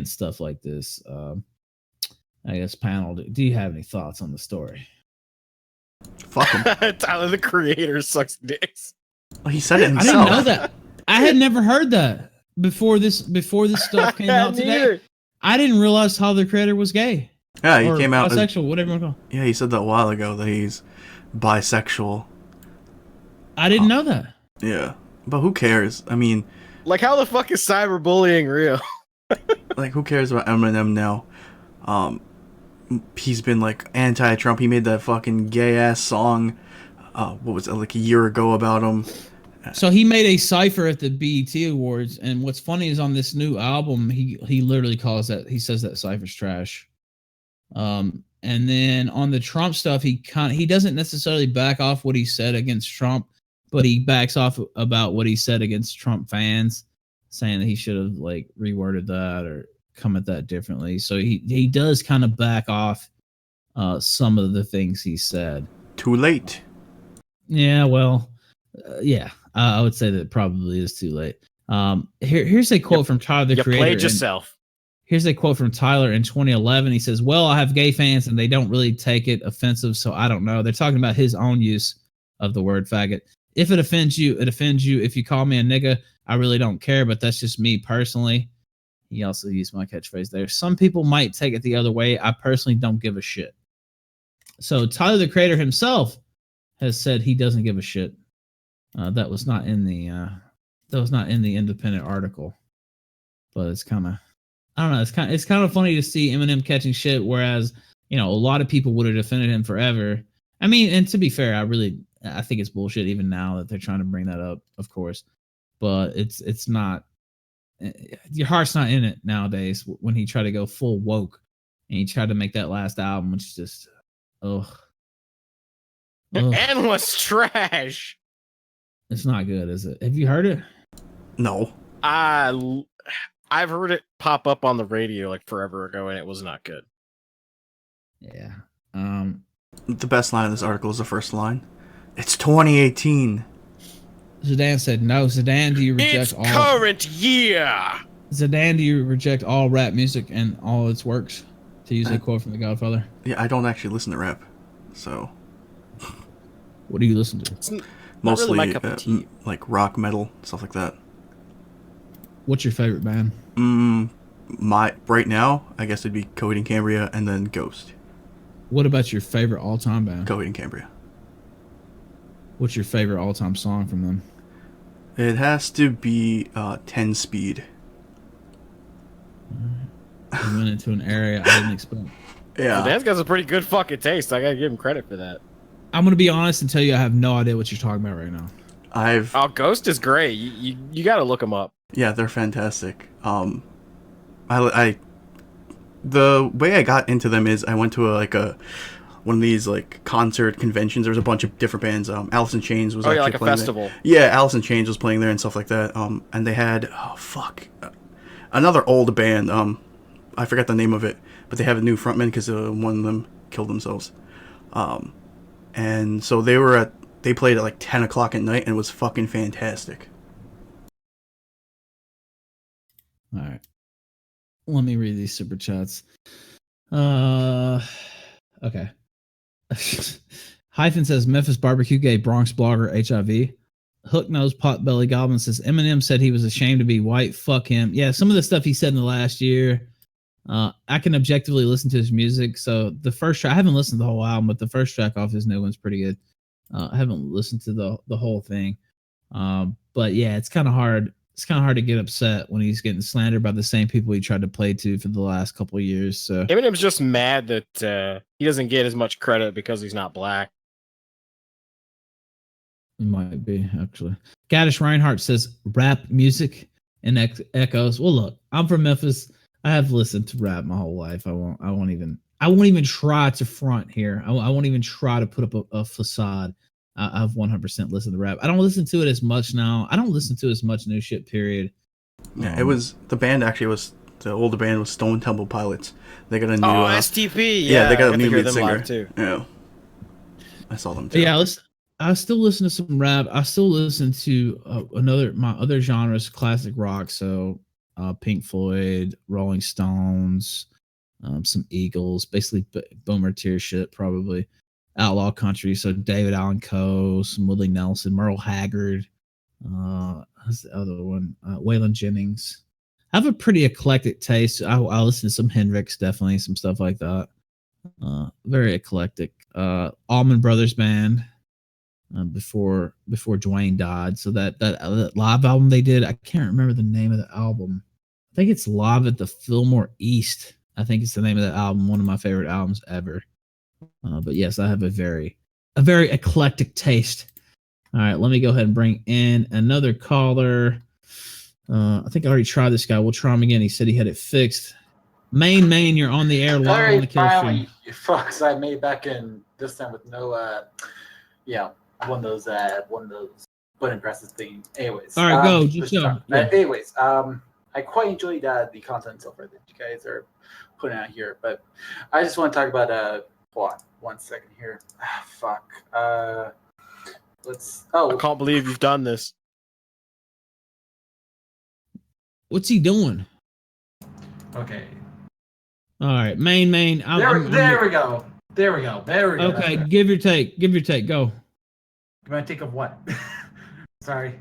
stuff like this. I guess panel, do you have any thoughts on the story? Fuck him. Tyler the Creator sucks dicks. Well, he said it himself. I didn't know that. I had never heard that before this stuff came out today. Neither. I didn't realize Tyler the Creator was gay. Yeah, he came out bisexual, whatever you want to call it. Yeah, he said that a while ago that he's bisexual. I didn't know that. Yeah, but who cares? I mean, Like, how the fuck is cyberbullying real? like, who cares about Eminem now? He's been like anti-Trump. He made that fucking gay ass song. What was it, like a year ago about him? So he made a cipher at the BET Awards, and what's funny is on this new album, he literally he says that cipher's trash. And then on the Trump stuff, he doesn't necessarily back off what he said against Trump, but he backs off about what he said against Trump fans, saying that he should have like reworded that or come at that differently. So he does kind of back off some of the things he said. Too late. Yeah, well, yeah, I would say that it probably is too late. Here's a quote from Tyler the You Creator. played yourself. Here's a quote from Tyler in 2011. He says, "Well, I have gay fans and they don't really take it offensive, so I don't know." They're talking about his own use of the word faggot. If it offends you, it offends you. If you call me a nigga, I really don't care, but that's just me personally. He also used my catchphrase there. Some people might take it the other way. I personally don't give a shit. So Tyler the Creator himself has said he doesn't give a shit. That was not in the independent article, but it's kind of, I don't know. It's kind of funny to see Eminem catching shit, whereas a lot of people would have defended him forever. I mean, and to be fair, I think it's bullshit even now that they're trying to bring that up, of course, but it's not. Your heart's not in it nowadays when he tried to go full woke and he tried to make that last album, which is just, ugh. And was trash. It's not good, is it? Have you heard it? No. I've heard it pop up on the radio like forever ago, and it was not good. Yeah. The best line in this article is the first line. It's 2018. Zidane said, "No, Zidane, do you reject It's current year." Zidane, do you reject all rap music and all its works? To use a quote from The Godfather. Yeah, I don't actually listen to rap, so. What do you listen to? It's mostly really my cup of tea. like rock, metal, stuff like that. What's your favorite band? Right now, I guess it'd be Coheed and Cambria, and then Ghost. What about your favorite all-time band? Coheed and Cambria. What's your favorite all-time song from them? It has to be 10 Speed. You went into an area I didn't expect. Yeah. Dan's got some pretty good fucking taste. I gotta give him credit for that. I'm gonna be honest and tell you I have no idea what you're talking about right now. Ghost is great. You gotta look him up. Yeah, they're fantastic. The way I got into them is I went to one of these like concert conventions. There was a bunch of different bands. Alice in Chains was actually like a playing festival. there. Yeah, Alice in Chains was playing there and stuff like that. And they had another old band. I forgot the name of it, but they have a new frontman because one of them killed themselves. And so they played at like 10 o'clock at night and it was fucking fantastic. All right. Let me read these super chats. Okay. Hyphen says Memphis barbecue gay Bronx blogger HIV. Hook Nose Potbelly Goblin says Eminem said he was ashamed to be white. Fuck him. Yeah, some of the stuff he said in the last year. I can objectively listen to his music. So the first track, I haven't listened to the whole album, but the first track off his new one's pretty good. I haven't listened to the whole thing. But yeah, it's kind of hard. It's kind of hard to get upset when he's getting slandered by the same people he tried to play to for the last couple of years. So Eminem's just mad that he doesn't get as much credit because he's not black. it might be actually. Gaddish Reinhardt says rap music and echoes. Well, look, I'm from Memphis. I have listened to rap my whole life. I won't even try to front here. I won't even try to put up a facade. I've 100% listened to rap. I don't listen to it as much now. I don't listen to as much new shit, period. Yeah, it was the band actually was the older band was Stone Temple Pilots. They got a new STP. Yeah, they got a I new hear lead them singer live too. Yeah, I saw them too. Yeah, I still listen to some rap. I still listen to my other genres, classic rock. So Pink Floyd, Rolling Stones, some Eagles, basically Boomer Tier shit, probably. Outlaw country, so David Allan Coe, some Willie Nelson, Merle Haggard, who's the other one? Waylon Jennings. I have a pretty eclectic taste. I listen to some Hendrix, definitely some stuff like that. Very eclectic. Allman Brothers Band before Dwayne died. So that live album they did, I can't remember the name of the album. I think it's Live at the Fillmore East. I think it's the name of that album. One of my favorite albums ever. But yes, I have a very eclectic taste. All right, let me go ahead and bring in another caller. I think I already tried this guy. We'll try him again. He said he had it fixed. Main, you're on the air live on the kill stream. You fucks, I made back in this time with no one of those button presses thing. Anyways. All right, go. Just go. Anyways, I quite enjoyed the content so far that you guys are putting out here, but I just want to talk about hold on 1 second here. Fuck. I can't believe you've done this. What's he doing? Okay. All right, main. There we go. Okay, give your take. Go. My take of what? Sorry.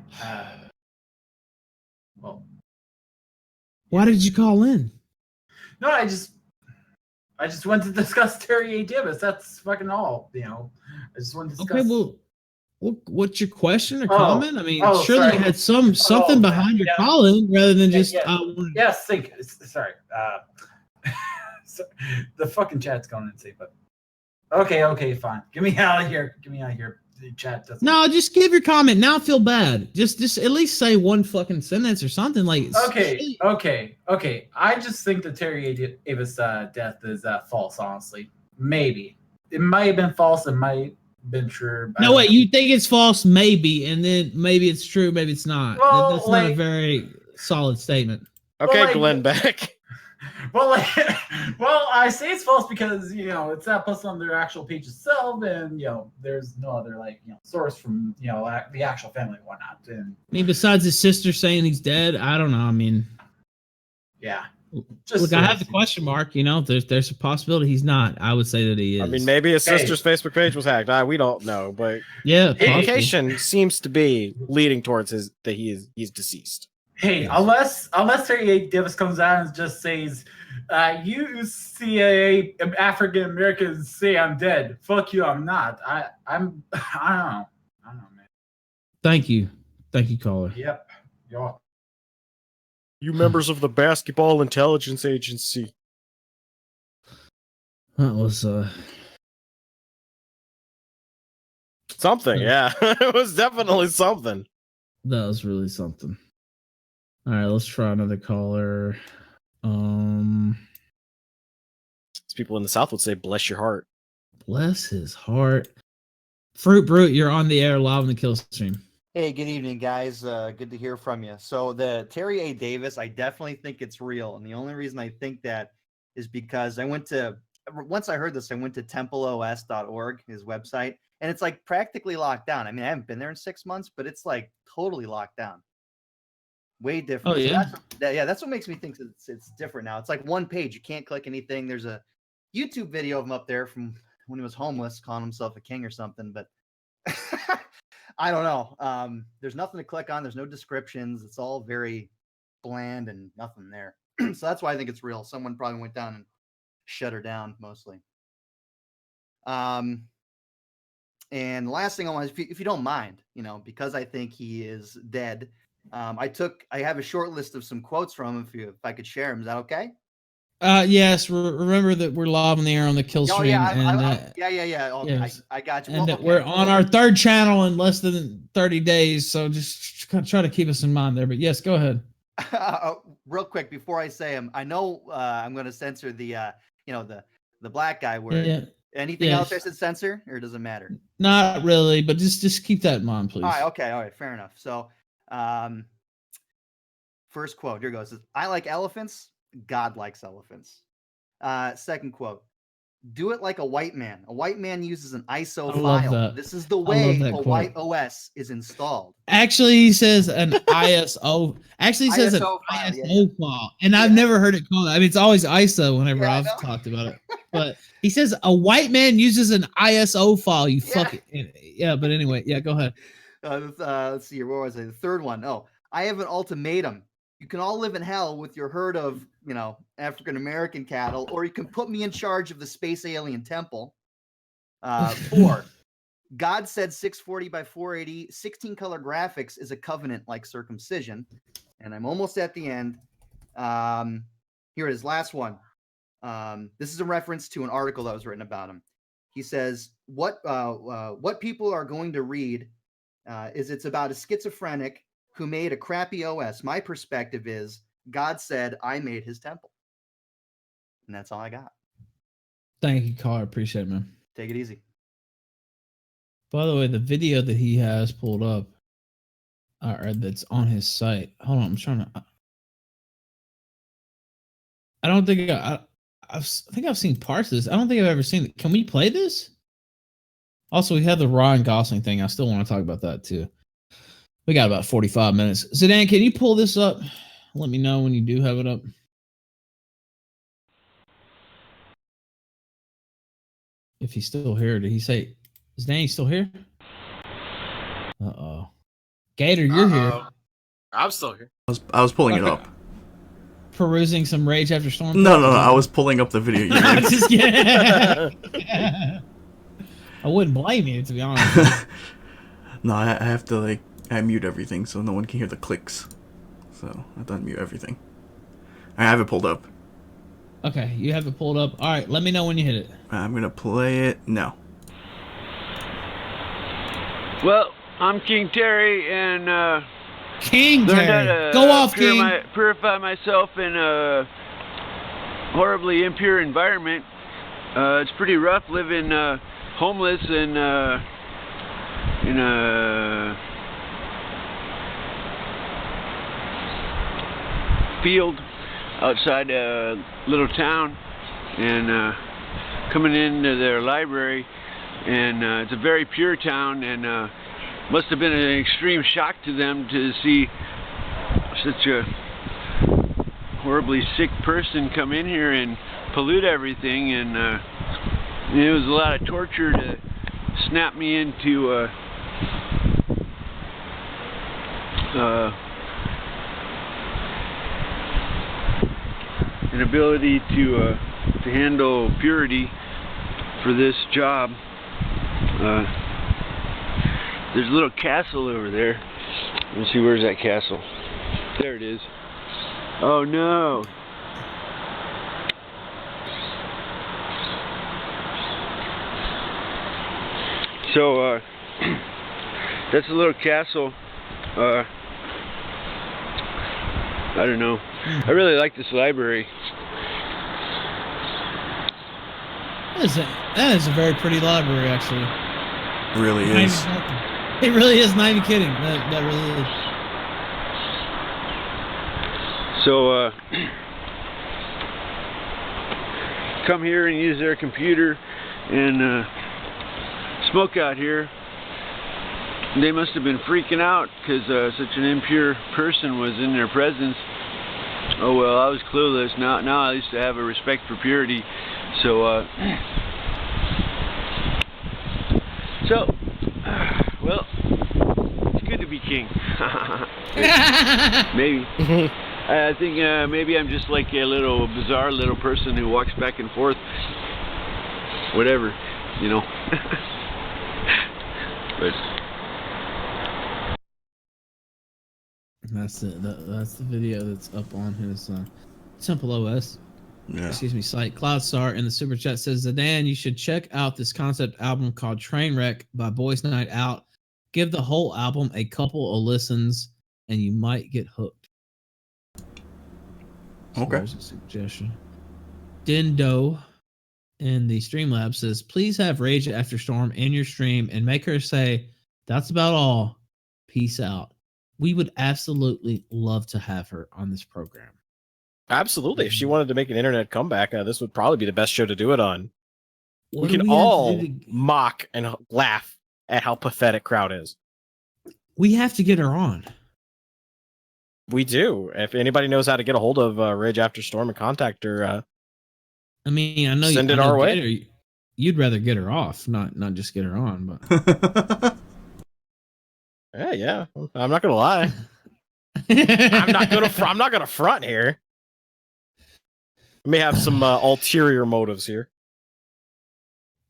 Well. Why did you call in? No, I just wanted to discuss Terry A. Davis. That's fucking all. I just wanted to discuss. Okay, well, what's your question or comment? I mean, surely sorry. you had something behind your calling rather than just. Yes, sorry. So, the fucking chat's going insane, but okay, fine. Get me out of here. The chat doesn't. No, just give your comment. Now I feel bad. Just at least say one fucking sentence or something like. Okay. I just think the Terry A. Davis death is false. Honestly, maybe it might have been false. It might have been true. No, wait. You think it's false? Maybe, and then maybe it's true. Maybe it's not. Well, that's not a very solid statement. Okay, Glenn Beck. Well, I say it's false because it's not posted on their actual page itself, and there's no other source from the actual family and whatnot. And I mean, besides his sister saying he's dead, I don't know. I mean, yeah. Look, I have the question mark. There's a possibility he's not. I would say that he is. I mean, maybe his sister's Facebook page was hacked. We don't know, but yeah, the indication seems to be leading towards that he's deceased. Hey, unless Terry A. Davis comes out and just says, "You CIA African Americans say I'm dead. Fuck you, I'm not. I don't know, man." Thank you, caller. Yep. Yeah. You members of the Basketball Intelligence Agency. That was something. Yeah, it was definitely something. That was really something. All right, let's try another caller. People in the South would say, "Bless your heart." Bless his heart. Fruit Brute, you're on the air live on the kill stream. Hey, good evening, guys. Good to hear from you. So the Terry A. Davis, I definitely think it's real. And the only reason I think that is because once I heard this, I went to templeos.org, his website, and it's like practically locked down. I mean, I haven't been there in 6 months, but it's like totally locked down. Way different. Oh, yeah? So that's what makes me think it's different now. It's like one page. You can't click anything. There's a YouTube video of him up there from when he was homeless, calling himself a king or something. But I don't know. There's nothing to click on. There's no descriptions. It's all very bland and nothing there. So that's why I think it's real. Someone probably went down and shut her down mostly. And the last thing I want, if you don't mind, because I think he is dead, I have a short list of some quotes from him. If I could share them, is that okay? Yes. Remember that we're live on the air on the Kill Stream. Yeah. Okay, yes. I got you. And that we're on our third channel in less than 30 days. So just try to keep us in mind there. But yes, go ahead. Real quick before I say them, I know I'm going to censor the black guy word. Yeah. Anything else I should censor, or does it matter? Not really, but just keep that in mind, please. All right, fair enough. So, first quote, here goes. I like elephants. God likes elephants. Second quote. Do it like a white man. A white man uses an ISO file. This is the way a white OS is installed. Actually, he says an ISO. Actually, he says an ISO file, and I've never heard it called. I mean, it's always ISO whenever I've talked about it. But he says a white man uses an ISO file. You fucking yeah. But anyway, go ahead. Let's see here. Where was I? The third one. Oh, I have an ultimatum. You can all live in hell with your herd of, African American cattle, or you can put me in charge of the space alien temple. 4, God said 640 by 480, 16 color graphics is a covenant like circumcision. And I'm almost at the end. Here it is, last one. This is a reference to an article that was written about him. He says, what people are going to read it's about a schizophrenic who made a crappy OS. My perspective is God said I made his temple. And that's all I got. Thank you, Carl. I appreciate it, man. Take it easy. By the way, the video that he has pulled up, or that's on his site. Hold on, I'm trying to. I don't think I think I've seen parts of this. I don't think I've ever seen it. Can we play this? Also, we have the Ryan Gosling thing. I still want to talk about that too. We got about 45 minutes. Zidane, can you pull this up? Let me know when you do have it up. If he's still here, did he say, Zidane, you still here? Uh-oh. Gator, you're here. I'm still here. I was pulling it up. Perusing some Rage After Storm? No. I was pulling up the video. You I'm just kidding. I wouldn't blame you, to be honest. No, I have to, I mute everything so no one can hear the clicks. So I don't mute everything. I have it pulled up. Okay, you have it pulled up. All right, let me know when you hit it. I'm going to play it now. Well, I'm King Terry, and King learned Terry, how to, go off, King. Purify myself in a horribly impure environment. It's pretty rough living homeless and in a field outside a little town, and coming into their library, and it's a very pure town, and must have been an extreme shock to them to see such a horribly sick person come in here and pollute everything, and it was a lot of torture to snap me into an ability to handle purity for this job. There's a little castle over there. Let's see, where's that castle? There it is. Oh no. So that's a little castle. I don't know. I really like this library. That is a very pretty library, actually. It really is. It really is. Not even kidding. That really is. So come here and use their computer and smoke out here. They must have been freaking out because such an impure person was in their presence. Oh well, I was clueless. Now I used to have a respect for purity. So well, be king. Maybe. I think maybe I'm just like a little bizarre little person who walks back and forth. Whatever, you know. But that's it. That's the video that's up on his Temple OS. Yeah. Excuse me, site. Cloudstar in the super chat says, Zidane, you should check out this concept album called Trainwreck by Boys Night Out. Give the whole album a couple of listens, and you might get hooked. So Okay. there's a suggestion. Dindo in the Streamlab says, please have Rage After Storm in your stream and make her say, that's about all. Peace out. We would absolutely love to have her on this program. Absolutely. If she wanted to make an internet comeback, this would probably be the best show to do it on. What we do can we have to all do to- mock and laugh at how pathetic Crowd is. We have to get her on. We do. If anybody knows how to get a hold of Rage After Storm and contact her, I mean, I know send I it know our get way. her- you'd rather get her off, not just get her on, but yeah. I'm not gonna lie. I'm not gonna front here. I may have some ulterior motives here.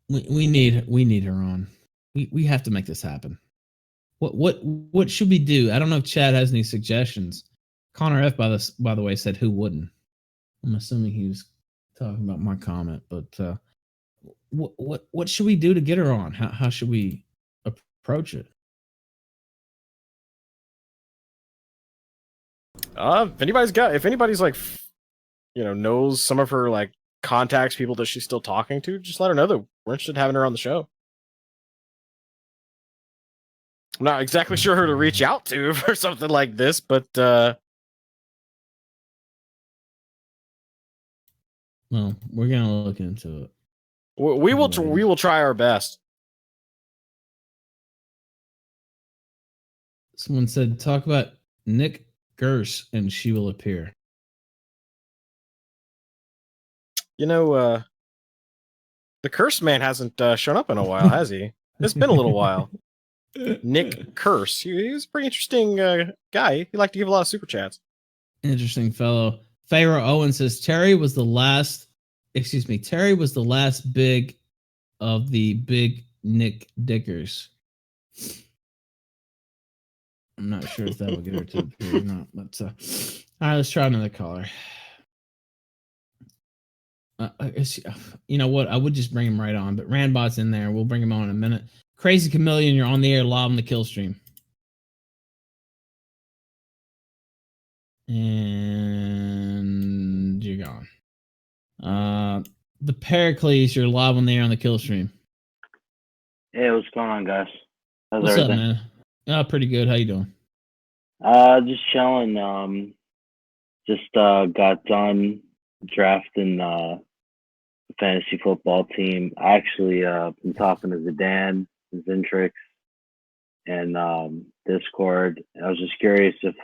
we need her on. We have to make this happen. What should we do? I don't know if Chad has any suggestions. Connor F by the way said who wouldn't. I'm assuming he was talking about my comment, but what should we do to get her on? How should we approach it? If anybody's like, knows some of her like contacts, people that she's still talking to, just let her know that we're interested in having her on the show. I'm not exactly sure who to reach out to for something like this, but Well, we're gonna look into it. we will try our best. Someone said talk about Nick Gerse and she will appear. The Curse Man hasn't shown up in a while, has he? It's been a little while. Nick Curse. He was a pretty interesting guy. He liked to give a lot of super chats. Interesting fellow. Pharaoh Owen says Terry was the last big of the big Nick Dickers. I'm not sure if that will get her to appear or not, but all right, let's try another caller. You know what? I would just bring him right on, but Randbot's in there. We'll bring him on in a minute. Crazy Chameleon, you're on the air live on the kill stream. And you're gone. The Pericles, you're live on the air on the kill stream. Hey, what's going on, guys? How's What's everything? up, man? Pretty good. How you doing? Just chilling. Just got done drafting the fantasy football team. I actually been talking to Zidane, Zentrix, and Discord. I was just curious if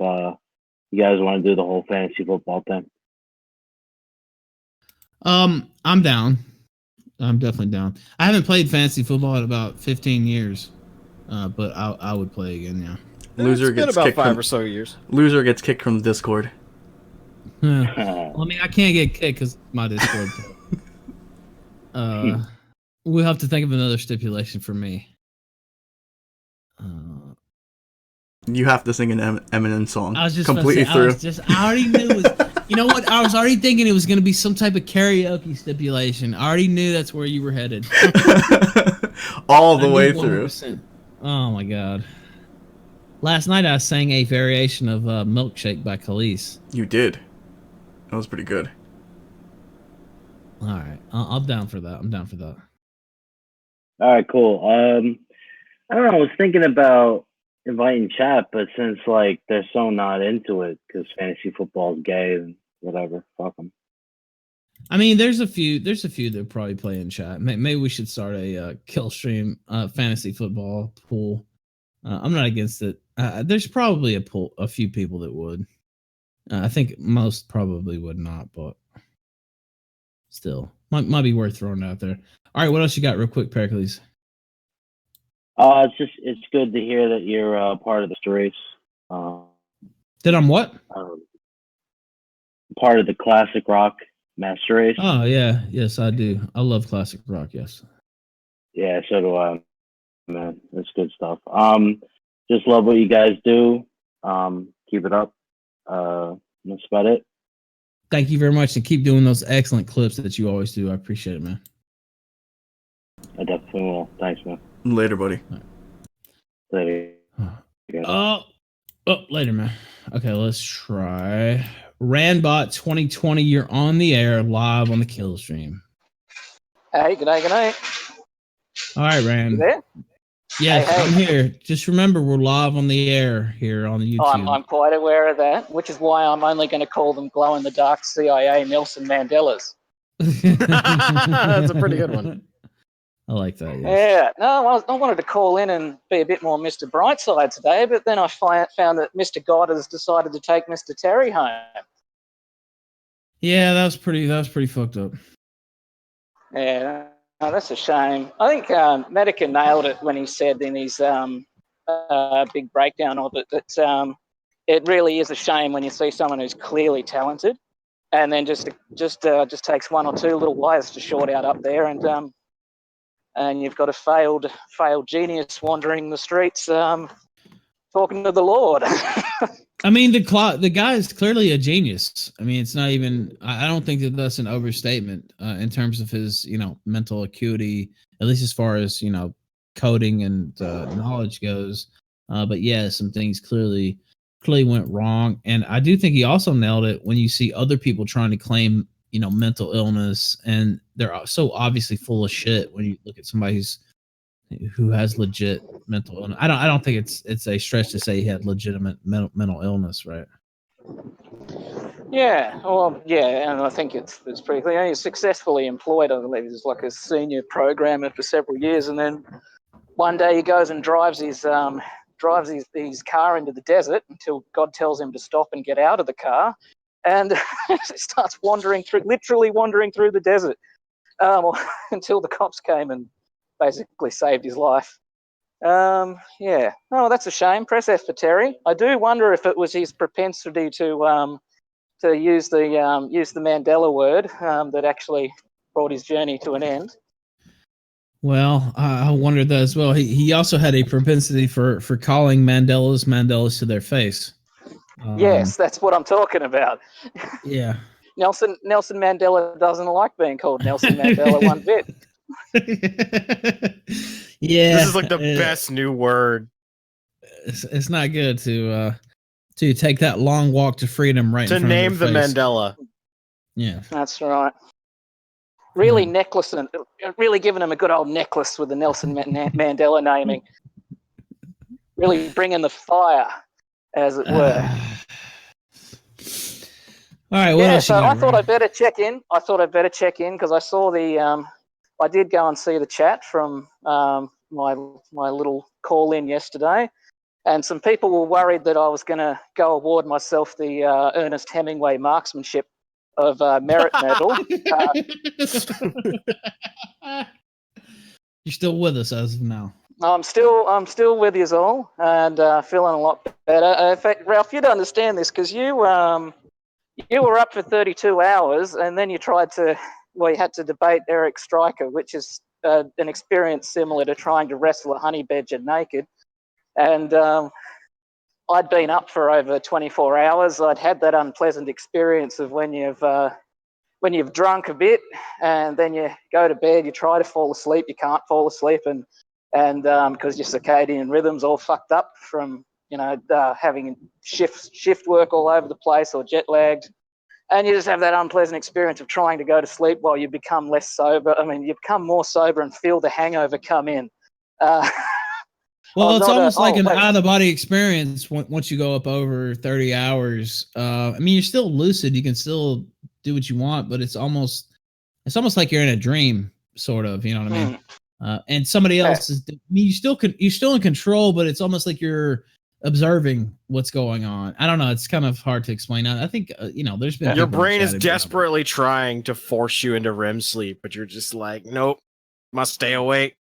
you guys want to do the whole fantasy football thing. I'm down. I'm definitely down. I haven't played fantasy football in about 15 years, but I would play again. Yeah. Loser It's been gets about kicked 5 from, or so years. Loser gets kicked from the Discord. Well, I mean, I can't get kicked because my Discord. We'll have to think of another stipulation for me. You have to sing an Eminem song. I was just completely about to through. say, I already knew it was. You know what? I was already thinking it was going to be some type of karaoke stipulation. I already knew that's where you were headed. All the I way knew through. 100%. Oh my god! Last night I sang a variation of "Milkshake" by Khalees. You did. That was pretty good. All right, I'm down for that. I'm down for that. All right, cool. I don't know. I was thinking about inviting chat, but since like they're so not into it because fantasy football is gay and whatever, fuck them. I mean, there's a few that probably play in chat. Maybe we should start a kill stream fantasy football pool. I'm not against it. There's probably a few people that would. I think most probably would not, but still might be worth throwing out there. All right, what else you got, real quick, Pericles? It's good to hear that you're part of this race. That I'm what? Part of the classic rock master race. Oh yeah, yes I do. I love classic rock. Yes. Yeah, so do I. Man, that's good stuff. Just love what you guys do. Keep it up. That's about it. Thank you very much, and keep doing those excellent clips that you always do. I appreciate it, man. I definitely will. Thanks, man. Later, buddy. Later. Later, man. Okay, let's try Randbot 2020. You're on the air live on the Kill Stream. Hey, good night. All right, Rand. You there? Yes, Hey. I'm here. Just remember, we're live on the air here on the Oh, YouTube. I'm quite aware of that, which is why I'm only going to call them glow-in-the-dark CIA Nelson Mandelas. That's a pretty good one. I like that. Yeah. Yeah, no, I wanted to call in and be a bit more Mr. Brightside today, but then I found that Mr. God has decided to take Mr. Terry home. Yeah, that was pretty fucked up. Yeah, no, that's a shame. I think Medica nailed it when he said in his big breakdown of it that it really is a shame when you see someone who's clearly talented, and then just takes one or two little wires to short out up there, and you've got a failed genius wandering the streets, talking to the Lord. I mean, the guy is clearly a genius. I mean, it's not even. I don't think that that's an overstatement in terms of his, mental acuity, at least as far as coding and knowledge goes. But yeah, some things clearly went wrong, and I do think he also nailed it when you see other people trying to claim mental illness, and they're so obviously full of shit when you look at somebody who has legit mental illness. I don't think it's a stretch to say he had legitimate mental illness, right? Yeah, well, yeah, and I think it's pretty clear. He's successfully employed, I believe, as like a senior programmer for several years, and then one day he goes and drives his car into the desert until God tells him to stop and get out of the car, and he starts literally wandering through the desert until the cops came and basically saved his life. Yeah, oh, that's a shame. Press F for Terry. I do wonder if it was his propensity to use the Mandela word that actually brought his journey to an end. Well, I wondered that as well. He also had a propensity for calling Mandelas to their face. Yes, that's what I'm talking about. Yeah. Nelson Mandela doesn't like being called Nelson Mandela one bit. Yeah, This is like the best new word. It's not good to take that long walk to freedom right To in front name of the their face. Mandela. Yeah. That's right. Really really giving him a good old necklace with the Nelson Mandela naming. Really bringing the fire, as it were. All right. What Yeah, else so you got, I thought Ray? I'd better check in. Because I saw I did go and see the chat from my little call in yesterday, and some people were worried that I was going to go award myself the Ernest Hemingway Marksmanship of Merit Medal. You're still with us as of now. I'm still with you all, and feeling a lot better. In fact, Ralph, you'd understand this because you were up for 32 hours, and then you had to debate Eric Stryker, which is an experience similar to trying to wrestle a honey badger naked. And I'd been up for over 24 hours. I'd had that unpleasant experience of when you've drunk a bit, and then you go to bed, you try to fall asleep, you can't fall asleep, and because your circadian rhythm's all fucked up from having shift work all over the place or jet lagged. And you just have that unpleasant experience of trying to go to sleep while you become less sober. I mean, you become more sober and feel the hangover come in. Well, it's almost like an out-of-the-body experience once you go up over 30 hours. I mean, you're still lucid. You can still do what you want, but it's almost like you're in a dream, sort of. You know what I mean? And somebody else is. I mean, you're still in control, but it's almost like you're observing what's going on. I don't know. It's kind of hard to explain. I think there's been Your people brain is chatting about it. desperately trying to force you into REM sleep, but you're just like, nope, must stay awake.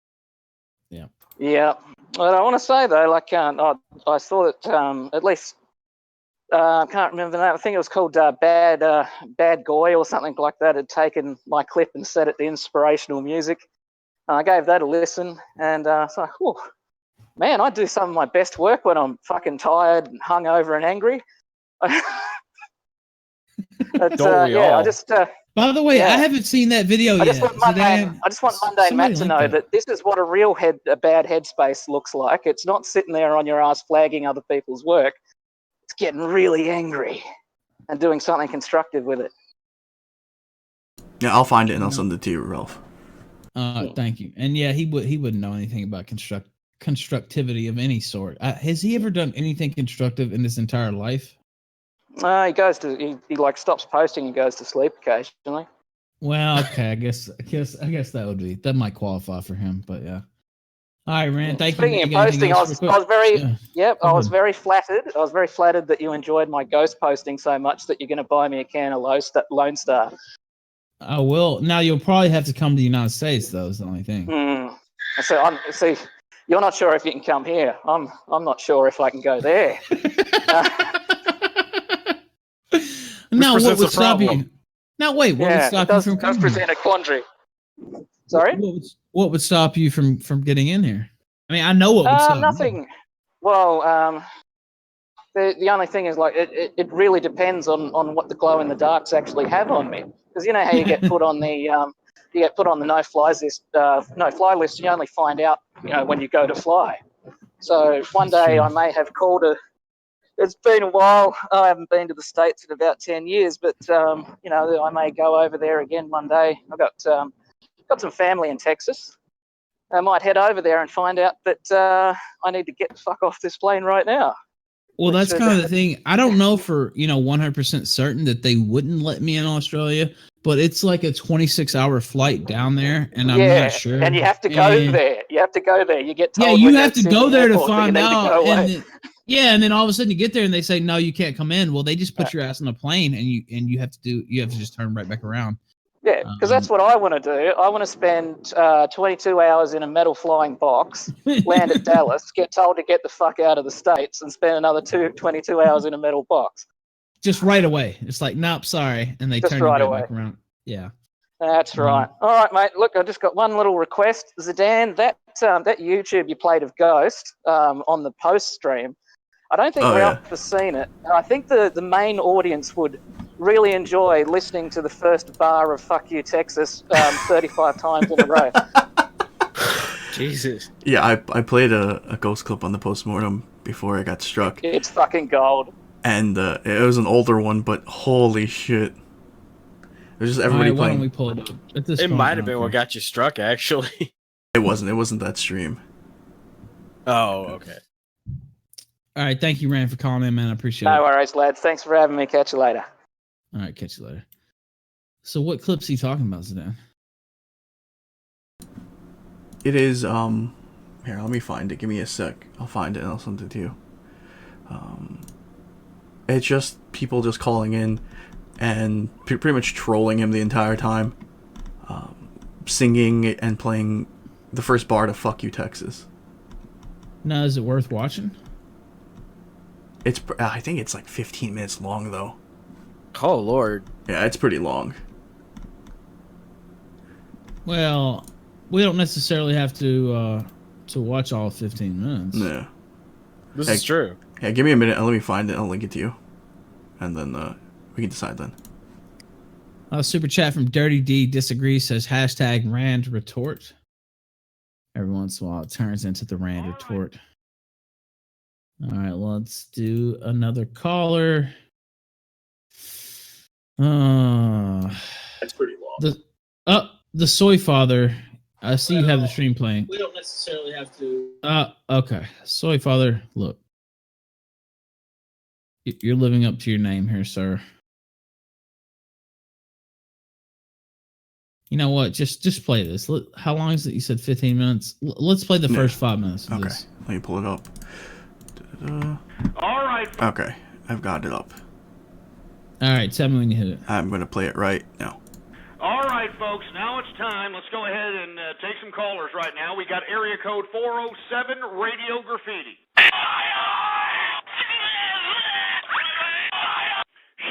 Yeah. Yeah. Well, I want to say though, like I saw that at least I can't remember the name. I think it was called Bad Goy or something like that. Had taken my clip and set it to inspirational music. I gave that a listen, and it's like, oh man, I do some of my best work when I'm fucking tired, and hungover, and angry. But, Don't we all? I just. By the way, I haven't seen that video I yet. just want Monday Matt to know that this is what a bad headspace looks like. It's not sitting there on your ass flagging other people's work. It's getting really angry and doing something constructive with it. Yeah, I'll find it and I'll send it to you, Ralph. Thank you. And yeah, he wouldn't know anything about constructivity of any sort. Has he ever done anything constructive in his entire life? He goes to he like stops posting and goes to sleep occasionally. Well, okay, I guess that might qualify for him, but yeah. All right, Rand, thank Speaking you. of posting, I was very flattered. I was very flattered that you enjoyed my ghost posting so much that you're going to buy me a can of Lone Star. I will. Now you'll probably have to come to the United States, though. Is the only thing. So see, you're not sure if you can come here. I'm not sure if I can go there. Now what would stop you? Now wait, what would stop you from coming? It does present a quandary. Sorry? What would stop you from getting in here? I mean, I know what would stop. Nothing. Well, the only thing is like it really depends on what the glow in the darks actually have on me. Because you know how you get put on the no-fly list. You only find out when you go to fly. So one day I may have called It's been a while. I haven't been to the States in about 10 years, but I may go over there again one day. I've got some family in Texas. I might head over there and find out that I need to get the fuck off this plane right now. Well, that's kind of the thing. I don't know for 100% certain that they wouldn't let me in Australia, but it's like a 26-hour flight down there, and I'm not sure. And you have to go there. You have to go there. You get told. Yeah, you have to go there to find out. And then all of a sudden you get there and they say no, you can't come in. Well, they just put your ass on a plane, and you have to just turn right back around. Yeah, because that's what I want to do. I want to spend 22 hours in a metal flying box, land at Dallas, get told to get the fuck out of the States, and spend another 22 hours in a metal box. Just right away. It's like, nope, sorry. And they Just turn right you away. back around. Yeah. That's right. All right, mate. Look, I just got one little request. Zidane, that YouTube you played of Ghost on the post stream, I don't think Ralph has seen it. And I think the main audience would really enjoy listening to the first bar of Fuck You, Texas 35 times in a row. Jesus. Yeah, I played a ghost clip on the postmortem before I got struck. It's fucking gold. And it was an older one, but holy shit. It was just everybody Why don't playing. we pull it up? At this It point, might have been what got you struck, actually. It wasn't that stream. Oh, okay. All right, thank you, Rand, for calling in, man. I appreciate No it. worries, lads. Thanks for having me. Catch you later. All right, catch you later. So what clip's he talking about, Zidane? It is here, let me find it. Give me a sec. I'll find it and I'll send it to you. It's just people just calling in and pretty much trolling him the entire time. Singing and playing the first bar to Fuck You, Texas. Now, is it worth watching? I think it's like 15 minutes long, though. Oh, Lord. Yeah, it's pretty long. Well, we don't necessarily have to watch all 15 minutes. Yeah. This is true. Yeah, give me a minute and let me find it. I'll link it to you. And then we can decide then. Super chat from Dirty D disagrees, says hashtag Rand retort. Every once in a while it turns into the Rand retort. All right, let's do another caller. That's pretty long. The Soy Father. I see you have the stream playing. We don't necessarily have to. Okay. Soy Father, look. You're living up to your name here, sir. You know what? Just play this. How long is it? You said 15 minutes. Let's play the first 5 minutes of this. Let me pull it up. All right. Okay, I've got it up. All right, tell me when you hit it. I'm gonna play it right now. All right, folks, now it's time. Let's go ahead and take some callers right now. We got area code 407 Radio Graffiti.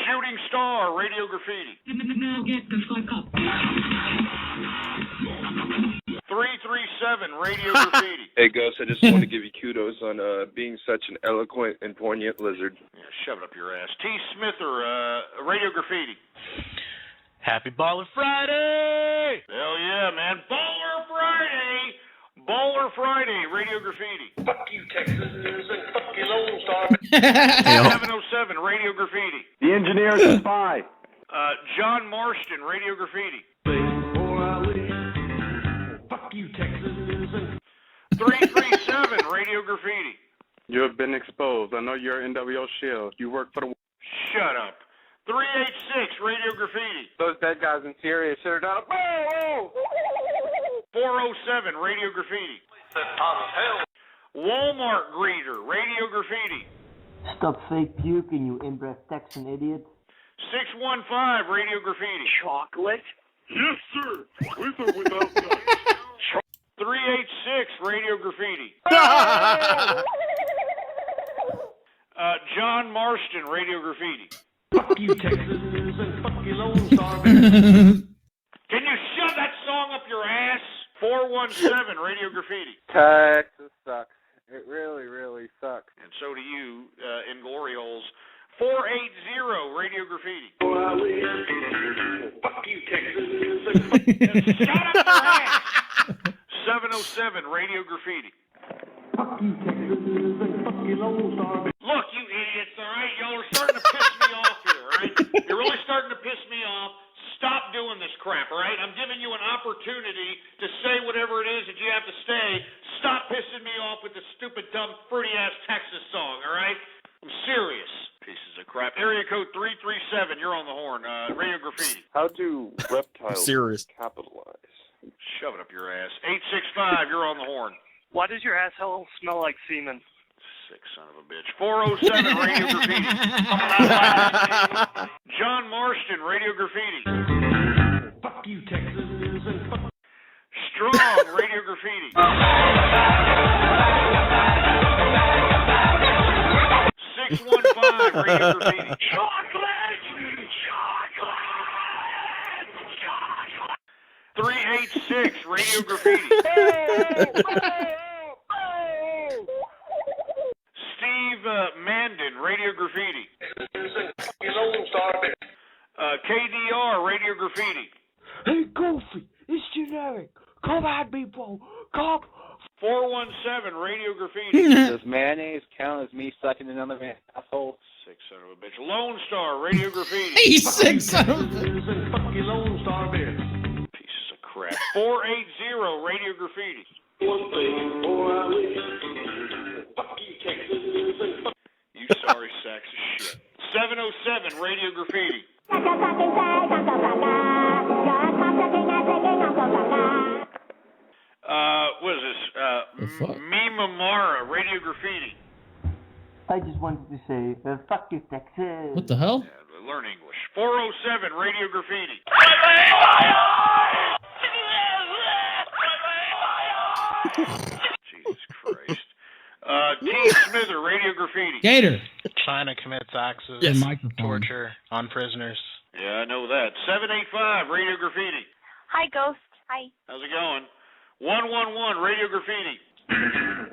Shooting Star Radio Graffiti. Now get the fuck up. 337 Radio Graffiti. Hey, Gus, I just want to give you kudos on being such an eloquent and poignant lizard. Yeah, shove it up your ass. T. Smither, Radio Graffiti. Happy Baller Friday! Hell yeah, man. Baller Friday! Baller Friday, Radio Graffiti. Fuck you, Texas, and fuck you, Lone Star. 707, Radio Graffiti. The engineer's a spy. John Marston, Radio Graffiti. Fuck you, Texas, and 337, Radio Graffiti. You have been exposed. I know you're NWO Shield. You work for the... Shut up. 386, Radio Graffiti. Those dead guys in Syria should have done a... 407, Radio Graffiti. Walmart Greeter, Radio Graffiti. Stop fake puking, you inbred Texan idiot. 615, Radio Graffiti. Chocolate? Yes, sir. With or without nuts. 386, Radio Graffiti. John Marston, Radio Graffiti. Fuck you, Texas, and fuck you, Lone Star. Can you shove that song up your ass? 417, Radio Graffiti. Texas sucks. It really, really sucks. And so do you, in glory holes. 480, Radio Graffiti. Fuck you, Texas. Shut up your ass! 707, Radio Graffiti. Fuck you, Texas, and fuck you, Lone Star. Look, you idiots, all right? Y'all are starting to piss me off here, all right? You're really starting to piss me off. Stop doing this crap, all right? I'm giving you an opportunity to say whatever it is that you have to say. Stop pissing me off with this stupid, dumb, fruity-ass Texas song, all right? I'm serious. Pieces of crap. Area code 337, you're on the horn. Radio Graffiti. How do reptiles capitalize? Shove it up your ass. 865, you're on the horn. Why does your asshole smell like semen? Sick son of a bitch. 407, Radio Graffiti. John Marston, Radio Graffiti. Fuck you, Texas, and fuck... Strong, Radio Graffiti. 615, Radio Graffiti. Chocolate! 386, Radio Graffiti. Steve Mandan, Radio Graffiti. KDR, Radio Graffiti. Hey, Goofy, it's generic. Come at me, bro. Come. 417, Radio Graffiti. Does mayonnaise count as me sucking another man's asshole? Sick son of a bitch. Lone Star, Radio Graffiti. He's sick son of a Pieces of crap. 480, Radio Graffiti. One thing before I leave. Fuck you, Texas, and fuck... You sorry sacks of shit. 707, Radio Graffiti. What is this? Mima Mara, Radio Graffiti. I just wanted to say, fuck you, Texas. What the hell? Yeah, learn English. 407, Radio Graffiti. Jesus Christ. T. Smither, Radio Graffiti. Gator. China commits acts of Yeah, microphone. torture on prisoners. Yeah, I know that. 785, Radio Graffiti. Hi, Ghost. Hi. How's it going? 111, Radio Graffiti.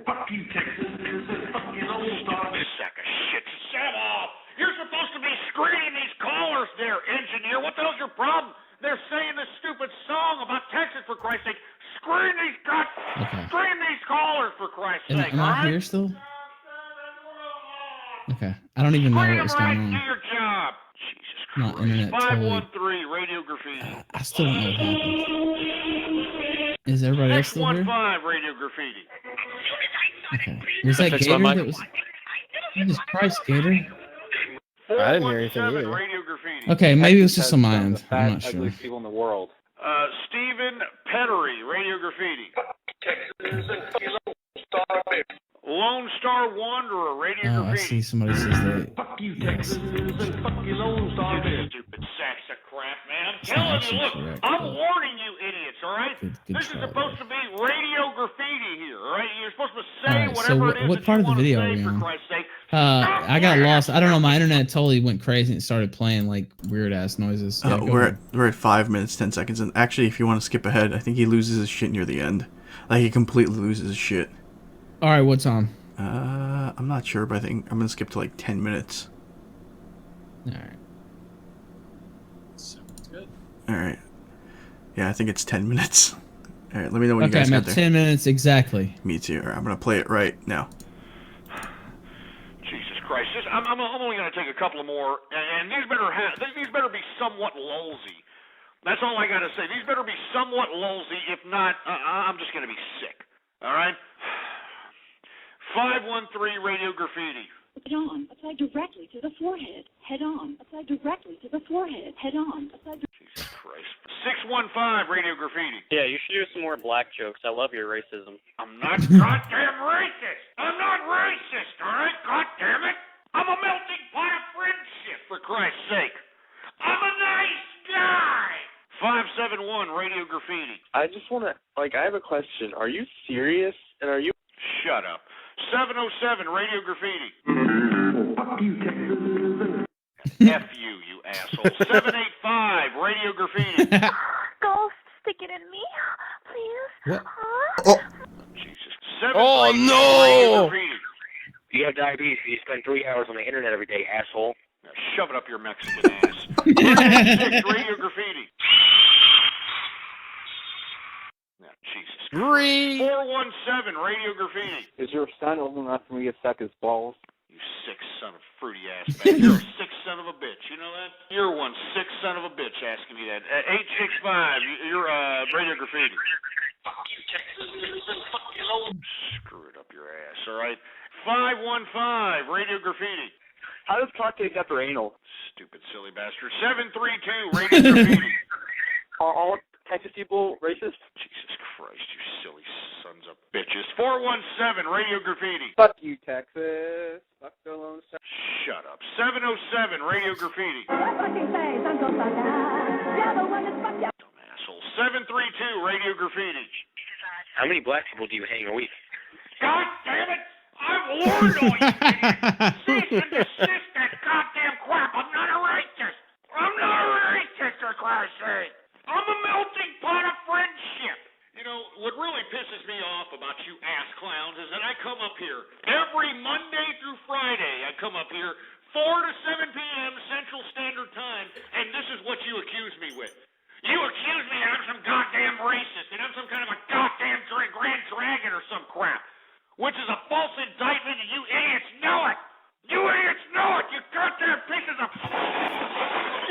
Fuck you, Texas, and fuck you, Lone Star. Sack of shit. Shut up! You're supposed to be screening these callers there, engineer. What the hell's your problem? They're saying this stupid song about Texas, for Christ's sake. Screen these screen these callers, for Christ's sake, Am all I right? here still? Okay. I don't even know Screen what's them right, going do on. your job. Jesus My Christ. internet totally... 513, Radio Graffiti. I still don't know what happened. Is everybody else still here? 615, Radio Graffiti. Okay. Was that Fix my Gator mic. that was... Jesus Christ, Gator. I didn't hear anything 417, either. Radio Graffiti. Okay, maybe it was just on my end. I'm not sure. people in the world. Stephen Pettery, Radio Graffiti. Lone Star Wanderer, Radio Oh, I Graffiti. see somebody says that. Fuck you, Texas, and fuck you, Lone Star. You stupid sacks of crap, man. I'm telling telling you, look, correct, I'm but- warning you idiots, all right? Good This is try, supposed to be radio graffiti here, all right? You're supposed to say All right, so whatever it is what that part you of the want to video say, are we for on? Christ's sake. I got lost. I don't know. My internet totally went crazy and it started playing like weird ass noises. Yeah, go ahead. We're at 5 minutes 10 seconds, and actually, if you want to skip ahead, I think he loses his shit near the end. Like he completely loses his shit. All right, what's on? I'm not sure, but I think I'm gonna skip to like 10 minutes. All right. Sounds good. All right. Yeah, I think it's 10 minutes. All right, let me know when you Okay, guys I'm got at there. 10 minutes exactly. Me too. All right, I'm gonna play it right now. Jesus Christ! I'm only going to take a couple of more, and these better be somewhat lulzy. That's all I got to say. These better be somewhat lulzy. If not, I'm just going to be sick. All right. 513 Radio Graffiti. Head on. Apply directly to the forehead. Head on. Apply directly to the forehead. Head on. Apply Jesus Christ. 615 Radio Graffiti. Yeah, you should do some more black jokes. I love your racism. I'm not goddamn racist. I'm not racist, all right? God damn it. I'm a melting pot of friendship, for Christ's sake. I'm a nice guy. 571 Radio Graffiti. I just want to, I have a question. Are you serious? And are you... Shut up. 707 Radio Graffiti. F you, you asshole. 785 Radio Graffiti. Ghost, stick it in me, please. What? Huh? Jesus. Oh, 738 no! Radio Graffiti. You have diabetes, so you spend 3 hours on the internet every day, asshole. Now shove it up your Mexican ass. 306 Radio Graffiti. Now, Jesus. 417 Radio Graffiti. Is your son old enough for me to suck his balls? You sick son of fruity ass man. You're a sick son of a bitch. You know that? You're one sick son of a bitch asking me that. 865, you're Radio Graffiti. Screw it up your ass, all right? 515 Radio Graffiti. How does cocktail get their anal? Stupid silly bastard. 732 Radio Graffiti. Are all Texas people racist? Jesus Christ, you silly sons of bitches. 417 Radio Graffiti. Fuck you, Texas. Fuck the Lone Star. Shut up. 707 Radio Graffiti. Dumb asshole. 732 Radio Graffiti. How many black people do you hang a week? God damn it! I've warned all you idiots. Cease and desist that goddamn crap. I'm not a racist. I'm not a racist, for Christ's sake. I'm a melting pot of friendship. You know, what really pisses me off about you ass clowns is that I come up here every Monday through Friday. I come up here 4 to 7 p.m. Central Standard Time, and this is what you accuse me with. You accuse me that I'm some goddamn racist, and I'm some kind of a goddamn grand dragon or some crap, which is a false indictment, and you idiots know it. You idiots know it. You goddamn pieces of...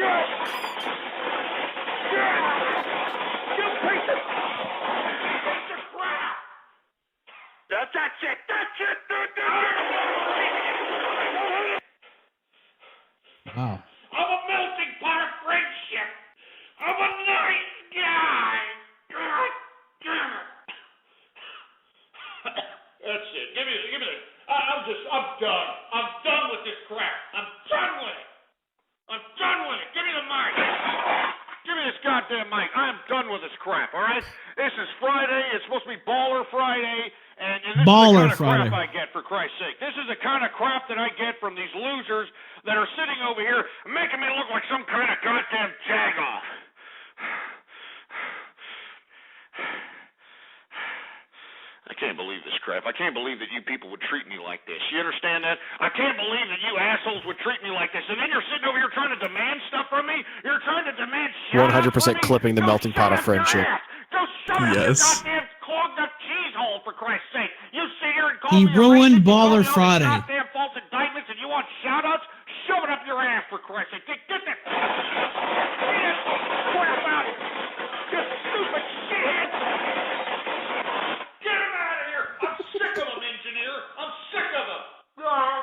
Yes! Yes! You pieces... Piece of crap! That's it! That's it! Wow. I'm a melting pot of friendship. I'm a nice guy. God damn it. That's it. Give me the... I'm done. I'm done with this crap. I'm done with it. I'm done with it. Give me the mic. Give me this goddamn mic. I'm done with this crap, all right? This is Friday. It's supposed to be Baller Friday. And this Baller is the kind of Friday. crap I get, for Christ's sake. This is the kind of crap that I get from these losers that are sitting over here making me look like some kind of goddamn jagoff. I can't believe this crap. I can't believe that you people would treat me like this. You understand that? I can't believe that you assholes would treat me like this. And then you're sitting over here trying to demand stuff from me? You're trying to demand shit 100% clipping the melting pot of friendship. Go shut up, Yes. you goddamn clogged up cheese hole, for Christ's sake. You sit here and call He me a ruined racist, you call Baller me all these Friday. goddamn false indictments, and you want shout-outs? Shove it up your ass, for Christ's sake. Get that crap out of here. You stupid shithead. Get him out of here. I'm sick of him, engineer. I'm sick of him. I'm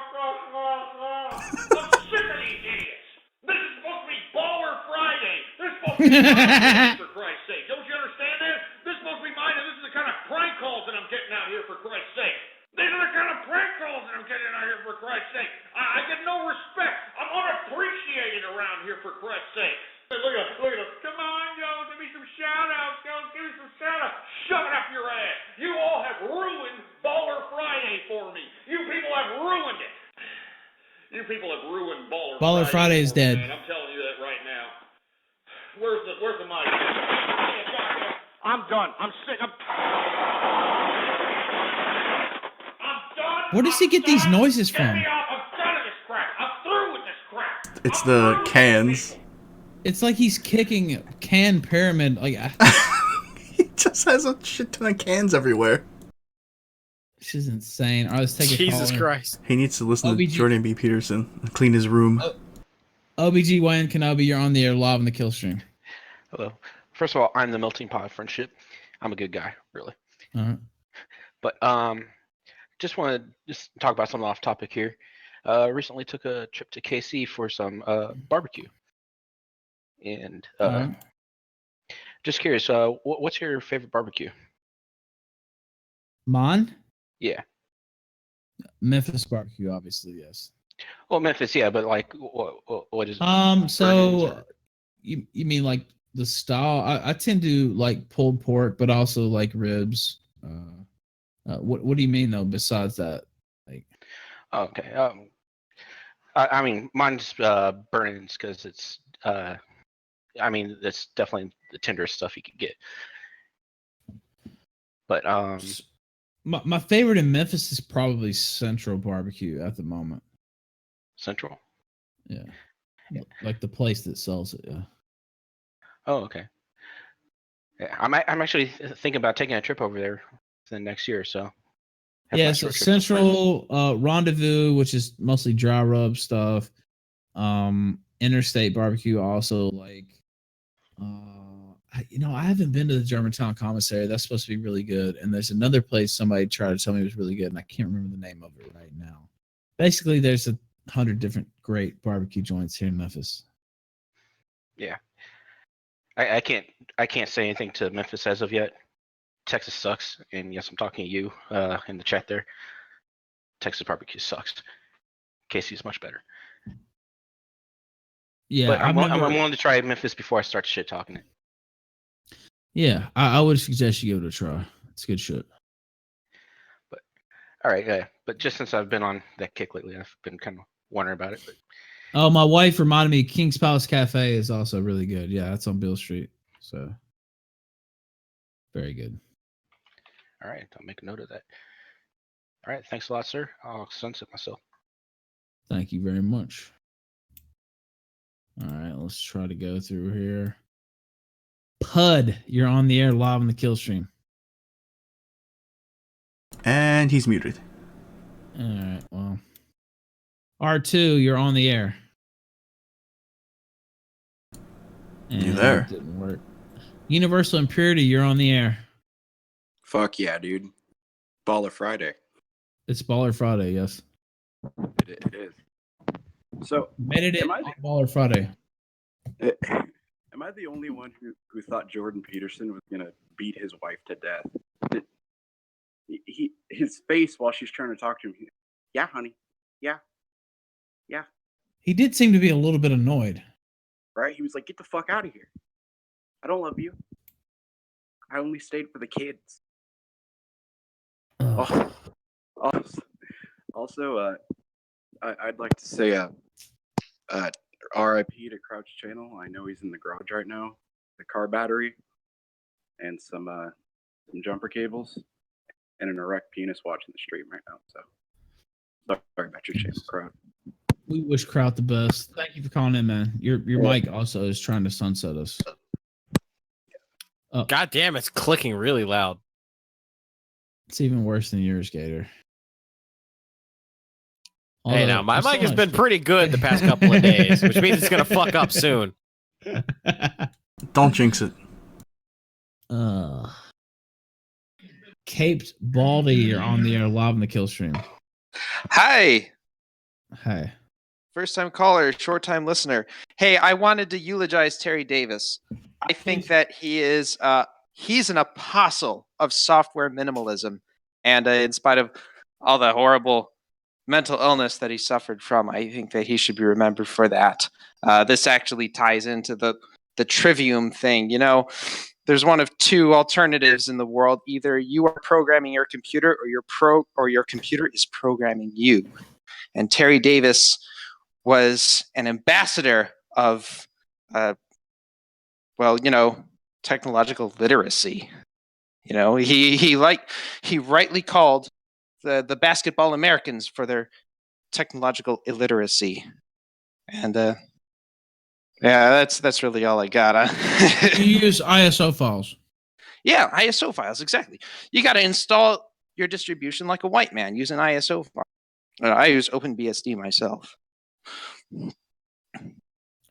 sick of these idiots. This is supposed to be Baller Friday. This is supposed to be mine, for Christ's sake. Don't you understand that? This is supposed to be mine, and this is the kind of prank calls that I'm getting out here, for Christ's sake. These are the kind of prank calls that I'm getting out here, for Christ's sake. I get no respect. I'm unappreciated around here, for Christ's sake. Hey, look at him. Come on, people have ruined Baller, Baller Friday is for me, dead. Man. I'm telling you that right now. Where's the mic? I'm done. I'm sick. I'm done. Where does he get these noises Get from? me off. I'm done with this crap. I'm through with this crap. It's the cans. It's like he's kicking can pyramid. Like He just has a shit ton of cans everywhere. this is insane. All right, let's take a Jesus caller. Christ. He needs to listen to OBG. Jordan B. Peterson and clean his room. OBGYN Kenobi, you're on the air live on the kill stream. Hello. First of all, I'm the melting pot of friendship. I'm a good guy, really. Alright. But just want to just talk about something off topic here. Recently took a trip to KC for some barbecue, and Alright. just curious, what's your favorite barbecue? Mine? Yeah. Memphis barbecue, obviously, yes. Well, Memphis, yeah, but like, what is? So you mean like the style? I tend to like pulled pork, but also like ribs. What do you mean though? Besides that, like, Okay. I mean, mine's Burnins because it's. I mean, that's definitely the tenderest stuff you could get. But my favorite in Memphis is probably Central Barbecue at the moment. Central. Yeah, like the place that sells it. Yeah. Oh, okay. Yeah, I'm actually thinking about taking a trip over there the next year or so. Have Yeah, my so short trip to Central Rendezvous, which is mostly dry rub stuff. Interstate Barbecue also like. I haven't been to the Germantown Commissary. That's supposed to be really good. And there's another place somebody tried to tell me was really good, and I can't remember the name of it right now. Basically, there's 100 different great barbecue joints here in Memphis. Yeah. I can't say anything to Memphis as of yet. Texas sucks, and yes, I'm talking to you in the chat there. Texas barbecue sucks. KC is much better. Yeah, but I'm never- willing to try Memphis before I start shit talking it. Yeah, I would suggest you give it a try. It's good shit. All right, yeah. But just since I've been on that kick lately, I've been kind of wondering about it. But Oh, my wife reminded me King's Palace Cafe is also really good. Yeah, that's on Beale Street. So very good. all right, I'll make a note of that. All right, thanks a lot, sir. I'll sunset myself. Thank you very much. All right, let's try to go through here. Pud, you're on the air live on the kill stream. And he's muted. All right, well. R2, you're on the air. You there? It didn't work. Universal Impurity, you're on the air. Fuck yeah, dude. Baller Friday. It's Baller Friday, yes. It is. So, Made it in am I on Baller Friday. am I the only one who thought Jordan Peterson was going to beat his wife to death? His face while she's trying to talk to him. Yeah, honey. Yeah. Yeah. He did seem to be a little bit annoyed. Right? He was like, get the fuck out of here. I don't love you. I only stayed for the kids. Also, I'd like to say RIP to Crouch Channel. I know he's in the garage right now. The car battery and some jumper cables and an erect penis watching the stream right now. So sorry about your channel, Kraut. We wish Kraut the best. Thank you for calling in, man. Your mic also is trying to sunset us. God damn, it's clicking really loud. It's even worse than yours, Gator. Hey, now my mic has been pretty good the past couple of days, which means it's gonna fuck up soon. Don't jinx it. Caped Baldy, you're on the air live on the kill stream. Hi. Hi. First time caller, short time listener. Hey, I wanted to eulogize Terry Davis. I think that he's an apostle of software minimalism. And in spite of all the horrible mental illness that he suffered from, I think that he should be remembered for that. This actually ties into the Trivium thing. You know, there's one of two alternatives in the world. Either you are programming your computer or your computer is programming you. And Terry Davis was an ambassador of, technological literacy. He rightly called the basketball Americans for their technological illiteracy, and that's really all I got. You use ISO files. Yeah, ISO files, exactly. You got to install your distribution like a white man using ISO files. I use OpenBSD myself.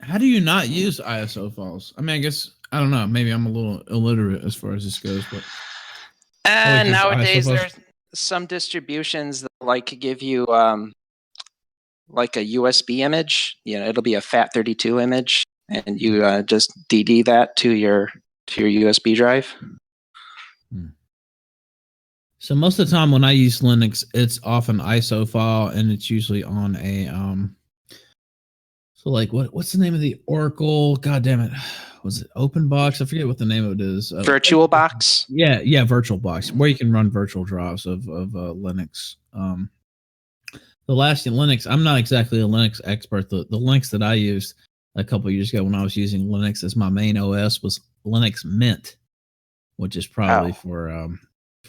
How do you not use ISO files? I mean, I guess I don't know. Maybe I'm a little illiterate as far as this goes, but nowadays there's some distributions that give you like a USB image. It'll be a FAT32 image, and you just DD that to your USB drive. So most of the time when I use Linux, it's off an ISO file, and it's usually on a So what's the name of the Oracle? God damn it, was it OpenBox? I forget what the name of it is. VirtualBox. Yeah, VirtualBox, where you can run virtual drives of Linux. The last Linux, I'm not exactly a Linux expert. The Linux that I used a couple of years ago when I was using Linux as my main OS was Linux Mint, which is probably for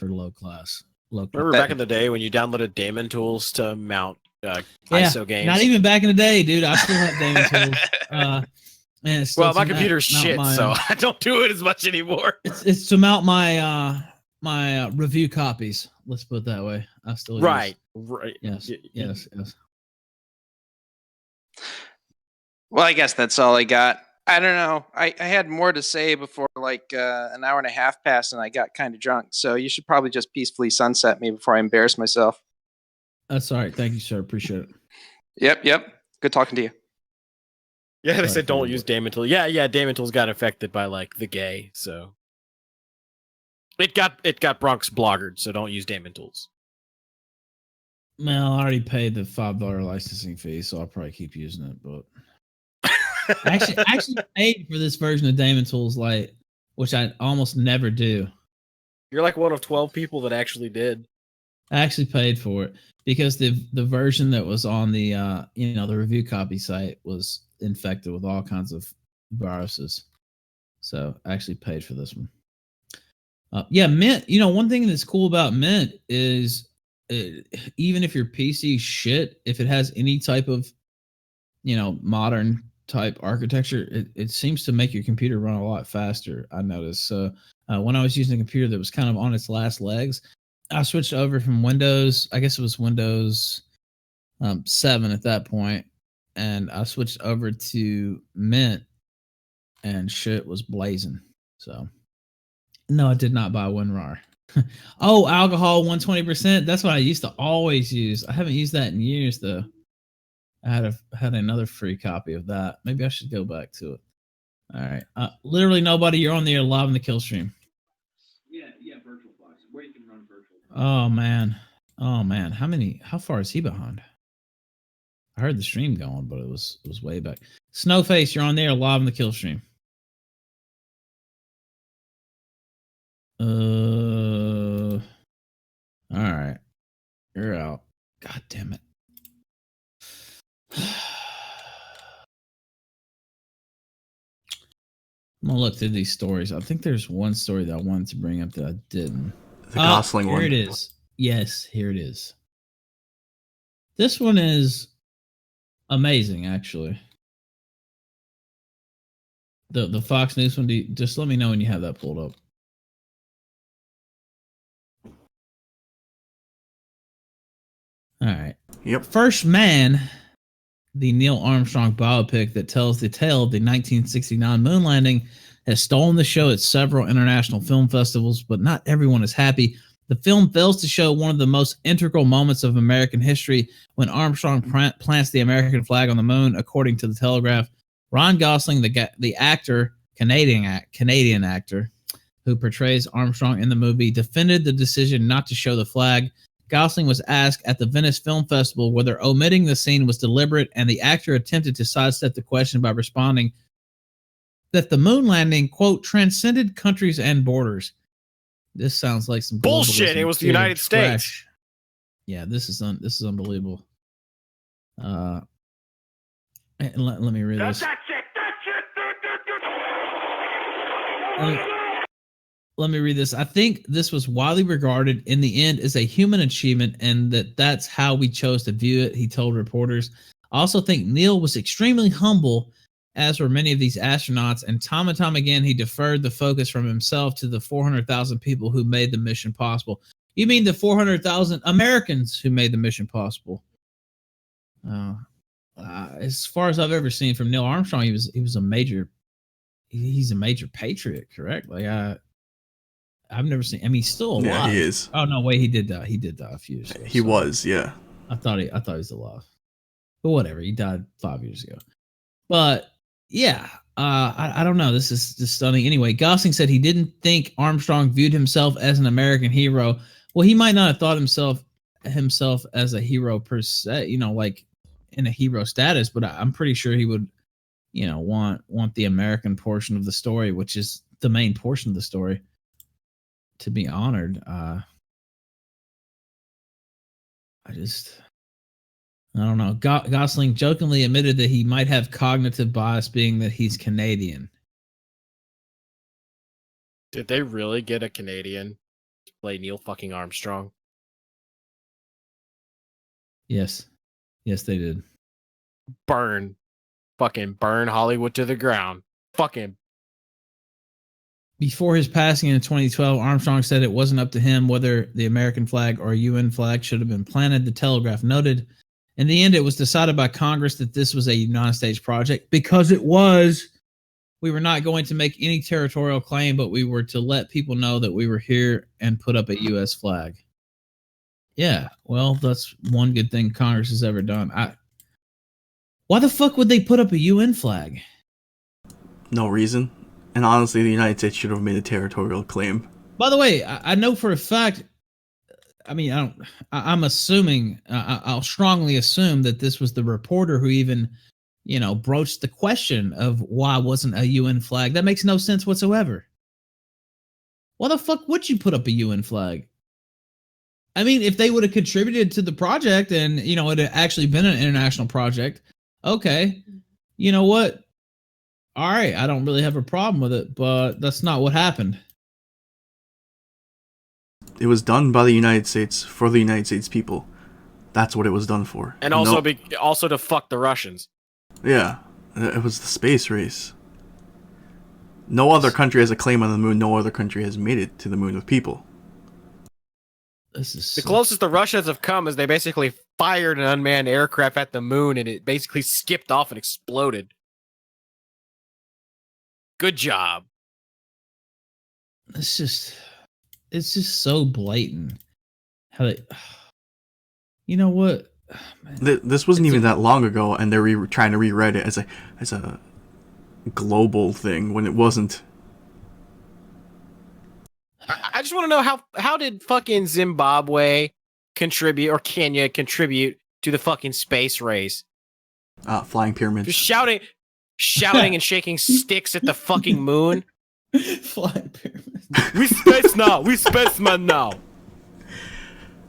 low class. Remember back in the day when you downloaded daemon tools to mount ISO games? Not even back in the day, dude. I still have daemon tools. Man, my computer's shit, so I don't do it as much anymore. It's to mount my my review copies. Let's put it that way. I still right. Yes. Well, I guess that's all I got. I don't know. I had more to say before an hour and a half passed, and I got kind of drunk. So you should probably just peacefully sunset me before I embarrass myself. That's all right. Thank you, sir. Appreciate Yep. it. Good talking to you. Yeah, they said don't use daemon tools. Yeah, daemon tools got affected by the gay, so it got Bronx bloggered, so don't use daemon tools. Well, I already paid the $5 licensing fee, so I'll probably keep using it. But I actually paid for this version of Daemon Tools Lite, which I almost never do. You're like one of 12 people that actually did. I actually paid for it because the version that was on the the review copy site was infected with all kinds of viruses. So I actually paid for this one. Mint. One thing that's cool about Mint is even if your PC shit, if it has any type of modern type architecture, it seems to make your computer run a lot faster. I noticed. So when I was using a computer that was kind of on its last legs, I switched over from Windows. I guess it was Windows 7 at that point, and I switched over to Mint, and shit was blazing. So no, I did not buy WinRAR. Oh, alcohol 120%. That's what I used to always use. I haven't used that in years though. I had another free copy of that. Maybe I should go back to it. All right. Literally nobody. You're on the air live in the kill stream. Yeah, VirtualBox, where you can run virtual. Oh man. How far is he behind? I heard the stream going, but it was way back. Snowface, you're on there live in the kill stream. All right. You're out. God damn it. I'm gonna look through these stories. I think there's one story that I wanted to bring up that I didn't. The Gosling one. Here it is. Yes, here it is. This one is amazing, actually. The Fox News one. Just let me know when you have that pulled up. All right. Yep. First Man, the Neil Armstrong biopic that tells the tale of the 1969 moon landing, has stolen the show at several international film festivals, but not everyone is happy. The film fails to show one of the most integral moments of American history when Armstrong plants the American flag on the moon, according to the Telegraph. Ron Gosling, the actor, Canadian actor, who portrays Armstrong in the movie, defended the decision not to show the flag. Gosling was asked at the Venice Film Festival whether omitting the scene was deliberate, and the actor attempted to sidestep the question by responding that the moon landing, quote, transcended countries and borders. This sounds like some bullshit. It was the United States. Yeah, this is unbelievable. Let me read this. Let me read this. I think this was widely regarded in the end as a human achievement, and that's how we chose to view it, he told reporters. I also think Neil was extremely humble, as were many of these astronauts, and time again, he deferred the focus from himself to the 400,000 people who made the mission possible. You mean the 400,000 Americans who made the mission possible? As far as I've ever seen from Neil Armstrong, he's a major patriot, correct? Like I've never seen. I mean, he's still alive. Yeah, he is. Oh no, wait, he did die. He did die a few years ago. He was, yeah. I thought he was alive, but whatever. He died 5 years ago. But yeah, I don't know. This is just stunning. Anyway, Gosling said he didn't think Armstrong viewed himself as an American hero. Well, he might not have thought himself as a hero per se, like in a hero status, but I'm pretty sure he would, want the American portion of the story, which is the main portion of the story, to be honored. I don't know. Gosling jokingly admitted that he might have cognitive bias, being that he's Canadian. Did they really get a Canadian to play Neil fucking Armstrong? Yes, they did. Fucking burn Hollywood to the ground. Fucking. Before his passing in 2012, Armstrong said it wasn't up to him whether the American flag or UN flag should have been planted. The Telegraph noted, in the end, it was decided by Congress that this was a United States project because it was. We were not going to make any territorial claim, but we were to let people know that we were here and put up a U.S. flag. Yeah, well, that's one good thing Congress has ever done. Why the fuck would they put up a UN flag? No reason. And honestly, the United States should have made a territorial claim. By the way, I know for a fact. I mean, I'm assuming. I'll strongly assume that this was the reporter who even, broached the question of why wasn't a UN flag. That makes no sense whatsoever. Why the fuck would you put up a UN flag? I mean, if they would have contributed to the project and it had actually been an international project, okay, you know what? All right, I don't really have a problem with it, but that's not what happened. It was done by the United States for the United States people. That's what it was done for. And also also to fuck the Russians. Yeah, it was the space race. No other country has a claim on the moon. No other country has made it to the moon with people. The closest the Russians have come is they basically fired an unmanned aircraft at the moon and it basically skipped off and exploded. Good job. It's just so blatant. How they, you know what? This wasn't even that long ago, and they're trying to rewrite it as a global thing when it wasn't. I just want to know how did fucking Zimbabwe contribute or Kenya contribute to the fucking space race? Flying pyramids. Just shouting and shaking sticks at the fucking moon. Flying pyramids. We space now. We spacemen now.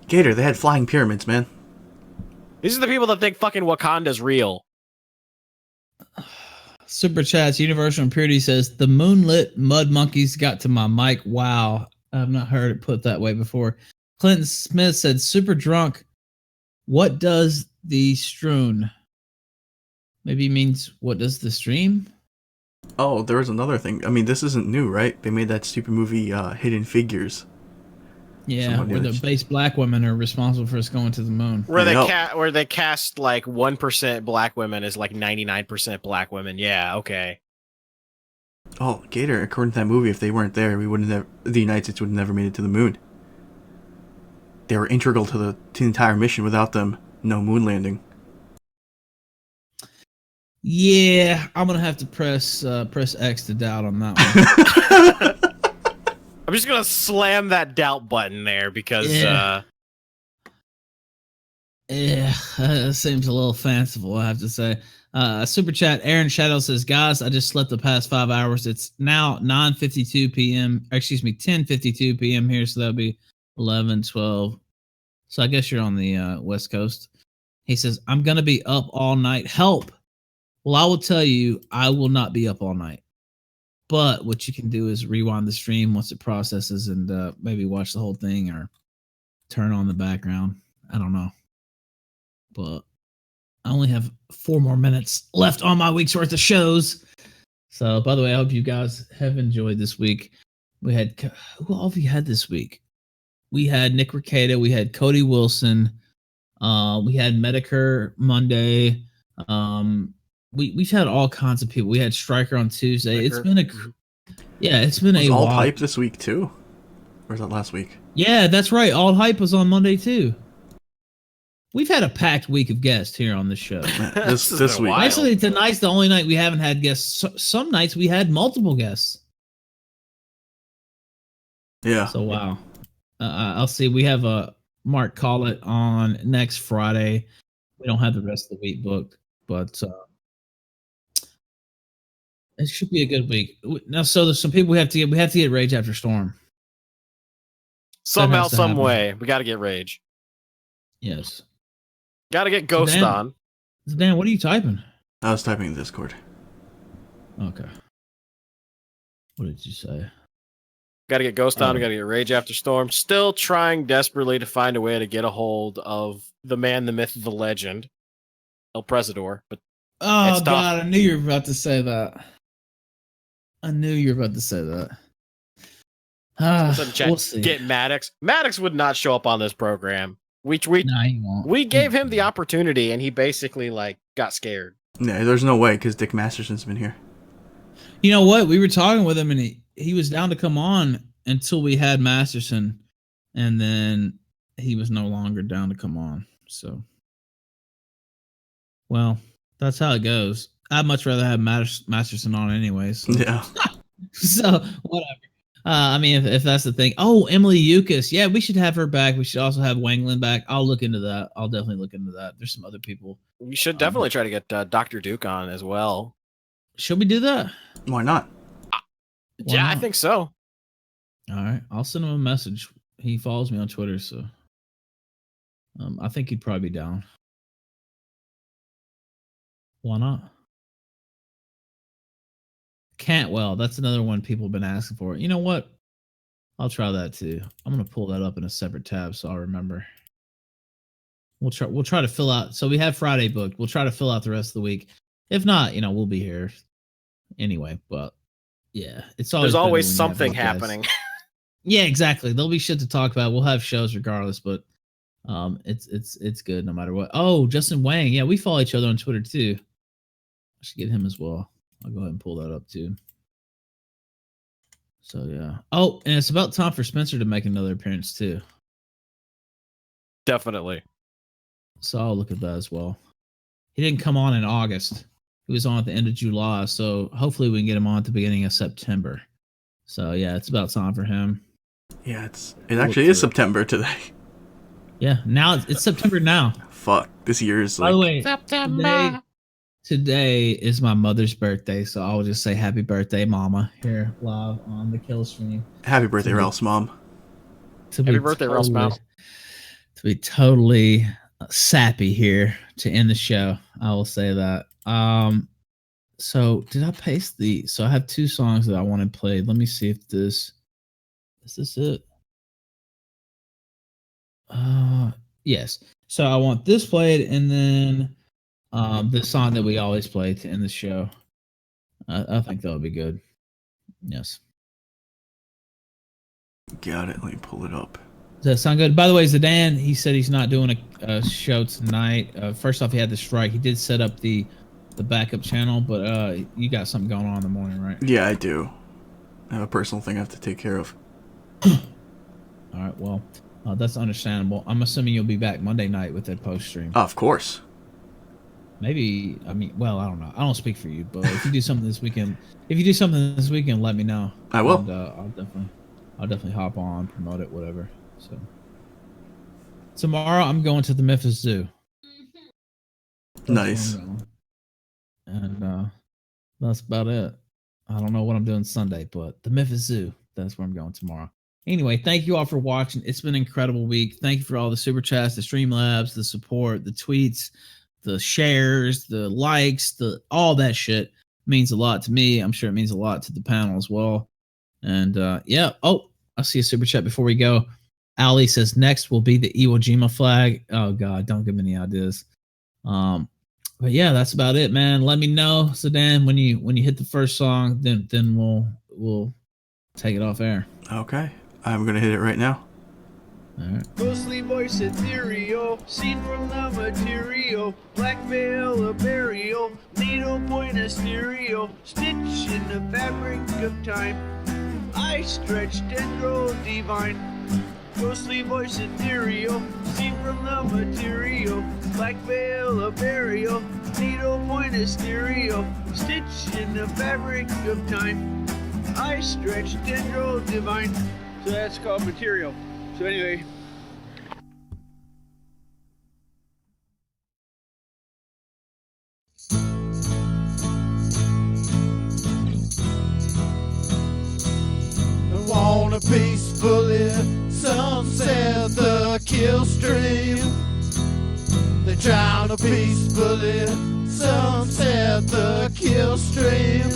Gator, they had flying pyramids, man. These are the people that think fucking Wakanda's real. Super Chats, Universal Impurity says, the moonlit mud monkeys got to my mic. Wow. I've not heard it put that way before. Clinton Smith said, super drunk. What does the strewn? Maybe means, what does the stream? Oh, there was another thing. I mean, this isn't new, right? They made that stupid movie, Hidden Figures. Yeah, where the base black women are responsible for us going to the moon. Where they cast like 1% black women as like 99% black women. Yeah, okay. Oh, Gator, according to that movie, if they weren't there, the United States would have never made it to the moon. They were integral to the entire mission. Without them, no moon landing. Yeah, I'm gonna have to press X to doubt on that one. I'm just gonna slam that doubt button there because it seems a little fanciful, I have to say. Super chat, Aaron Shadow says, guys, I just slept the past 5 hours. It's now 9:52 p.m. Excuse me, 10:52 p.m. here, so that'll be 11, 12. So I guess you're on the West Coast. He says, I'm gonna be up all night. Help! Well, I will tell you, I will not be up all night. But what you can do is rewind the stream once it processes and maybe watch the whole thing or turn on the background. I don't know. But I only have 4 more minutes left on my week's worth of shows. So, by the way, I hope you guys have enjoyed this week. We had, who all have you had this week? We had Nick Rekieta. We had Cody Wilson. We had Medicare Monday. We've had all kinds of people. We had Stryker on Tuesday. It's been a Alt wild- Hype this week too, or was that last week? Yeah, that's right. All Hype was on Monday too. We've had a packed week of guests here on this show. This week. Actually, tonight's the only night we haven't had guests. Some nights we had multiple guests. Yeah. So wow. I'll see. We have Mark Collett on next Friday. We don't have the rest of the week booked, but it should be a good week. Now, so there's some people we have to get Rage After Storm. Somehow, has to some happen. way, we got to get Rage. Yes. Got to get Ghost Dan- on. Dan, what are you typing? I was typing in Discord. Okay. What did you say? Got to get Ghost on. We got to get Rage After Storm. Still trying desperately to find a way to get a hold of the man, the myth, the legend, El Presador. But Oh it's tough. God, I knew you were about to say that. I knew you were about to say that. What's up, chat? We'll see. Get Maddox. Maddox would not show up on this program. We No, he won't. we gave him the opportunity, and he basically got scared. Yeah, there's no way because Dick Masterson's been here. You know what? We were talking with him, and he was down to come on until we had Masterson, and then he was no longer down to come on. So, well, that's how it goes. I'd much rather have Masterson on anyways. So. Yeah. So whatever. I mean, if that's the thing. Oh, Emily Yukis. Yeah, we should have her back. We should also have Wanglin back. I'll look into that. I'll definitely look into that. There's some other people. We should definitely try to get Dr. Duke on as well. Should we do that? Why not? Yeah, I think so. All right, I'll send him a message. He follows me on Twitter, so I think he'd probably be down. Why not? Cantwell, that's another one people have been asking for. You know what? I'll try that too. I'm gonna pull that up in a separate tab so I'll remember. We'll try to fill out. So we have Friday booked. We'll try to fill out the rest of the week. If not, we'll be here anyway. But yeah, it's always There's always better when you something have guests. happening. Yeah, exactly. There'll be shit to talk about. We'll have shows regardless, but it's good no matter what. Oh, Justin Wang. Yeah, we follow each other on Twitter too. I should get him as well. I'll go ahead and pull that up too. So yeah. Oh, and it's about time for Spencer to make another appearance too. Definitely. So I'll look at that as well. He didn't come on in August. He was on at the end of July. So hopefully we can get him on at the beginning of September. So yeah, it's about time for him. Yeah, it actually is September today. Yeah, now it's September now. Fuck, this year is By like. the way, today is my mother's birthday, so I'll just say happy birthday, Mama, here live on the Kill Stream. Happy birthday, Ralph's mom. Happy birthday, Ralph's mom. To be totally sappy here to end the show, I will say that. So did I paste so I have 2 songs that I want to play. Let me see if is this it? Yes. So I want this played and then the song that we always play to end the show. I think that would be good. Yes. Got it. Let me pull it up. Does that sound good? By the way, Zidane, he said he's not doing a show tonight. First off, he had the strike. He did set up the backup channel, but you got something going on in the morning, right? Yeah, I do. I have a personal thing I have to take care of. All right, well, that's understandable. I'm assuming you'll be back Monday night with that post stream. Of course. Maybe, I don't know. I don't speak for you, but if you do something this weekend, let me know. I will. And, I'll definitely hop on, promote it, whatever. So tomorrow I'm going to the Memphis Zoo. Nice. And that's about it. I don't know what I'm doing Sunday, but the Memphis Zoo, that's where I'm going tomorrow. Anyway, thank you all for watching. It's been an incredible week. Thank you for all the super chats, the Streamlabs, the support, the tweets, the shares, the likes, the all that shit means a lot to me. I'm sure it means a lot to the panel as well. And yeah. Oh, I see a super chat before we go. Ali says next will be the Iwo Jima flag. Oh God, don't give me any ideas. But yeah, that's about it, man. Let me know, Sedan, when you hit the first song, then we'll take it off air. Okay, I'm gonna hit it right now. All right. Ghostly voice ethereal, seen from the material. Black veil, a burial, needle point, a stereo. Stitch in the fabric of time. I stretch tendril divine. Ghostly voice ethereal, seen from the material. Black veil, a burial, needle point, a stereo. Stitch in the fabric of time. I stretch tendril divine. So that's called material. So anyway. I wanna peacefully sunset the kill stream. They're trying to peacefully sunset the kill stream.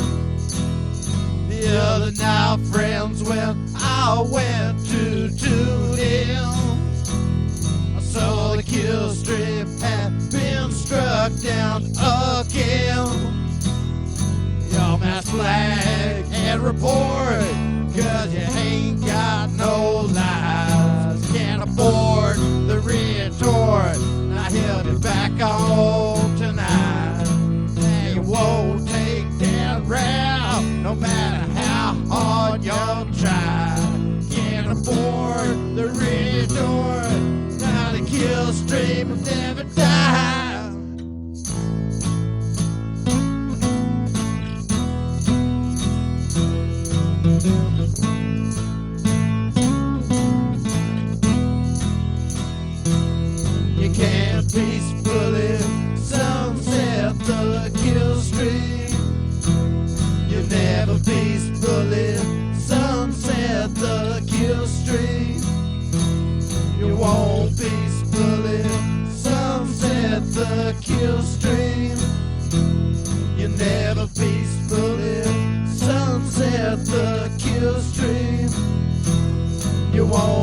The other night, friends, when I went to tune in, I saw the kill stream had been struck down again. Y'all mass flag and report, 'cause you ain't got no lies. Can't afford the retort, I held it back on tonight. And you won't take that route, no matter how hard you try. Can't afford the retort, now the kill stream will never die. You can't peacefully sunset the kill stream. You never peacefully sunset the kill stream. You won't peacefully sunset the kill stream. You never peacefully sunset the kill stream. You won't